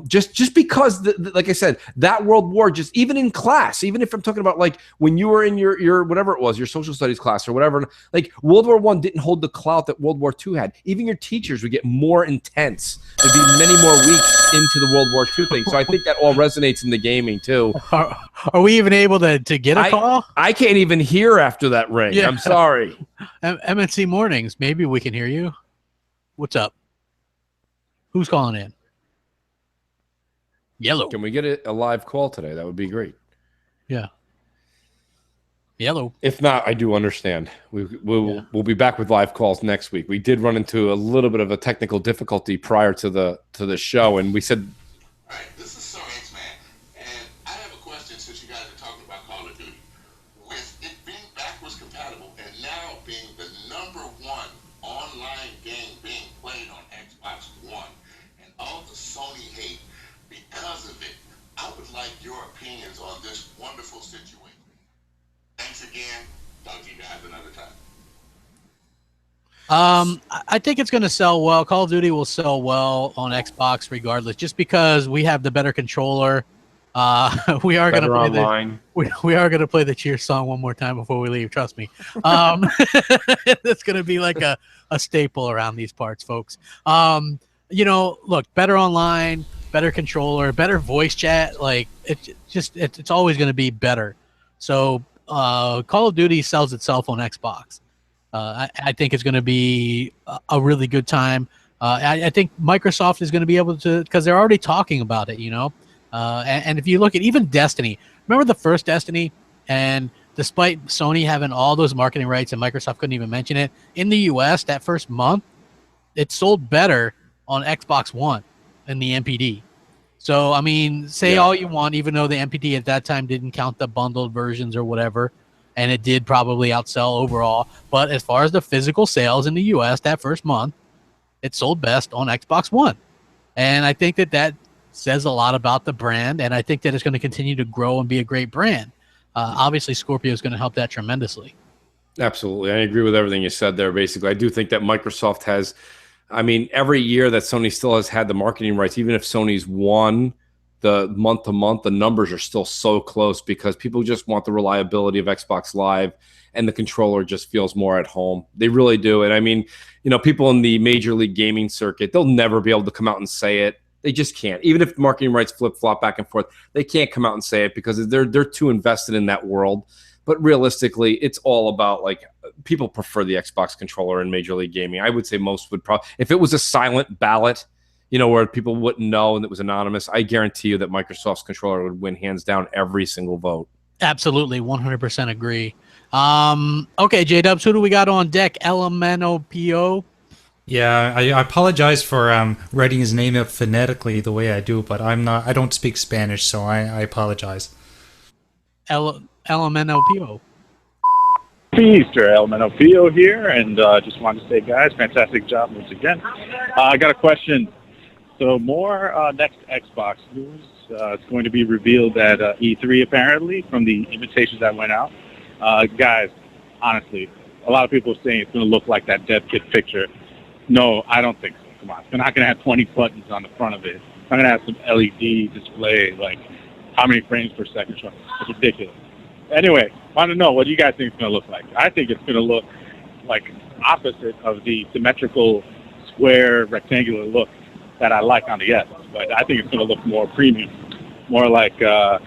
Just because, like I said, that World War, just even in class, even if I'm talking about like when you were in your whatever it was, your social studies class or whatever, like World War I didn't hold the clout that World War II had. Even your teachers would get more intense. There'd be many more weeks into the World War II thing. So I think that all resonates in the gaming too. Are we even able to get a call? I can't even hear after that ring. Yeah. I'm sorry. MNC Mornings, maybe we can hear you. What's up? Who's calling in? Yellow. Can we get a live call today? That would be great. Yeah. Yellow. If not, I do understand. We'll be back with live calls next week. We did run into a little bit of a technical difficulty prior to the show, and we said. All right, this is Sir X-Man, and I have a question since you guys are talking about Call of Duty. With it being backwards compatible and now being the #1 online game being played on Xbox One, and all the Sony hate because of it, I would like your opinions on this wonderful situation. Thanks again. Talk to you guys another time. I think it's going to sell well. Call of Duty will sell well on Xbox regardless, just because we have the better controller. We are going to play online. We are going to play the cheer song one more time before we leave. Trust me. It's going to be like a staple around these parts, folks. Look, better online, better controller, better voice chat. Like it's always going to be better. So Call of Duty sells itself on Xbox. I think it's going to be a really good time. I think Microsoft is going to be able to, because they're already talking about it, and if you look at even Destiny, remember the first Destiny, and despite Sony having all those marketing rights and Microsoft couldn't even mention it, in the US that first month, it sold better on Xbox One than the MPD. So, I mean, say all you want, even though the MPD at that time didn't count the bundled versions or whatever, and it did probably outsell overall. But as far as the physical sales in the US that first month, it sold best on Xbox One. And I think that says a lot about the brand, and I think that it's going to continue to grow and be a great brand. Obviously, Scorpio is going to help that tremendously. Absolutely. I agree with everything you said there, basically. I do think that Microsoft has, I mean, every year that Sony still has had the marketing rights, even if Sony's won the month-to-month, the numbers are still so close because people just want the reliability of Xbox Live, and the controller just feels more at home. They really do. And I mean, people in the Major League Gaming circuit, they'll never be able to come out and say it. They just can't. Even if marketing rights flip-flop back and forth, they can't come out and say it because they're too invested in that world. But realistically, it's all about, like, people prefer the Xbox controller in Major League Gaming. I would say most would probably, if it was a silent ballot, where people wouldn't know and it was anonymous, I guarantee you that Microsoft's controller would win hands down every single vote. Absolutely, 100% agree. Okay, J-Dubs, who do we got on deck? LMNOPO? Yeah, I apologize for writing his name out phonetically the way I do, but I don't speak Spanish, so I apologize. LMNOPO. Mr. LMNOPO here, and just wanted to say, guys, fantastic job once again. I got a question. So more next Xbox news. It's going to be revealed at E3, apparently, from the invitations that went out. Guys, honestly, a lot of people are saying it's going to look like that dev kit picture. No, I don't think so. Come on. It's not going to have 20 buttons on the front of it. It's not going to have some LED display, like how many frames per second. It's ridiculous. Anyway, I want to know, what do you guys think it's going to look like? I think it's going to look like opposite of the symmetrical, square, rectangular look that I like on the S. But I think it's going to look more premium. more like a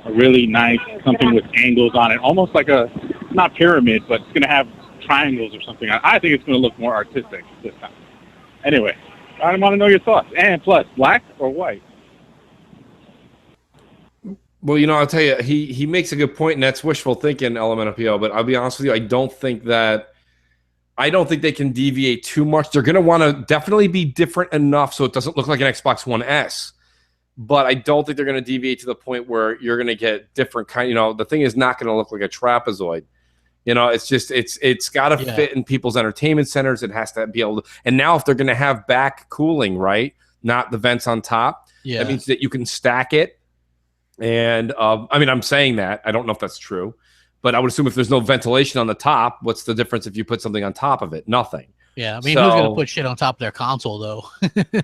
really nice something with angles on it, almost like a not pyramid, but it's going to have triangles or something. I think it's going to look more artistic this time. Anyway, I want to know your thoughts. And plus, black or white? Well, I'll tell you, he makes a good point, and that's wishful thinking, LMNPO. But I'll be honest with you, I don't think they can deviate too much. They're going to want to definitely be different enough so it doesn't look like an Xbox One S. But I don't think they're going to deviate to the point where you're going to get different kind. The thing is not going to look like a trapezoid. It's got to fit in people's entertainment centers. It has to be able to. And now if they're going to have back cooling, right, not the vents on top, that means that you can stack it. And I'm saying that. I don't know if that's true, but I would assume if there's no ventilation on the top, what's the difference if you put something on top of it? Nothing. Yeah, who's going to put shit on top of their console, though?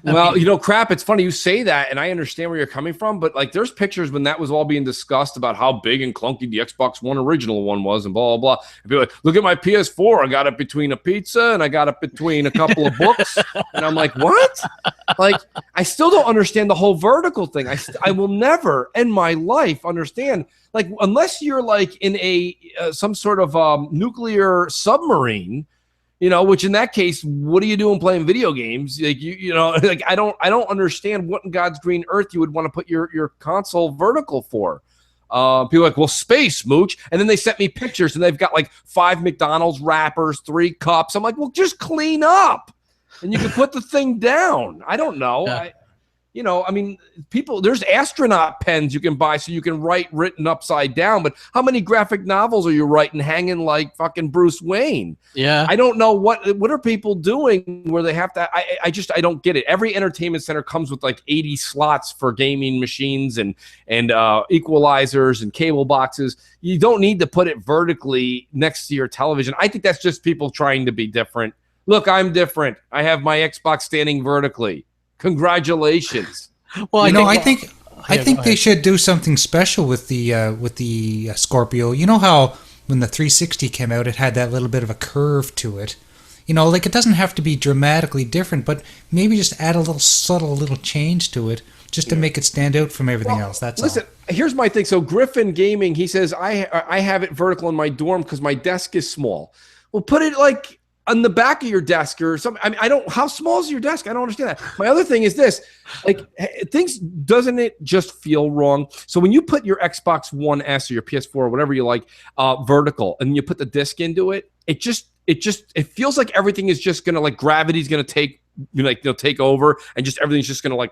Well, crap, it's funny you say that, and I understand where you're coming from, but, there's pictures when that was all being discussed about how big and clunky the Xbox One original one was and blah, blah, blah. And people are like, look at my PS4. I got it between a pizza, and I got it between a couple of books. And I'm like, what? I still don't understand the whole vertical thing. I will never in my life understand, unless you're, in a some sort of nuclear submarine, which in that case, what are you doing playing video games? I don't understand what in God's green earth you would want to put your console vertical for. People are like, well, space, Mooch. And then they sent me pictures and they've got 5 McDonald's wrappers, 3 cups. I'm like, well, just clean up and you can put the thing down. I don't know. Yeah. There's astronaut pens you can buy so you can write written upside down, but how many graphic novels are you writing hanging like fucking Bruce Wayne? Yeah. I don't know what are people doing where they have to, I don't get it. Every entertainment center comes with 80 slots for gaming machines and equalizers and cable boxes. You don't need to put it vertically next to your television. I think that's just people trying to be different. Look, I'm different. I have my Xbox standing vertically. Congratulations. Well, I think they should do something special with the Scorpio. You know how when the 360 came out, it had that little bit of a curve to it. It doesn't have to be dramatically different, but maybe just add a little subtle little change to it just to make it stand out from everything else. That's all. Listen, here's my thing. So Griffin Gaming, he says, I have it vertical in my dorm because my desk is small. Well, put it on the back of your desk or something. How small is your desk? I don't understand that. My other thing is this, doesn't it just feel wrong? So when you put your Xbox One S or your PS4 or whatever you like, vertical, and you put the disc into it, it feels like everything is just going to gravity's going to take over and just everything's just going to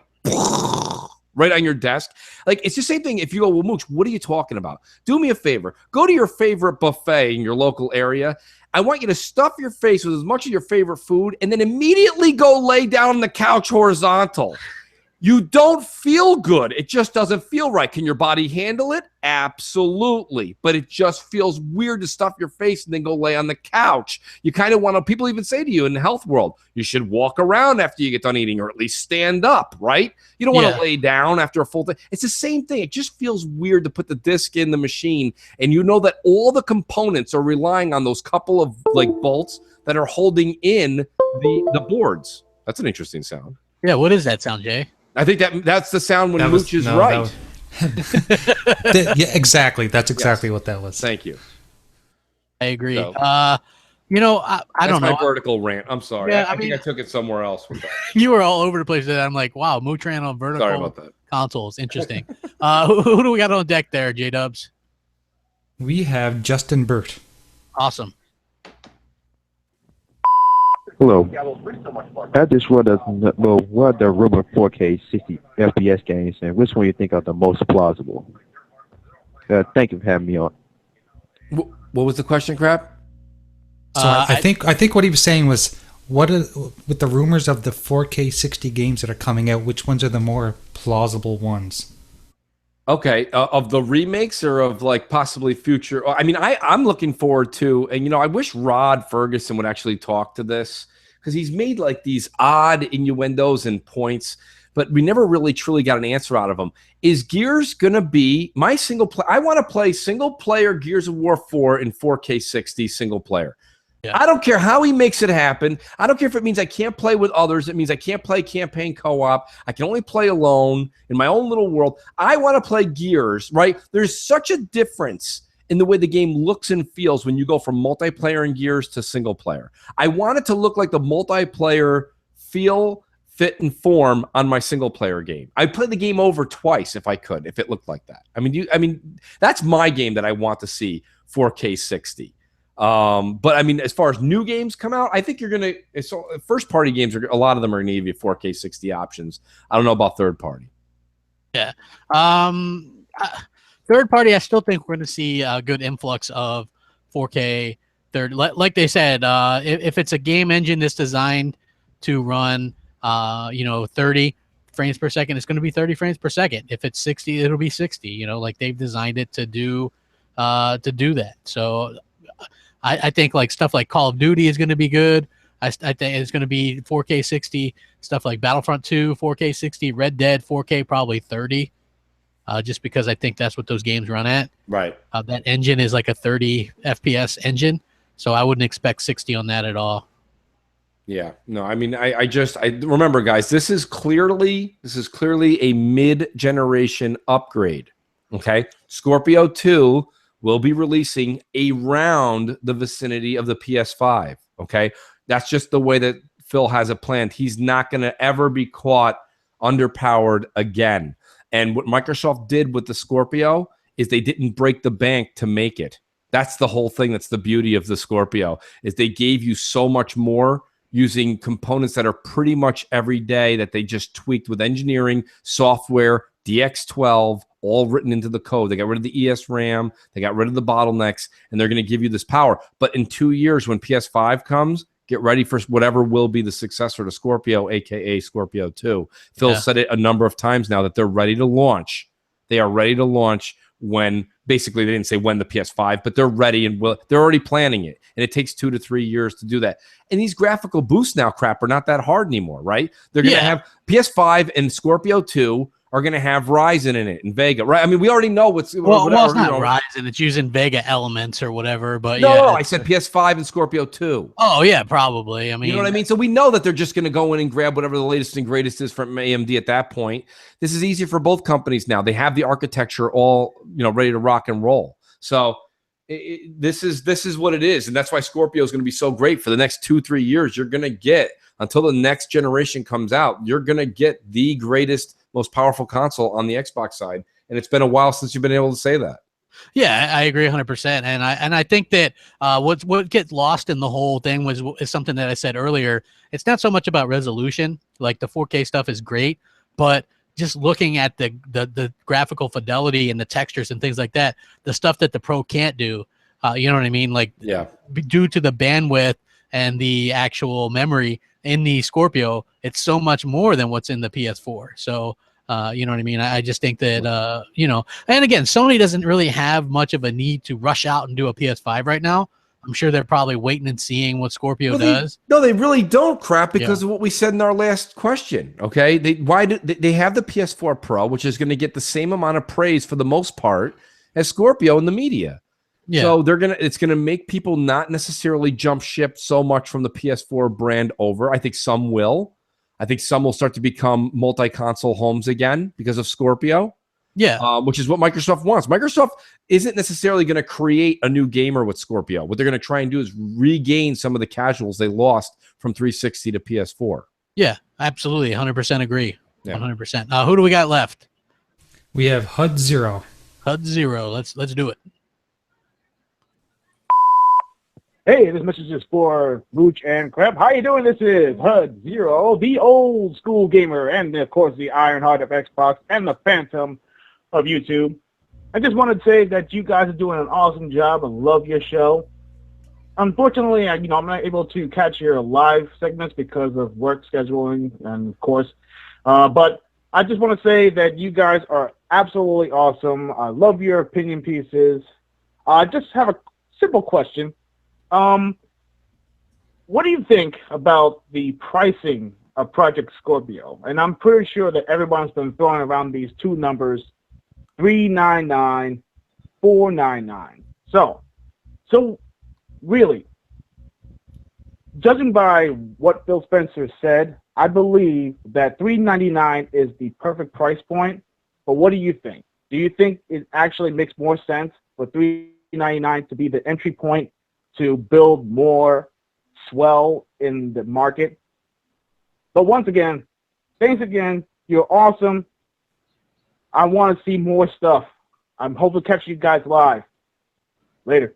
right on your desk. It's the same thing. If you go, well, Mooch, what are you talking about? Do me a favor. Go to your favorite buffet in your local area. I want you to stuff your face with as much of your favorite food and then immediately go lay down on the couch horizontal. You don't feel good. It just doesn't feel right. Can your body handle it? Absolutely. But it just feels weird to stuff your face and then go lay on the couch. You kind of want to, people even say to you in the health world, you should walk around after you get done eating or at least stand up, right? You don't want to lay down after a full day. It's the same thing. It just feels weird to put the disc in the machine and you know that all the components are relying on those couple of bolts that are holding in the boards. That's an interesting sound. Yeah, what is that sound, Jay? I think that's the sound when Mooch is right. Yeah, exactly. That's exactly what that was. Thank you. I agree. So, I don't know. That's my vertical rant. I'm sorry. Yeah, I think I took it somewhere else with that. You were all over the place. I'm like, wow, Mooch ran on vertical Sorry about that. consoles. Interesting. Who do we got on deck there, J-Dubs? We have Justin Burt. Awesome. Hello. I just want to know what the rumored 4K 60 FPS games and which one you think are the most plausible. Thank you for having me on. What was the question, Crap? So I think what he was saying was, with the rumors of the 4K 60 games that are coming out, which ones are the more plausible ones? Okay, of the remakes or of possibly future? I mean, I'm looking forward to, and I wish Rod Ferguson would actually talk to this because he's made these odd innuendos and points, but we never really truly got an answer out of him. Is Gears gonna be my single player? I want to play single player Gears of War 4 in 4K 60 single player. Yeah. I don't care how he makes it happen. I don't care if it means I can't play with others. It means I can't play campaign co-op. I can only play alone in my own little world. I want to play Gears, right? There's such a difference in the way the game looks and feels when you go from multiplayer in Gears to single player. I want it to look like the multiplayer feel, fit, and form on my single player game. I'd play the game over twice if I could, if it looked like that. I mean, that's my game that I want to see 4K 60. But I mean, as far as new games come out, I think you're gonna. So first party games are a lot of them are gonna give you 4K 60 options. I don't know about third party. Yeah. Third party, I still think we're going to see a good influx of 4K third. Like they said, if it's a game engine that's designed to run, 30 frames per second, it's going to be 30 frames per second. If it's 60, it'll be 60. Like they've designed it to do that. So I think like stuff like Call of Duty is going to be good. I think it's going to be 4K 60. Stuff like Battlefront 2, 4K 60. Red Dead, 4K probably 30. Just because I think that's what those games run at. Right. That engine is like a 30 FPS engine, so I wouldn't expect 60 on that at all. Yeah. No, I mean, I remember, guys, this is clearly a mid-generation upgrade. Okay. Scorpio 2 will be releasing around the vicinity of the PS5. Okay. That's just the way that Phil has it planned. He's not going to ever be caught underpowered again. And what Microsoft did with the Scorpio is they didn't break the bank to make it. That's the whole thing. That's the beauty of the Scorpio, is they gave you so much more using components that are pretty much every day that they just tweaked with engineering, software, DX12, all written into the code. They got rid of the ESRAM. They got rid of the bottlenecks, and they're going to give you this power. But in 2 years, when PS5 comes, get ready for whatever will be the successor to Scorpio, a.k.a. Scorpio 2. Phil said it a number of times now that they're ready to launch. They are ready to launch when, basically, they didn't say when the PS5, but they're ready and they're already planning it. And it takes 2 to 3 years to do that. And these graphical boosts now, are not that hard anymore, right? They're going to have PS5 and Scorpio 2 are going to have Ryzen in it and Vega, right? I mean, we already know what's well, it's not Ryzen; it's using Vega elements or whatever. But no, I said PS5 and Scorpio 2. Oh yeah, probably. I mean, you know what I mean. So we know that they're just going to go in and grab whatever the latest and greatest is from AMD at that point. This is easy for both companies now. They have the architecture all ready to rock and roll. So this is what it is, and that's why Scorpio is going to be so great for the next 2-3 years. You're going to get, until the next generation comes out, you're going to get the greatest, most powerful console on the Xbox side, and it's been a while since you've been able to say that. Yeah, I agree 100%, and I think that what gets lost in the whole thing is something that I said earlier. It's not so much about resolution; like the 4K stuff is great, but just looking at the graphical fidelity and the textures and things like that, the stuff that the Pro can't do. You know what I mean? Like, due to the bandwidth and the actual memory in the Scorpio, it's so much more than what's in the PS4. So, you know what I mean? I just think that, and again, Sony doesn't really have much of a need to rush out and do a PS5 right now. I'm sure they're probably waiting and seeing what Scorpio does. They really don't, because of what we said in our last question. Okay, they have the PS4 Pro, which is going to get the same amount of praise for the most part as Scorpio in the media. Yeah. So it's gonna make people not necessarily jump ship so much from the PS4 brand over. I think some will. I think some will start to become multi-console homes again because of Scorpio. Yeah. Which is what Microsoft wants. Microsoft isn't necessarily going to create a new gamer with Scorpio. What they're going to try and do is regain some of the casuals they lost from 360 to PS4. Yeah, absolutely. 100% agree. Yeah. 100%. Who do we got left? We have HUD Zero. HUD Zero. Let's do it. Hey, this message is for Mooch and Crab. How you doing? This is HUD Zero, the old school gamer, and of course the Ironheart of Xbox and the Phantom of YouTube. I just wanted to say that you guys are doing an awesome job and love your show. Unfortunately, I'm not able to catch your live segments because of work scheduling and of course, but I just want to say that you guys are absolutely awesome. I love your opinion pieces. I just have a simple question. What do you think about the pricing of Project Scorpio? And I'm pretty sure that everyone's been throwing around these two numbers, $399, $499. So really, judging by what Phil Spencer said, I believe that $3.99 is the perfect price point. But what do you think? Do you think it actually makes more sense for $3.99 to be the entry point to build more swell in the market? But once again, thanks again. You're awesome. I want to see more stuff. I'm hoping to catch you guys live. Later.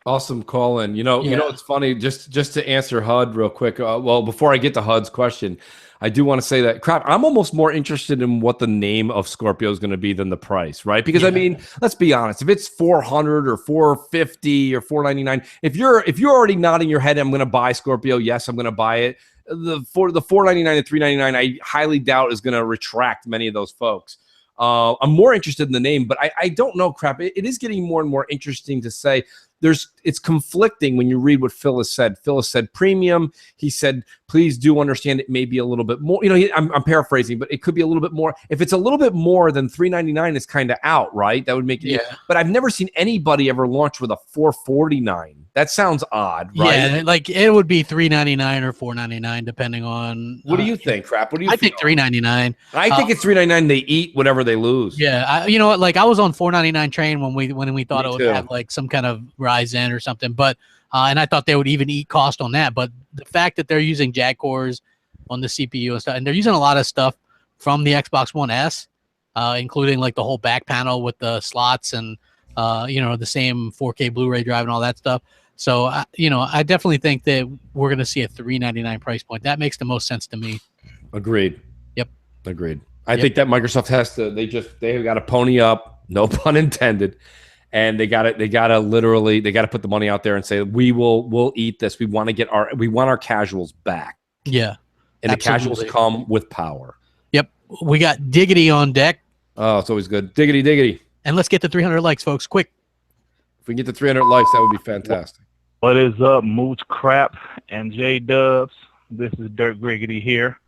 Awesome call in. You know, it's funny. Just to answer HUD real quick. Well, before I get to HUD's question, I do want to say that crap. I'm almost more interested in what the name of Scorpio is going to be than the price, right? Because I mean, let's be honest. If it's 400 or 450 or 499, if you're already nodding your head, I'm going to buy Scorpio. Yes, I'm going to buy it. The 499 and 399, I highly doubt is going to retract many of those folks. I'm more interested in the name, but I don't know, crap. It is getting more and more interesting to say. It's conflicting when you read what Phil has said. Phil has said premium. He said, please do understand it may be a little bit more. You know, I'm paraphrasing, but it could be a little bit more. If it's a little bit more than $399, it's kind of out, right? That would make it. Yeah. But I've never seen anybody ever launch with a $449. That sounds odd, right? Yeah, like it would be $3.99 or $4.99 depending on. What do you think, crap? What do you? I think $3.99. I think it's $3.99. They eat whatever they lose. Yeah, you know what? Like I was on $4.99 train when we thought Me it would too. have like some kind of rise in or something, but and I thought they would even eat cost on that. But the fact that they're using JAG cores on the CPU and stuff, and they're using a lot of stuff from the Xbox One S, including like the whole back panel with the slots and the same 4K Blu-ray drive and all that stuff. So I definitely think that we're going to see a $3.99 price point. That makes the most sense to me. Agreed. Yep. Agreed. I think that Microsoft has to. They got to pony up. No pun intended. And they got to put the money out there and say we'll eat this. We want our casuals back. Yeah. And absolutely. the casuals come with power. Yep. We got Diggity on deck. Oh, it's always good. Diggity. And let's get to 300 likes, folks. Quick. If we can get to 300 likes, that would be fantastic. What is up, Mooch Crap and J Dubs? This is Dirk Griggity here.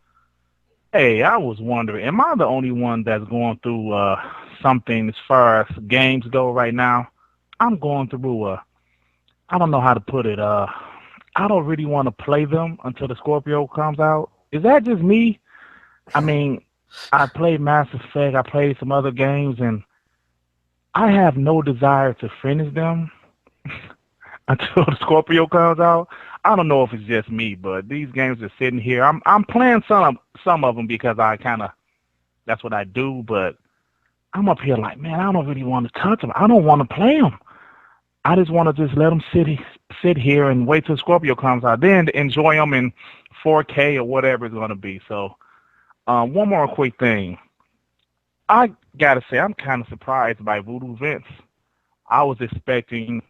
Hey, I was wondering, am I the only one that's going through something as far as games go right now? I'm going through I don't know how to put it. I don't really want to play them until the Scorpio comes out. Is that just me? I mean, I played Mass Effect, I played some other games, and I have no desire to finish them until the Scorpio comes out. I don't know if it's just me, but these games are sitting here. I'm playing some of them because that's what I do, but I'm up here like, man, I don't really want to touch them. I don't want to play them. I just want to just let them sit here and wait till Scorpio comes out, then to enjoy them in 4K or whatever it's going to be. So one more quick thing. I got to say, I'm kind of surprised by Voodoo Vince. I was expecting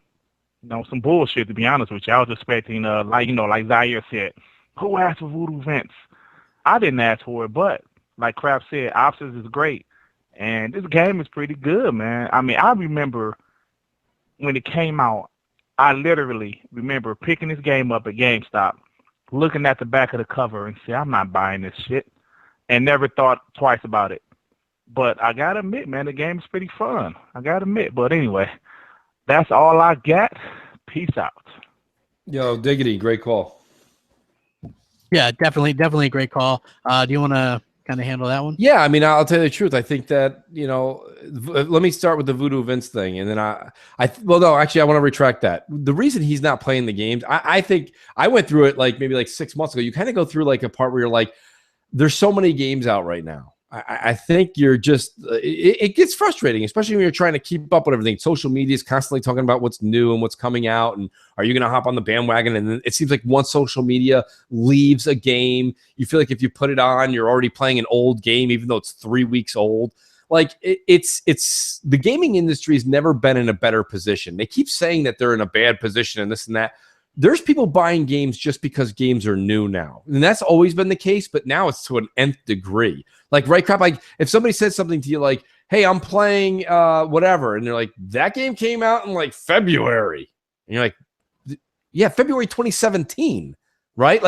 some bullshit, to be honest with you. I was expecting, like Zaire said, who asked for Voodoo Vince? I didn't ask for it, but like Crap said, Options is great. And this game is pretty good, man. I mean, I remember when it came out, I literally remember picking this game up at GameStop, looking at the back of the cover and saying, I'm not buying this shit, and never thought twice about it. But I got to admit, man, the game is pretty fun. I got to admit. But anyway, that's all I got. Peace out. Yo, Diggity, great call. Yeah, definitely a great call. Do you want to kind of handle that one? Yeah, I mean, I'll tell you the truth. I think that, let me start with the Voodoo Vince thing. And then I want to retract that. The reason he's not playing the games, I think I went through it maybe 6 months ago. You kind of go through a part where you're like, there's so many games out right now. I think you're just, it gets frustrating, especially when you're trying to keep up with everything. Social media is constantly talking about what's new and what's coming out. And are you going to hop on the bandwagon? And then it seems like once social media leaves a game, you feel like if you put it on, you're already playing an old game, even though it's 3 weeks old. It's the gaming industry has never been in a better position. They keep saying that they're in a bad position and this and that. There's people buying games just because games are new now. And that's always been the case, but now it's to an nth degree. Right, Crap? If somebody says something to you like, hey, I'm playing whatever, and they're like, that game came out in February. And you're like, yeah, February 2017, right?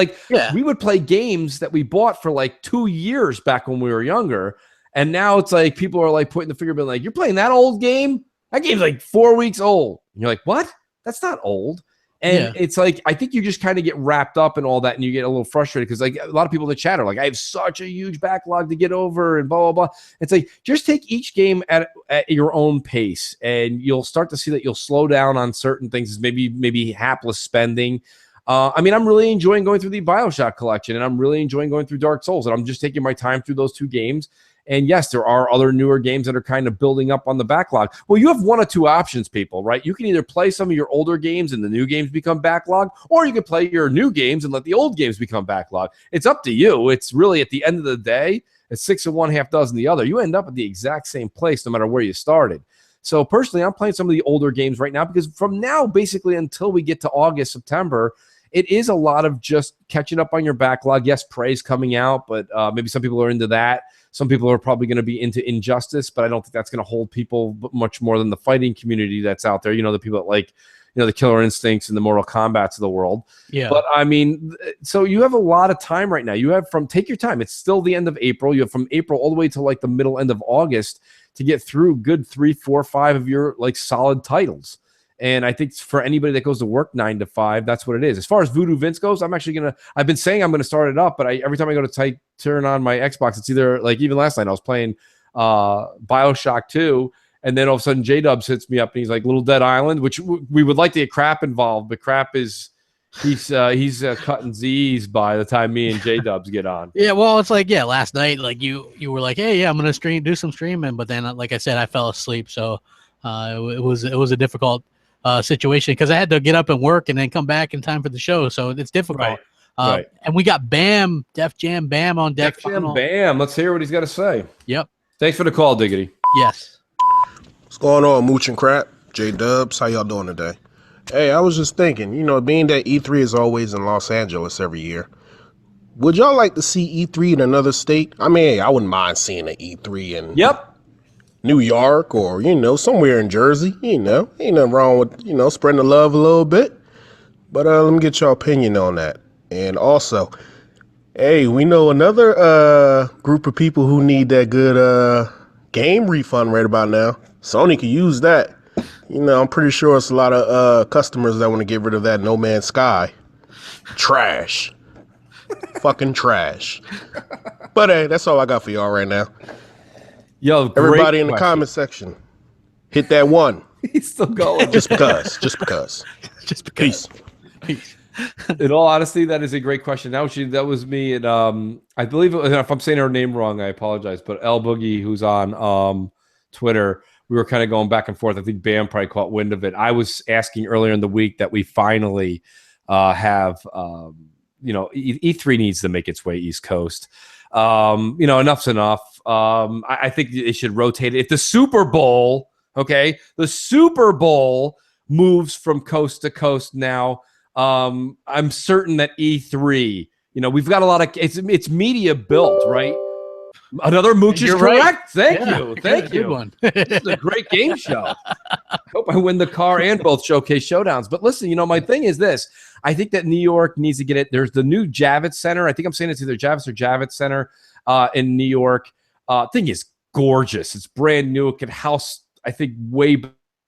We would play games that we bought for 2 years back when we were younger. And now it's people are pointing the finger, being you're playing that old game? That game's 4 weeks old. And you're like, what? That's not old. And it's like, I think you just kind of get wrapped up in all that and you get a little frustrated because like a lot of people in the chat are like, I have such a huge backlog to get over and blah, blah, blah. It's like, just take each game at your own pace and you'll start to see that you'll slow down on certain things, maybe hapless spending. I mean, I'm really enjoying going through the BioShock collection and I'm really enjoying going through Dark Souls and I'm just taking my time through those 2 games. And yes, there are other newer games that are kind of building up on the backlog. Well, you have one of 2 options, people, right? You can either play some of your older games and the new games become backlog, or you can play your new games and let the old games become backlog. It's up to you. It's really, at the end of the day, it's 6 of one, half dozen the other. You end up at the exact same place no matter where you started. So personally, I'm playing some of the older games right now because from now, basically until we get to August, September, it is a lot of just catching up on your backlog. Yes, Prey's coming out, but maybe some people are into that. Some people are probably going to be into Injustice, but I don't think that's going to hold people much more than the fighting community that's out there. You know, the people that like, you know, the Killer Instincts and the Mortal Kombats of the world. Yeah. But I mean, so you have a lot of time right now. You have take your time. It's still the end of April. You have from April all the way to like the middle end of August to get through good 3, 4, 5 of your like solid titles. And I think for anybody that goes to work 9 to 5, that's what it is. As far as Voodoo Vince goes, I've been saying I'm going to start it up, but every time I go to turn on my Xbox, it's either like, even last night I was playing BioShock 2, and then all of a sudden J-Dubs hits me up and he's like, Little Dead Island, which we would like to get Crap involved, but Crap he's cutting Z's by the time me and J-Dubs get on. Yeah, well, it's like, last night, like you were like, hey, I'm going to do some streaming, but then, like I said, I fell asleep, so it was a difficult situation because I had to get up and work and then come back in time for the show, so it's difficult. Right. And we got Bam, Def Jam Bam on deck. Def Jam Bam. Let's hear what he's got to say. Yep. Thanks for the call, Diggity. Yes. What's going on, Mooch and Crap? J-Dubs, how y'all doing today? Hey, I was just thinking, being that E3 is always in Los Angeles every year, would y'all like to see E3 in another state? I mean, hey, I wouldn't mind seeing an E3 in New York or, somewhere in Jersey, ain't nothing wrong with, spreading the love a little bit. But let me get your opinion on that. And also, hey, we know another group of people who need that good game refund right about now. Sony could use that. I'm pretty sure it's a lot of customers that want to get rid of that No Man's Sky. Trash. Fucking trash. But hey, that's all I got for y'all right now. Yo, everybody in the comment section, hit that 1. He's still going. Just because. Peace. In all honesty, that is a great question. That was me, and I believe if I'm saying her name wrong, I apologize. But El Boogie, who's on Twitter, we were kind of going back and forth. I think Bam probably caught wind of it. I was asking earlier in the week that we finally have, E3 needs to make its way East Coast. Enough's enough. I think it should rotate it. If the Super Bowl, the Super Bowl moves from coast to coast now, I'm certain that E3, we've got a lot of, it's media built, right? Another Mooch is correct. Right. Thank you. Good one. This is a great game show. Hope I win the car and both showcase showdowns. But listen, my thing is this. I think that New York needs to get it. There's the new Javits Center. I think I'm saying it's either Javits or Javits Center in New York. Thing is gorgeous. It's brand new. It can house, I think, way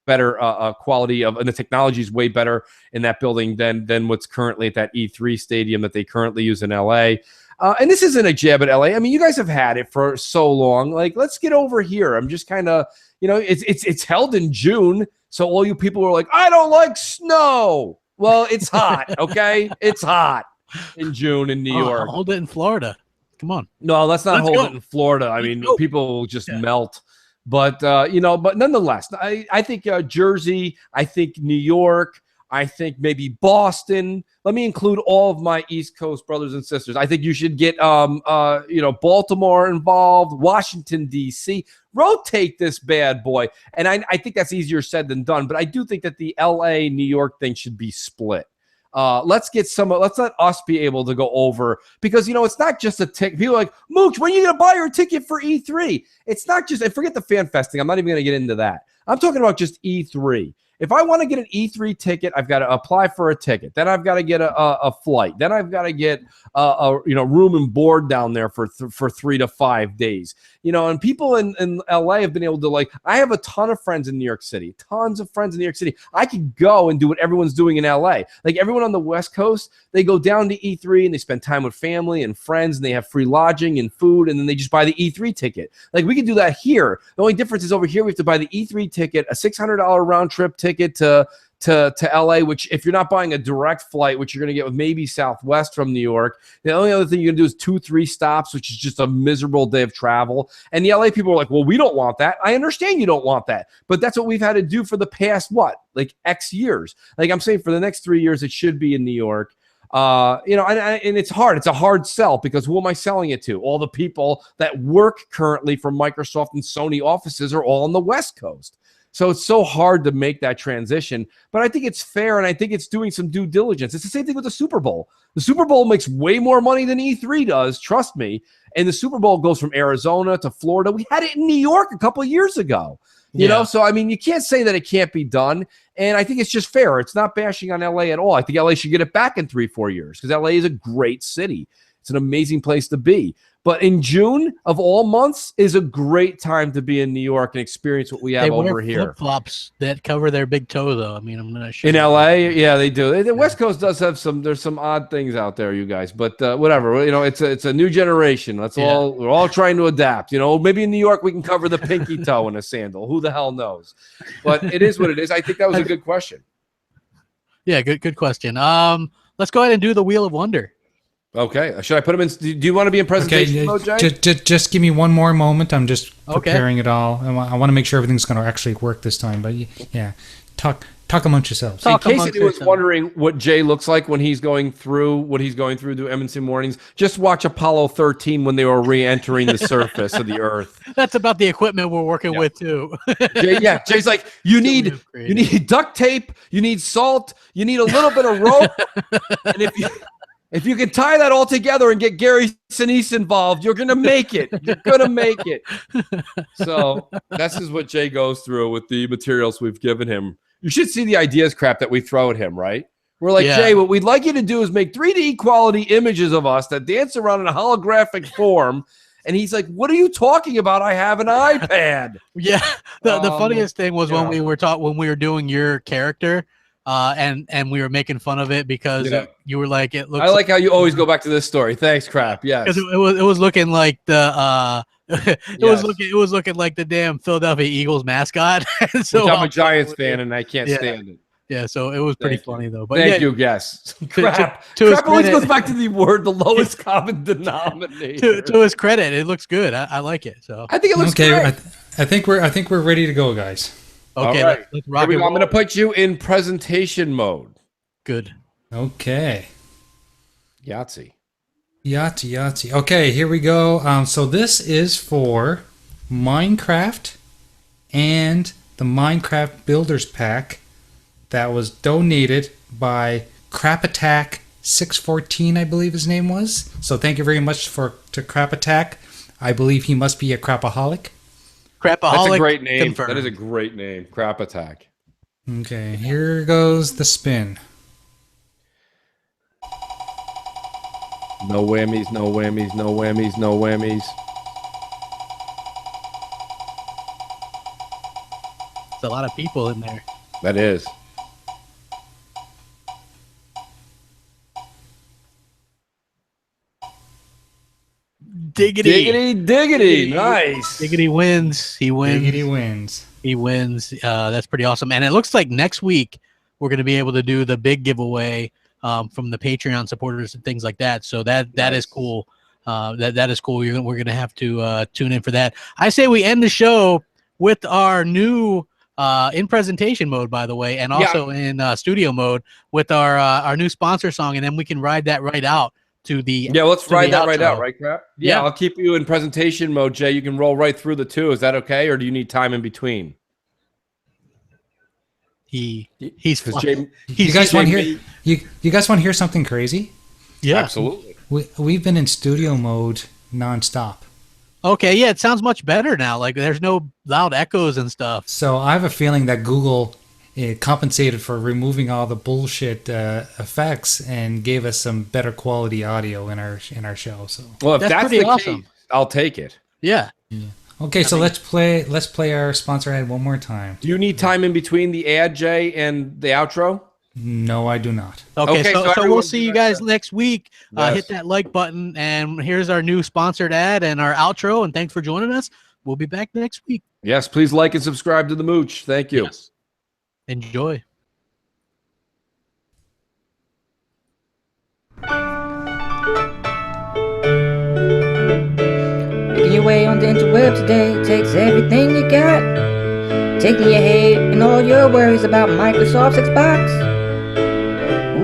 better quality of, and the technology is way better in that building than what's currently at that E3 stadium that they currently use in LA. And this isn't a jab at LA. I mean, you guys have had it for so long. Like, let's get over here. I'm just kind of, it's held in June. So all you people are like, I don't like snow. Well, it's hot. Okay. It's hot in June in New York. Hold it in Florida. Come on. No, let's not hold it in Florida. I mean, people will just melt. But, but nonetheless, I think Jersey, I think New York, I think maybe Boston. Let me include all of my East Coast brothers and sisters. I think you should get, Baltimore involved, Washington, D.C. Rotate this bad boy. And I think that's easier said than done. But I do think that the L.A., New York thing should be split. Let's let us be able to go over, because it's not just a ticket. People are like, Mooch, when are you gonna buy your ticket for E3? It's not just, and forget the fan festing. I'm not even gonna get into that. I'm talking about just E3. If I want to get an E3 ticket, I've got to apply for a ticket. Then I've got to get a flight. Then I've got to get room and board down there for 3 to 5 days. you know, and people in LA have been able to, like, I have a ton of friends in New York City, tons of friends in New York City. I could go and do what everyone's doing in LA. Like everyone on the West Coast, they go down to E3 and they spend time with family and friends and they have free lodging and food and then they just buy the E3 ticket. Like we can do that here. The only difference is over here we have to buy the E3 ticket, a $600 round trip ticket to LA, which if you're not buying a direct flight, which you're going to get with maybe Southwest from New York, the only other thing you're going to do is 2-3 stops, which is just a miserable day of travel. And the LA people are like, well, we don't want that. I understand you don't want that, but that's what we've had to do for the past, like X years. Like I'm saying for the next 3 years, it should be in New York. You know, and it's hard. It's a hard sell because who am I selling it to? All the people that work currently for Microsoft and Sony offices are all on the West Coast. So it's so hard to make that transition. But I think it's fair, and I think it's doing some due diligence. It's the same thing with the Super Bowl. The Super Bowl makes way more money than E3 does, trust me. And the Super Bowl goes from Arizona to Florida. We had it in New York a couple of years ago. You know, so I mean, you can't say that it can't be done. And I think it's just fair. It's not bashing on LA at all. I think LA should get it back in 3-4 years because LA is a great city. It's an amazing place to be. But in June of all months is a great time to be in New York and experience what we have over here. Flip-flops that cover their big toe, though. I mean, I'm not sure. In LA, yeah, they do. The West Coast does have there's some odd things out there, you guys. But whatever, you know, it's a new generation. That's all. We're all trying to adapt. You know, maybe in New York we can cover the pinky toe in a sandal. Who the hell knows? But it is what it is. I think that was a good question. Yeah, good question. Let's go ahead and do the Wheel of Wonder. Okay. Should I put them in? Do you want to be in presentation mode, Jay? Just give me one more moment. I'm just preparing it all. I want to make sure everything's going to actually work this time. But yeah, talk amongst yourselves. In case anyone's wondering what Jay looks like when he's going through do M&C mornings, just watch Apollo 13 when they were re-entering the surface of the Earth. That's about the equipment we're working with too. Jay's like, you need duct tape, you need salt, you need a little bit of rope, and if you can tie that all together and get Gary Sinise involved, you're going to make it. You're going to make it. So this is what Jay goes through with the materials we've given him. You should see the ideas crap that we throw at him, right? We're like, Jay, what we'd like you to do is make 3D quality images of us that dance around in a holographic form. And he's like, what are you talking about? I have an iPad. Yeah. The funniest thing was when we were doing your character. And we were making fun of it because you were like, it looks. I like how you always go back to this story. Thanks, crap. Yes, because it was looking like the it was looking like the damn Philadelphia Eagles mascot. So which I'm a Giants fan and I can't stand it. Yeah, so it was pretty funny though. But thank you, guess. Crap. To crap always goes back to the lowest common denominator. To his credit, it looks good. I like it. So I think it looks great. I think we're ready to go, guys. Okay, right. let's rock it. I'm going to put you in presentation mode. Good. Okay. Yahtzee. Okay, here we go. So this is for Minecraft and the Minecraft Builders Pack that was donated by Crap Attack 614, I believe his name was. So thank you very much to Crap Attack. I believe he must be a crapaholic. Crapaholic. That's a great name. Confirmed. That is a great name. Crap Attack. Okay, here goes the spin. No whammies, no whammies, no whammies, no whammies. There's a lot of people in there. That is. Diggity. Nice. Diggity wins. He wins. Diggity wins. He wins. That's pretty awesome. And it looks like next week we're going to be able to do the big giveaway from the Patreon supporters and things like that. So that is cool. That is cool. We're going to have to tune in for that. I say we end the show with our new in presentation mode, by the way, and also in studio mode with our new sponsor song, and then we can ride that right out to the let's ride that right outro. out, right, Crap? Yeah, I'll keep you in presentation mode, Jay. You can roll right through the two. Is that okay, or do you need time in between? He's you guys want to hear you guys want to hear something crazy? Yeah, absolutely. We've been in studio mode nonstop. Okay, yeah, it sounds much better now. Like there's no loud echoes and stuff. So I have a feeling that Google compensated for removing all the bullshit effects and gave us some better quality audio in our show. So well, if that's pretty the awesome. case, I'll take it. Yeah. Okay, so let's play our sponsor ad one more time. Do you need time in between the ad, Jay, and the outro? No, I do not. Okay, so everyone we'll see you guys next week. Yes. Hit that like button, and here's our new sponsored ad and our outro. And thanks for joining us. We'll be back next week. Yes, please like and subscribe to the Mooch. Thank you. Yes. Enjoy. Making your way on the interweb today takes everything you got. Taking your head and all your worries about Microsoft's Xbox.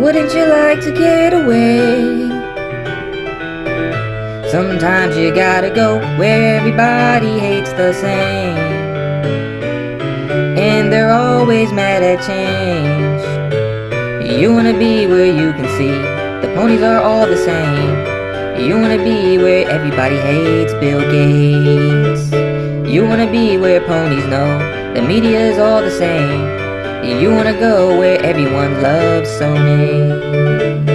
Wouldn't you like to get away? Sometimes you gotta go where everybody hates the same, and they're always mad at change. You wanna be where you can see the ponies are all the same. You wanna be where everybody hates Bill Gates. You wanna be where ponies know the media is all the same. You wanna go where everyone loves Sony.